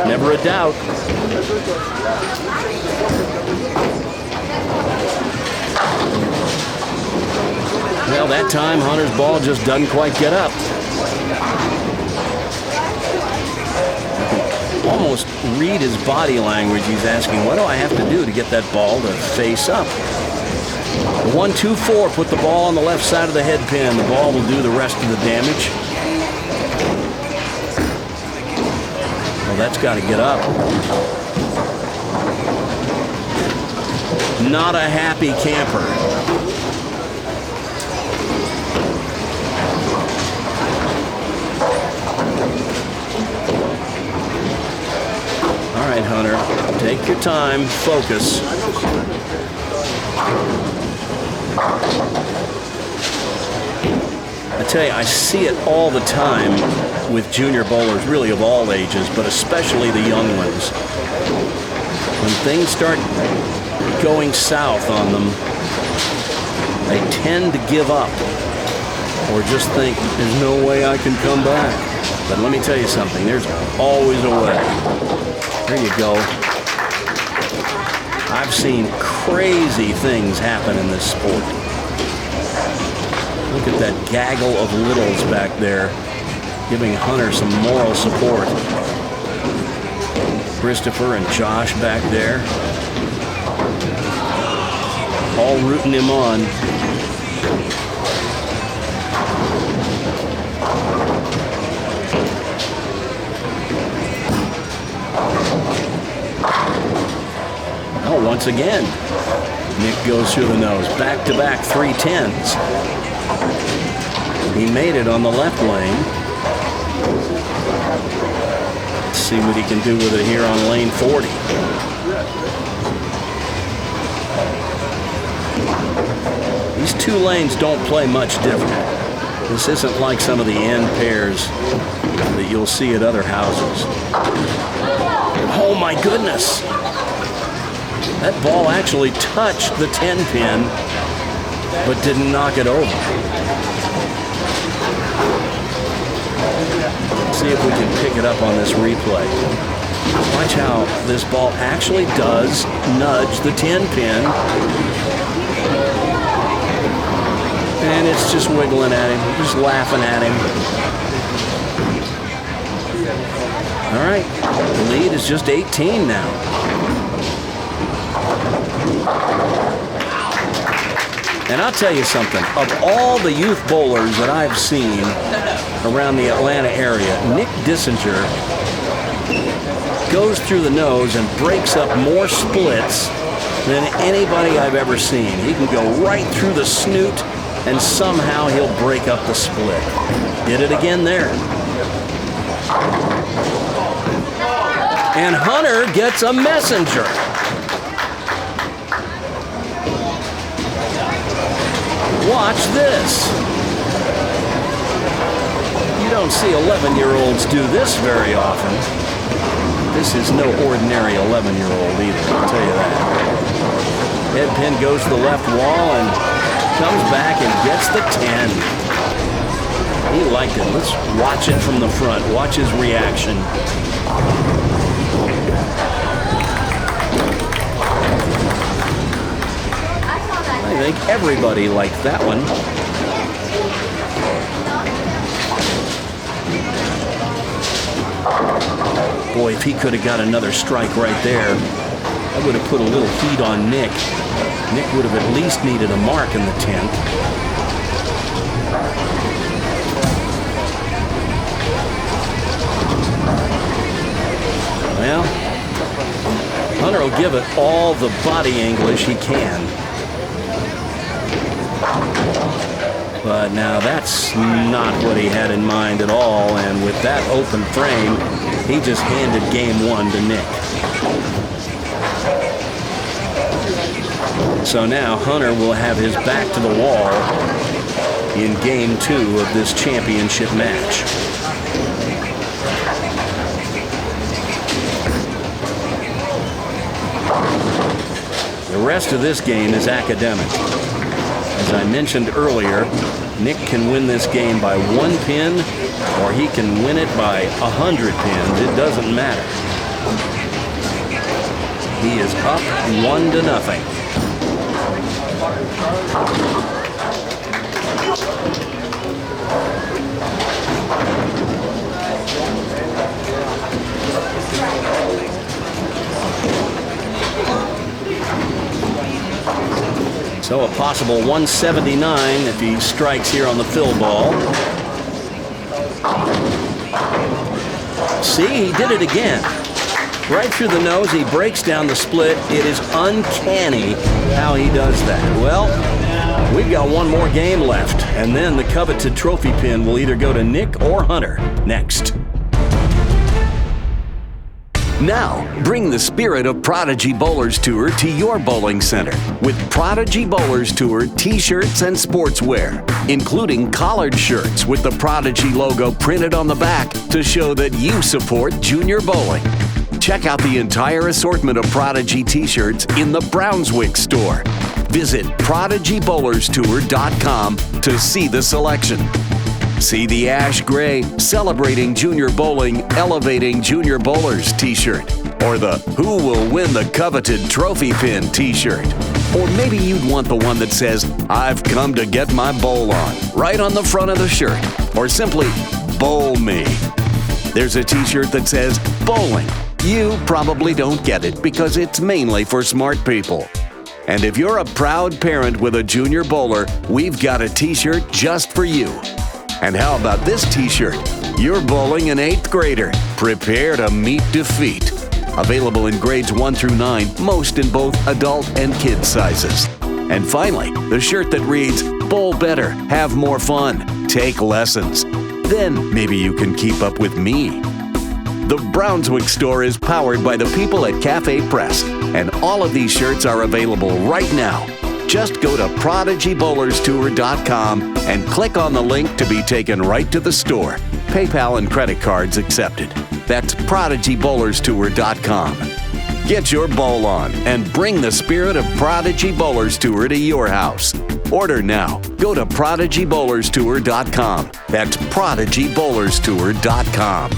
Never a doubt. Well, that time Hunter's ball just doesn't quite get up. Almost read his body language. He's asking, what do I have to do to get that ball to face up? The 1-2-4, put the ball on the left side of the head pin. The ball will do the rest of the damage. Well, that's got to get up. Not a happy camper. All right, Hunter, take your time, focus. I tell you, I see it all the time with junior bowlers, really of all ages, but especially the young ones. When things start going south on them, they tend to give up or just think, there's no way I can come back. But let me tell you something, there's always a way. There you go. I've seen crazy things happen in this sport. Look at that gaggle of littles back there, giving Hunter some moral support. Christopher and Josh back there, all rooting him on. Oh, once again, Nick goes through the nose. Back-to-back 310s. He made it on the left lane. see what he can do with it here on lane 40. These two lanes don't play much different. This isn't like some of the end pairs that you'll see at other houses. Oh my goodness! That ball actually touched the 10 pin, but didn't knock it over. Let's see if we can pick it up on this replay. Watch how this ball actually does nudge the 10 pin. And it's just wiggling at him, just laughing at him. All right, the lead is just 18 now. And I'll tell you something, of all the youth bowlers that I've seen around the Atlanta area, Nick Dissinger goes through the nose and breaks up more splits than anybody I've ever seen. He can go right through the snoot and somehow he'll break up the split. Did it again there. And Hunter gets a messenger. Watch this. You don't see 11-year-olds do this very often. This is no ordinary 11-year-old either, I'll tell you that. Head pin goes to the left wall and comes back and gets the 10. He liked it. Let's watch it from the front. Watch his reaction. I think everybody liked that one. Boy, if he could have got another strike right there, that would have put a little heat on Nick. Nick would have at least needed a mark in the 10th. Well, Hunter will give it all the body English he can. But now that's not what he had in mind at all, and with that open frame, he just handed game one to Nick. So now Hunter will have his back to the wall in game two of this championship match. The rest of this game is academic. As I mentioned earlier, Nick can win this game by 1 pin, or he can win it by 100 pins. It doesn't matter. He is up 1-0. So a possible 179 if he strikes here on the fill ball. See, he did it again. Right through the nose, he breaks down the split. It is uncanny how he does that. Well, we've got one more game left, and then the coveted trophy pin will either go to Nick or Hunter next. Now, bring the spirit of Prodigy Bowlers Tour to your bowling center with Prodigy Bowlers Tour t-shirts and sportswear, including collared shirts with the Prodigy logo printed on the back to show that you support junior bowling. Check out the entire assortment of Prodigy t-shirts in the Brownswick store. Visit ProdigyBowlersTour.com to see the selection. See the ash gray Celebrating Junior Bowling, Elevating Junior Bowlers t-shirt, or the Who Will Win the Coveted Trophy Pin t-shirt. Or maybe you'd want the one that says, I've come to get my bowl on, right on the front of the shirt, or simply, Bowl Me. There's a t-shirt that says, Bowling. You probably don't get it because it's mainly for smart people. And if you're a proud parent with a junior bowler, we've got a t-shirt just for you. And how about this t-shirt? You're bowling an 8th grader. Prepare to meet defeat. Available in grades 1 through 9, most in both adult and kid sizes. And finally, the shirt that reads, Bowl better, have more fun, take lessons. Then maybe you can keep up with me. The Brownswick store is powered by the people at Cafe Press, and all of these shirts are available right now. Just go to ProdigyBowlersTour.com and click on the link to be taken right to the store. PayPal and credit cards accepted. That's ProdigyBowlersTour.com. Get your bowl on and bring the spirit of Prodigy Bowlers Tour to your house. Order now. Go to ProdigyBowlersTour.com. That's ProdigyBowlersTour.com.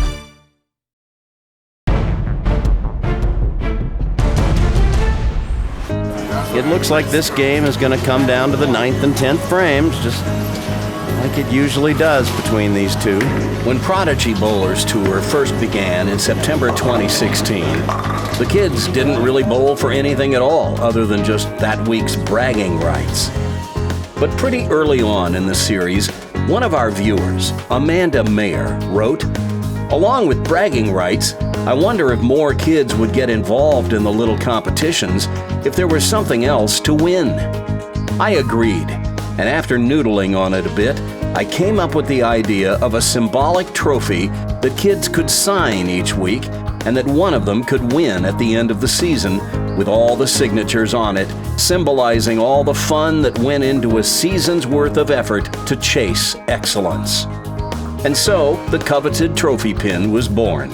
It looks like this game is going to come down to the 9th and 10th frames, just like it usually does between these two. When Prodigy Bowlers Tour first began in September 2016, the kids didn't really bowl for anything at all other than just that week's bragging rights. But pretty early on in the series, one of our viewers, Amanda Mayer, wrote, "Along with bragging rights, I wonder if more kids would get involved in the little competitions if there was something else to win." I agreed, and after noodling on it a bit, I came up with the idea of a symbolic trophy that kids could sign each week and that one of them could win at the end of the season with all the signatures on it, symbolizing all the fun that went into a season's worth of effort to chase excellence. And so, the Coveted Trophy Pin was born.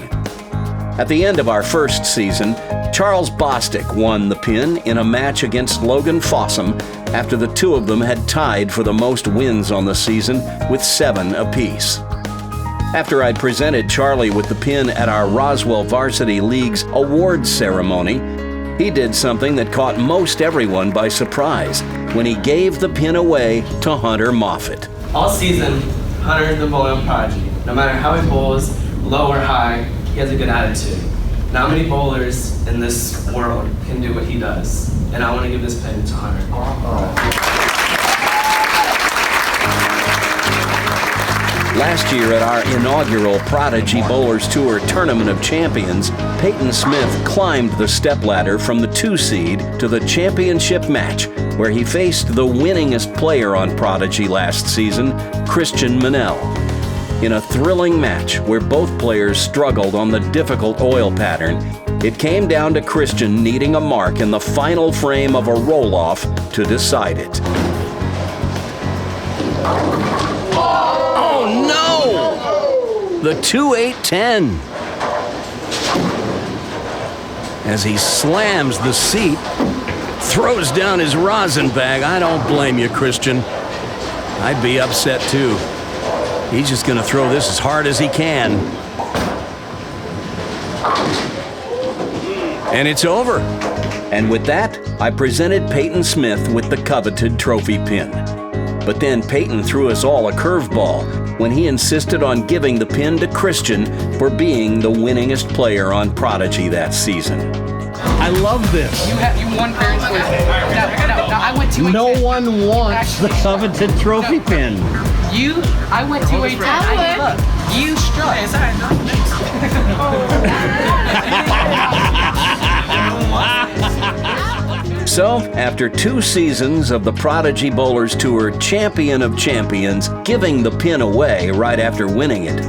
At the end of our first season, Charles Bostic won the pin in a match against Logan Fossum after the two of them had tied for the most wins on the season with 7 apiece. After I presented Charlie with the pin at our Roswell Varsity League's awards ceremony, he did something that caught most everyone by surprise when he gave the pin away to Hunter Moffett. All season, Hunter is the bowling prodigy. No matter how he bowls, low or high, he has a good attitude. Not many bowlers in this world can do what he does, and I want to give this pin to Hunter. Last year at our inaugural Prodigy Bowlers Tour Tournament of Champions, Peyton Smith climbed the stepladder from the 2 seed to the championship match, where he faced the winningest player on Prodigy last season, Christian Manel. In a thrilling match where both players struggled on the difficult oil pattern, it came down to Christian needing a mark in the final frame of a roll-off to decide it. Oh no! The 2-8-10. As he slams the seat, throws down his rosin bag. I don't blame you, Christian. I'd be upset too. He's just going to throw this as hard as he can. And it's over. And with that, I presented Peyton Smith with the Coveted Trophy Pin. But then Peyton threw us all a curveball when he insisted on giving the pin to Christian for being the winningest player on Prodigy that season. I love this. You won parents with no, I went 2-8-10. No one wants the Coveted Trophy Pin. I went 2-8-10. Look, you struck. So, after 2 seasons of the Prodigy Bowlers Tour Champion of Champions giving the pin away right after winning it,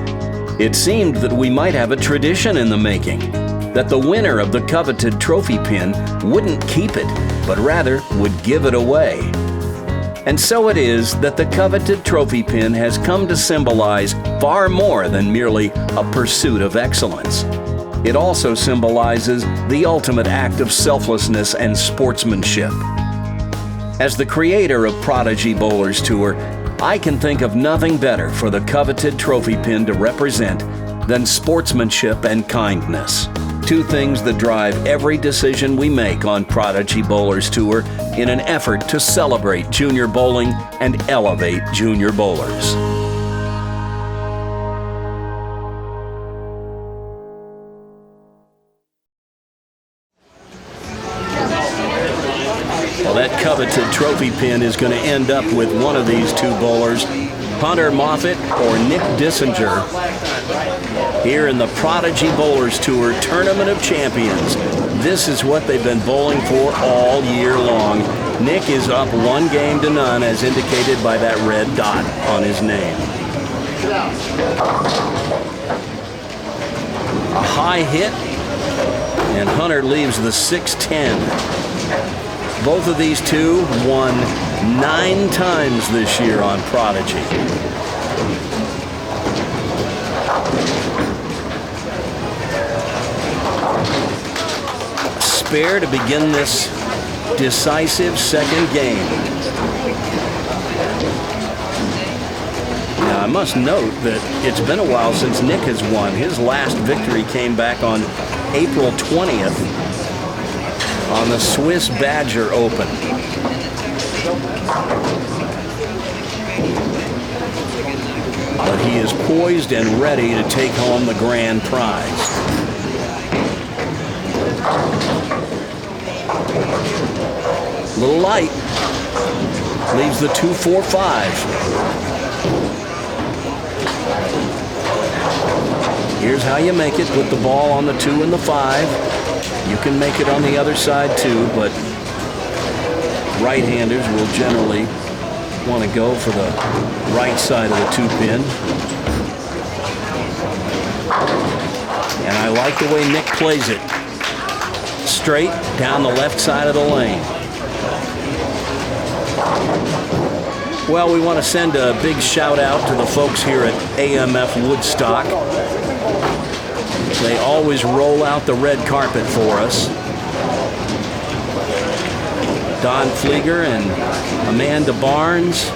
it seemed that we might have a tradition in the making, that the winner of the Coveted Trophy Pin wouldn't keep it, but rather would give it away. And so it is that the Coveted Trophy Pin has come to symbolize far more than merely a pursuit of excellence. It also symbolizes the ultimate act of selflessness and sportsmanship. As the creator of Prodigy Bowlers Tour, I can think of nothing better for the Coveted Trophy Pin to represent than sportsmanship and kindness. 2 things that drive every decision we make on Prodigy Bowlers Tour in an effort to celebrate junior bowling and elevate junior bowlers. Well, that Coveted Trophy Pin is going to end up with one of these 2 bowlers, Hunter Moffett or Nick Dissinger, here in the Prodigy Bowlers Tour Tournament of Champions. This is what they've been bowling for all year long. Nick is up 1-0 as indicated by that red dot on his name. A high hit, and Hunter leaves the 6-10. Both of these two won 9 times this year on Prodigy. Spare to begin this decisive second game. Now, I must note that it's been a while since Nick has won. His last victory came back on April 20th on the Swiss Badger Open. But he is poised and ready to take home the grand prize. Little light. Leaves the 2-4-5. Here's how you make it. Put the ball on the 2 and the 5. You can make it on the other side too, but right-handers will generally want to go for the right side of the 2-pin. And I like the way Nick plays it. Straight down the left side of the lane. Well, we want to send a big shout out to the folks here at AMF Woodstock. They always roll out the red carpet for us. Don Flieger and Amanda Barnes.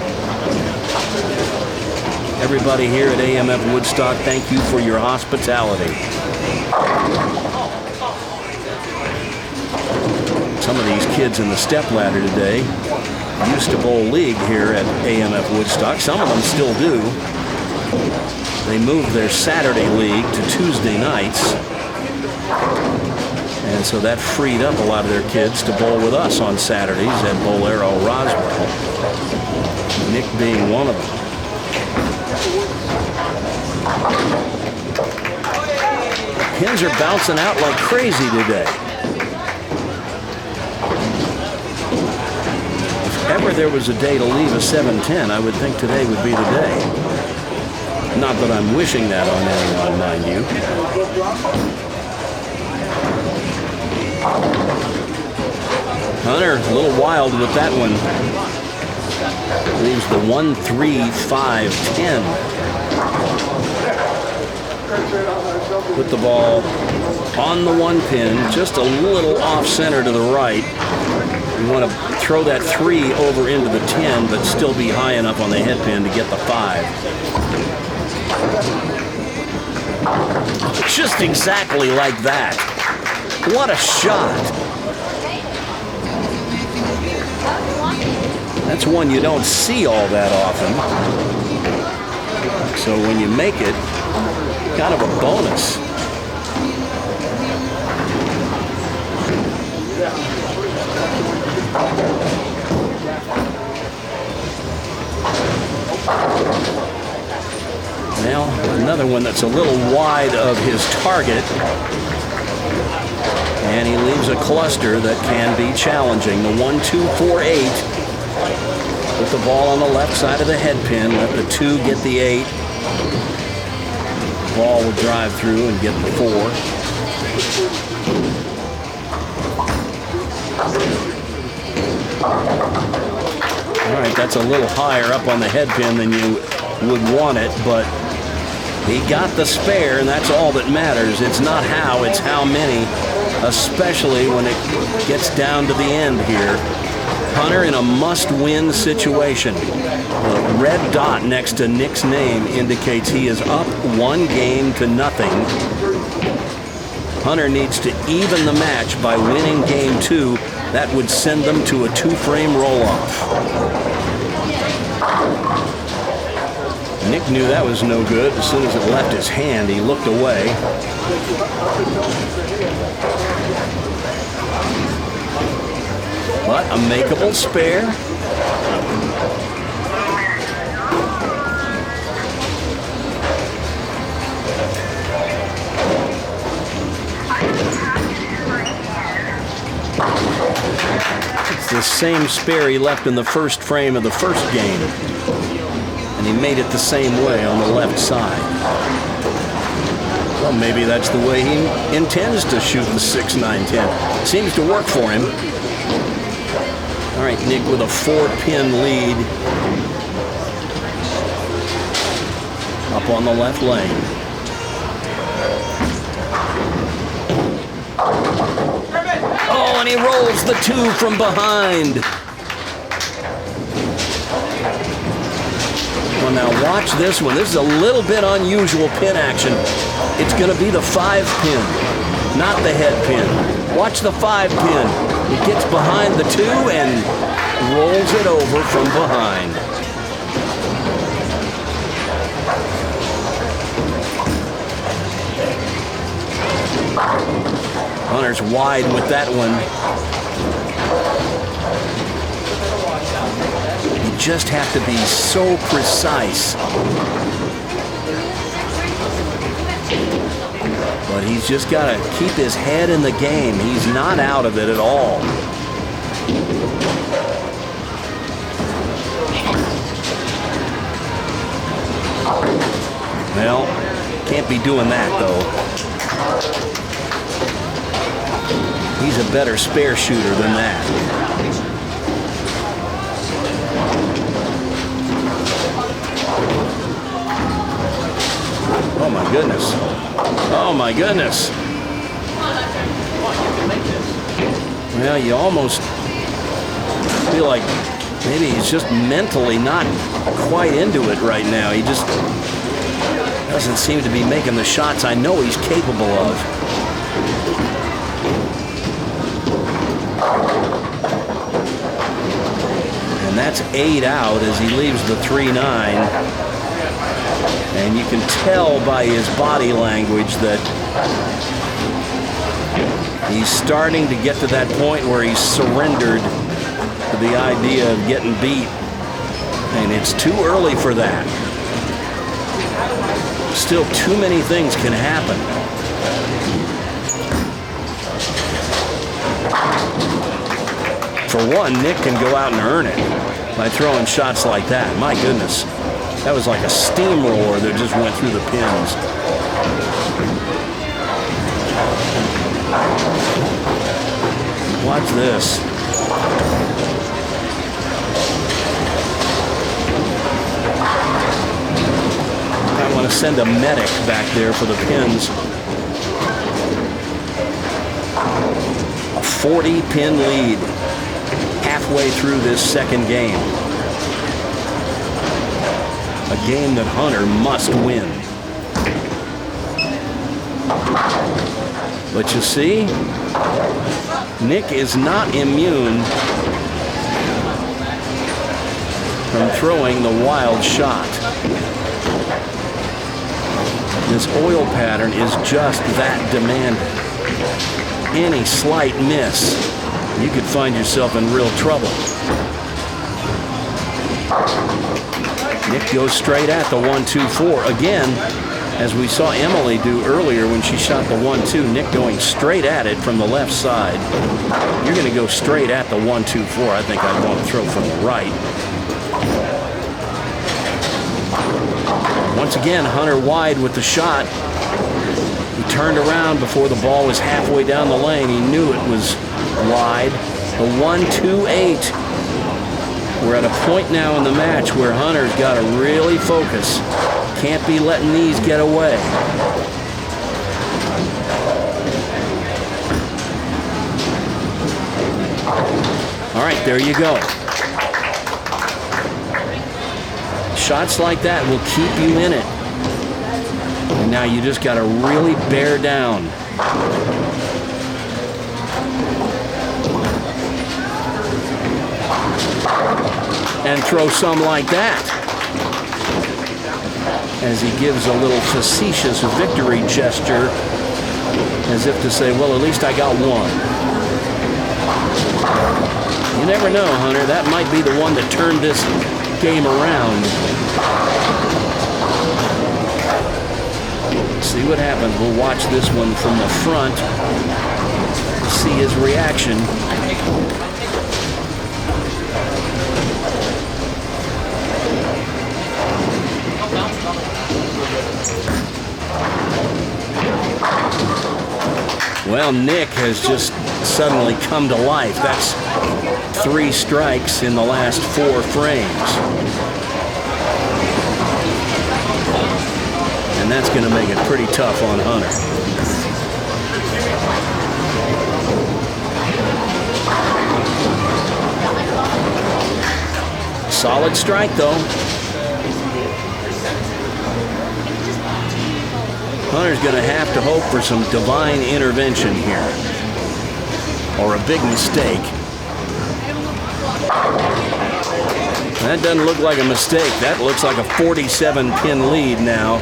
Everybody here at AMF Woodstock, thank you for your hospitality. Some of these kids in the stepladder today used to bowl league here at AMF Woodstock. Some of them still do. They moved their Saturday league to Tuesday nights. And so that freed up a lot of their kids to bowl with us on Saturdays at Bolero Roswell. Nick being one of them. Pins are bouncing out like crazy today. If ever there was a day to leave a 7-10, I would think today would be the day. Not that I'm wishing that on anyone, mind you. Hunter, a little wild with that one. Leaves the 1-3-5-10. Put the ball on the 1-pin, just a little off center to the right. You want to throw that 3 over into the 10, but still be high enough on the head pin to get the 5. Just exactly like that. What a shot. That's one you don't see all that often. So when you make it, kind of a bonus. Now, another one that's a little wide of his target. And he leaves a cluster that can be challenging. The 1-2-4-8. Put the ball on the left side of the head pin. Let the 2 get the 8. The ball will drive through and get the 4. All right, that's a little higher up on the head pin than you would want it, but he got the spare, and that's all that matters. It's not how, it's how many, especially when it gets down to the end here. Hunter in a must-win situation. The red dot next to Nick's name indicates he is up 1 game to nothing. Hunter needs to even the match by winning game 2. That would send them to a 2-frame roll-off. Nick knew that was no good. As soon as it left his hand, he looked away. But a makeable spare. It's the same spare he left in the first frame of the first game. And he made it the same way on the left side. Well, maybe that's the way he intends to shoot the 6, 9, 10. Seems to work for him. All right, Nick with a 4-pin lead. Up on the left lane. Oh, and he rolls the 2 from behind. Well, now watch this one. This is a little bit unusual pin action. It's going to be the 5-pin, not the head pin. Watch the 5-pin. He gets behind the 2 and rolls it over from behind. Hunter's wide with that one. You just have to be so precise. But he's just got to keep his head in the game. He's not out of it at all. Well, can't be doing that, though. He's a better spare shooter than that. Oh my goodness. Oh my goodness. Well, you almost feel like maybe he's just mentally not quite into it right now. He just doesn't seem to be making the shots I know he's capable of. And that's 8 out as he leaves the 3-9. And you can tell by his body language that he's starting to get to that point where he's surrendered to the idea of getting beat. And it's too early for that. Still, too many things can happen. For one, Nick can go out and earn it by throwing shots like that. My goodness. That was like a steamroller that just went through the pins. Watch this. I want to send a medic back there for the pins. A 40-pin lead halfway through this second game. A game that Hunter must win. But you see, Nick is not immune from throwing the wild shot. This oil pattern is just that demanding. Any slight miss, you could find yourself in real trouble. Nick goes straight at the 1-2-4. Again, as we saw Emily do earlier when she shot the 1-2, Nick going straight at it from the left side. You're going to go straight at the 1-2-4. I think I'd want to throw from the right. Once again, Hunter wide with the shot. He turned around before the ball was halfway down the lane. He knew it was wide. The 1-2-8. We're at a point now in the match where Hunter's got to really focus. Can't be letting these get away. All right, there you go. Shots like that will keep you in it. And now you just got to really bear down. And throw some like that. As he gives a little facetious victory gesture, as if to say, well, at least I got one. You never know, Hunter. That might be the one that turned this game around. See what happens. We'll watch this one from the front. See his reaction. Well, Nick has just suddenly come to life. That's 3 strikes in the last 4 frames. And that's going to make it pretty tough on Hunter. Solid strike, though. Hunter's going to have to hope for some divine intervention here, or a big mistake. That doesn't look like a mistake. That looks like a 47-pin lead now.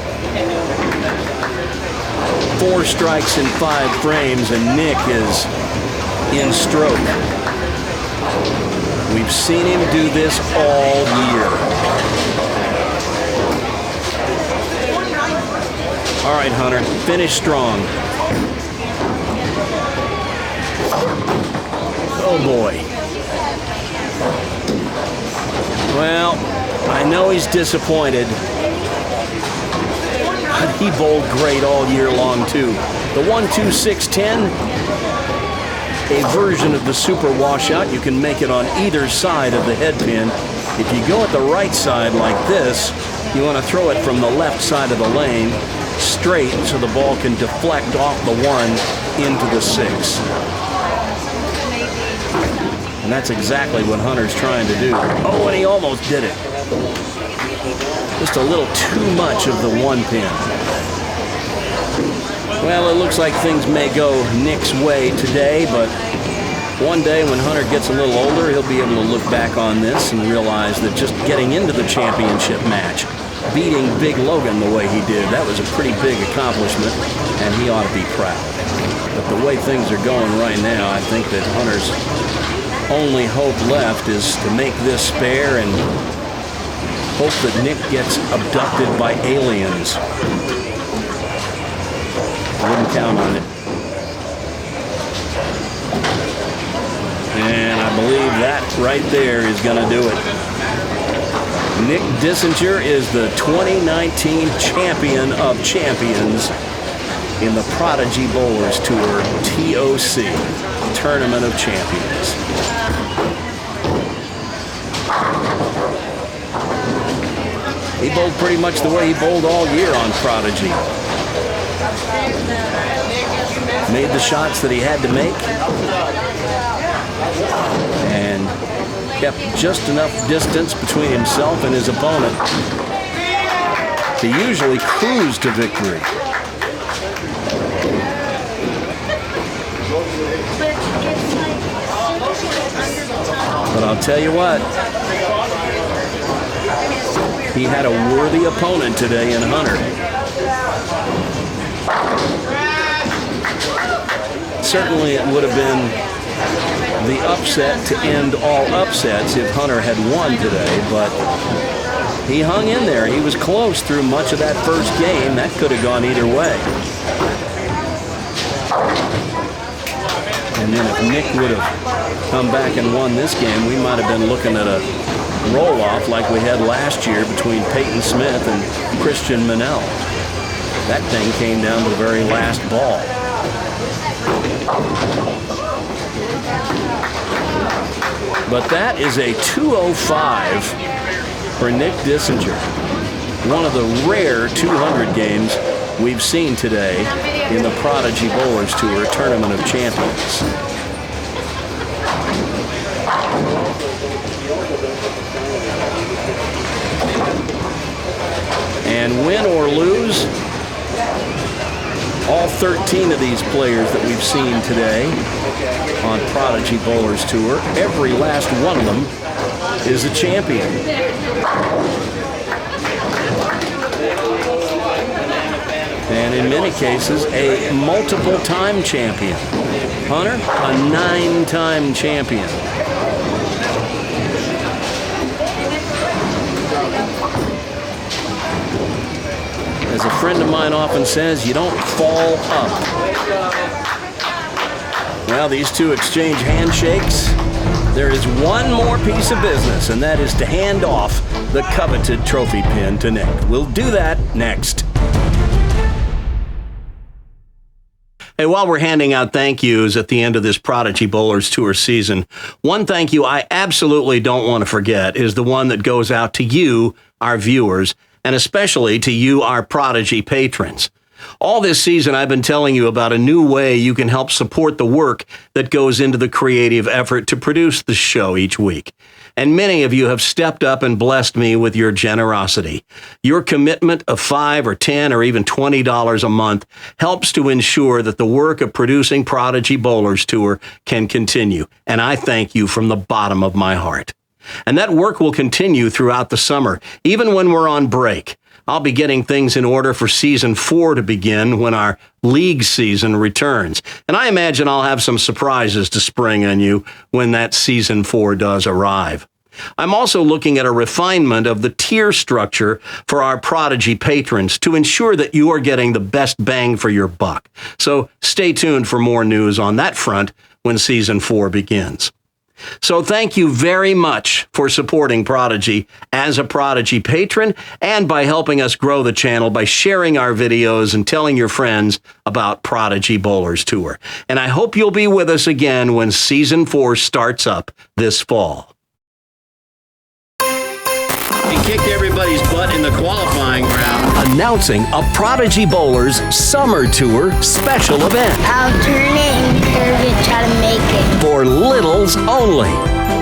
4 strikes in 5 frames, and Nick is in stroke. We've seen him do this all year. All right, Hunter, finish strong. Oh, boy. Well, I know he's disappointed, but he bowled great all year long, too. The 1-2-6-10, a version of the super washout. You can make it on either side of the head pin. If you go at the right side like this, you want to throw it from the left side of the lane straight so the ball can deflect off the 1 into the 6. And that's exactly what Hunter's trying to do. Oh, and he almost did it. Just a little too much of the 1 pin. Well, it looks like things may go Nick's way today, but one day when Hunter gets a little older, he'll be able to look back on this and realize that just getting into the championship match, beating Big Logan the way he did, that was a pretty big accomplishment, and he ought to be proud. But the way things are going right now, I think that Hunter's only hope left is to make this spare and hope that Nick gets abducted by aliens. Wouldn't count on it. And I believe that right there is going to do it. Nick Dissinger is the 2019 champion of champions in the Prodigy Bowlers Tour TOC, Tournament of Champions. He bowled pretty much the way he bowled all year on Prodigy. Made the shots that he had to make and kept just enough distance between himself and his opponent to usually cruise to victory. But I'll tell you what, he had a worthy opponent today in Hunter. Certainly it would have been the upset to end all upsets if Hunter had won today, but he hung in there. He was close through much of that first game. That could have gone either way. And then if Nick would have come back and won this game, we might have been looking at a roll-off like we had last year between Peyton Smith and Christian Manel. That thing came down to the very last ball. But that is a 205 for Nick Dissinger. One of the rare 200 games we've seen today in the Prodigy Bowlers Tour Tournament of Champions. And win or lose, all 13 of these players that we've seen today on Prodigy Bowlers Tour, every last one of them is a champion. And in many cases, a multiple-time champion. Hunter, a 9-time champion. As a friend of mine often says, you don't fall up. Well, these two exchange handshakes. There is one more piece of business, and that is to hand off the coveted trophy pin to Nick. We'll do that next. Hey, while we're handing out thank yous at the end of this Prodigy Bowlers Tour season, one thank you I absolutely don't want to forget is the one that goes out to you, our viewers, and especially to you, our Prodigy patrons. All this season, I've been telling you about a new way you can help support the work that goes into the creative effort to produce the show each week. And many of you have stepped up and blessed me with your generosity. Your commitment of $5 or $10 or even $20 a month helps to ensure that the work of producing Prodigy Bowlers Tour can continue. And I thank you from the bottom of my heart. And that work will continue throughout the summer, even when we're on break. I'll be getting things in order for Season 4 to begin when our league season returns. And I imagine I'll have some surprises to spring on you when that Season 4 does arrive. I'm also looking at a refinement of the tier structure for our Prodigy patrons to ensure that you are getting the best bang for your buck. So stay tuned for more news on that front when Season 4 begins. So thank you very much for supporting Prodigy as a Prodigy patron and by helping us grow the channel by sharing our videos and telling your friends about Prodigy Bowlers Tour. And I hope you'll be with us again when Season 4 starts up this fall. He kicked everybody's butt in the qualifying round. Announcing a Prodigy Bowlers Summer Tour special event. Alternate and curved try to make it. For littles only.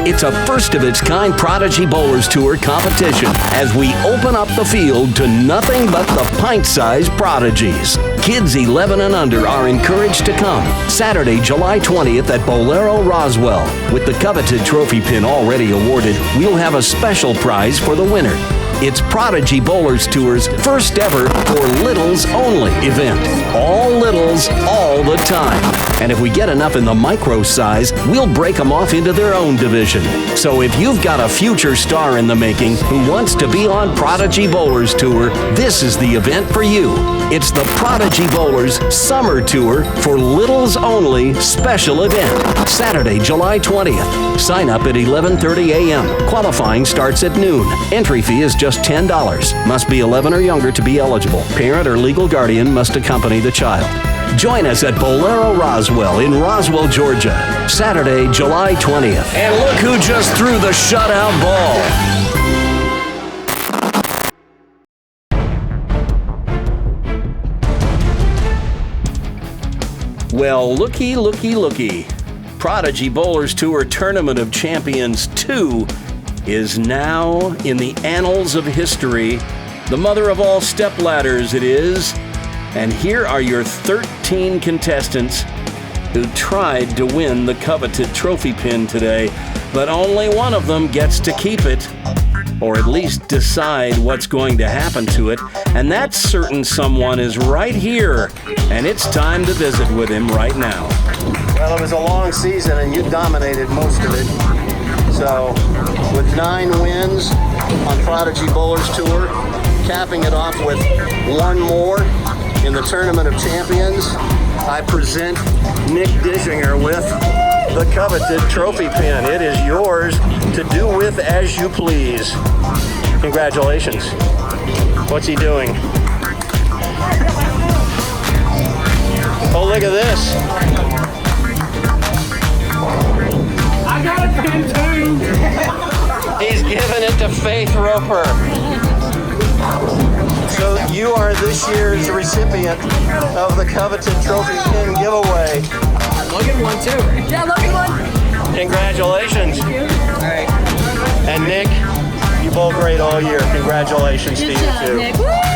It's a first-of-its-kind Prodigy Bowlers Tour competition as we open up the field to nothing but the pint-sized prodigies. Kids 11 and under are encouraged to come Saturday, July 20th at Bolero Roswell. With the Coveted Trophy Pin already awarded, we'll have a special prize for the winner. It's Prodigy Bowlers Tour's first ever for littles only event. All littles, all the time. And if we get enough in the micro size, we'll break them off into their own division. So if you've got a future star in the making who wants to be on Prodigy Bowlers Tour, this is the event for you. It's the Prodigy Bowlers Summer Tour for littles only special event. Saturday, July 20th. Sign up at 11:30 a.m. Qualifying starts at noon. Entry fee is just $10. Must be 11 or younger to be eligible. Parent or legal guardian must accompany the child. Join us at Bolero Roswell in Roswell, Georgia, Saturday, July 20th. And look who just threw the shutout ball. Well, looky, looky, looky. Prodigy Bowlers Tour Tournament of Champions 2 is now in the annals of history. The Mother of All Stepladders it is. And here are your 13 contestants who tried to win the Coveted Trophy Pin today, but only one of them gets to keep it, or at least decide what's going to happen to it. And that certain someone is right here, and it's time to visit with him right now. Well, it was a long season, and you dominated most of it. So, with 9 wins on Prodigy Bowlers Tour, capping it off with 1 more in the Tournament of Champions, I present Nick Dishinger with the Coveted Trophy Pin. It is yours to do with as you please. Congratulations. What's he doing? Oh, look at this. I got a pin too. He's giving it to Faith Roper. So you are this year's recipient of the Coveted Trophy Pin giveaway. Logan won too. Yeah, Logan won. Congratulations. Thank you. All right. And Nick, you bowl great all year. Congratulations to you too. Nick. Woo!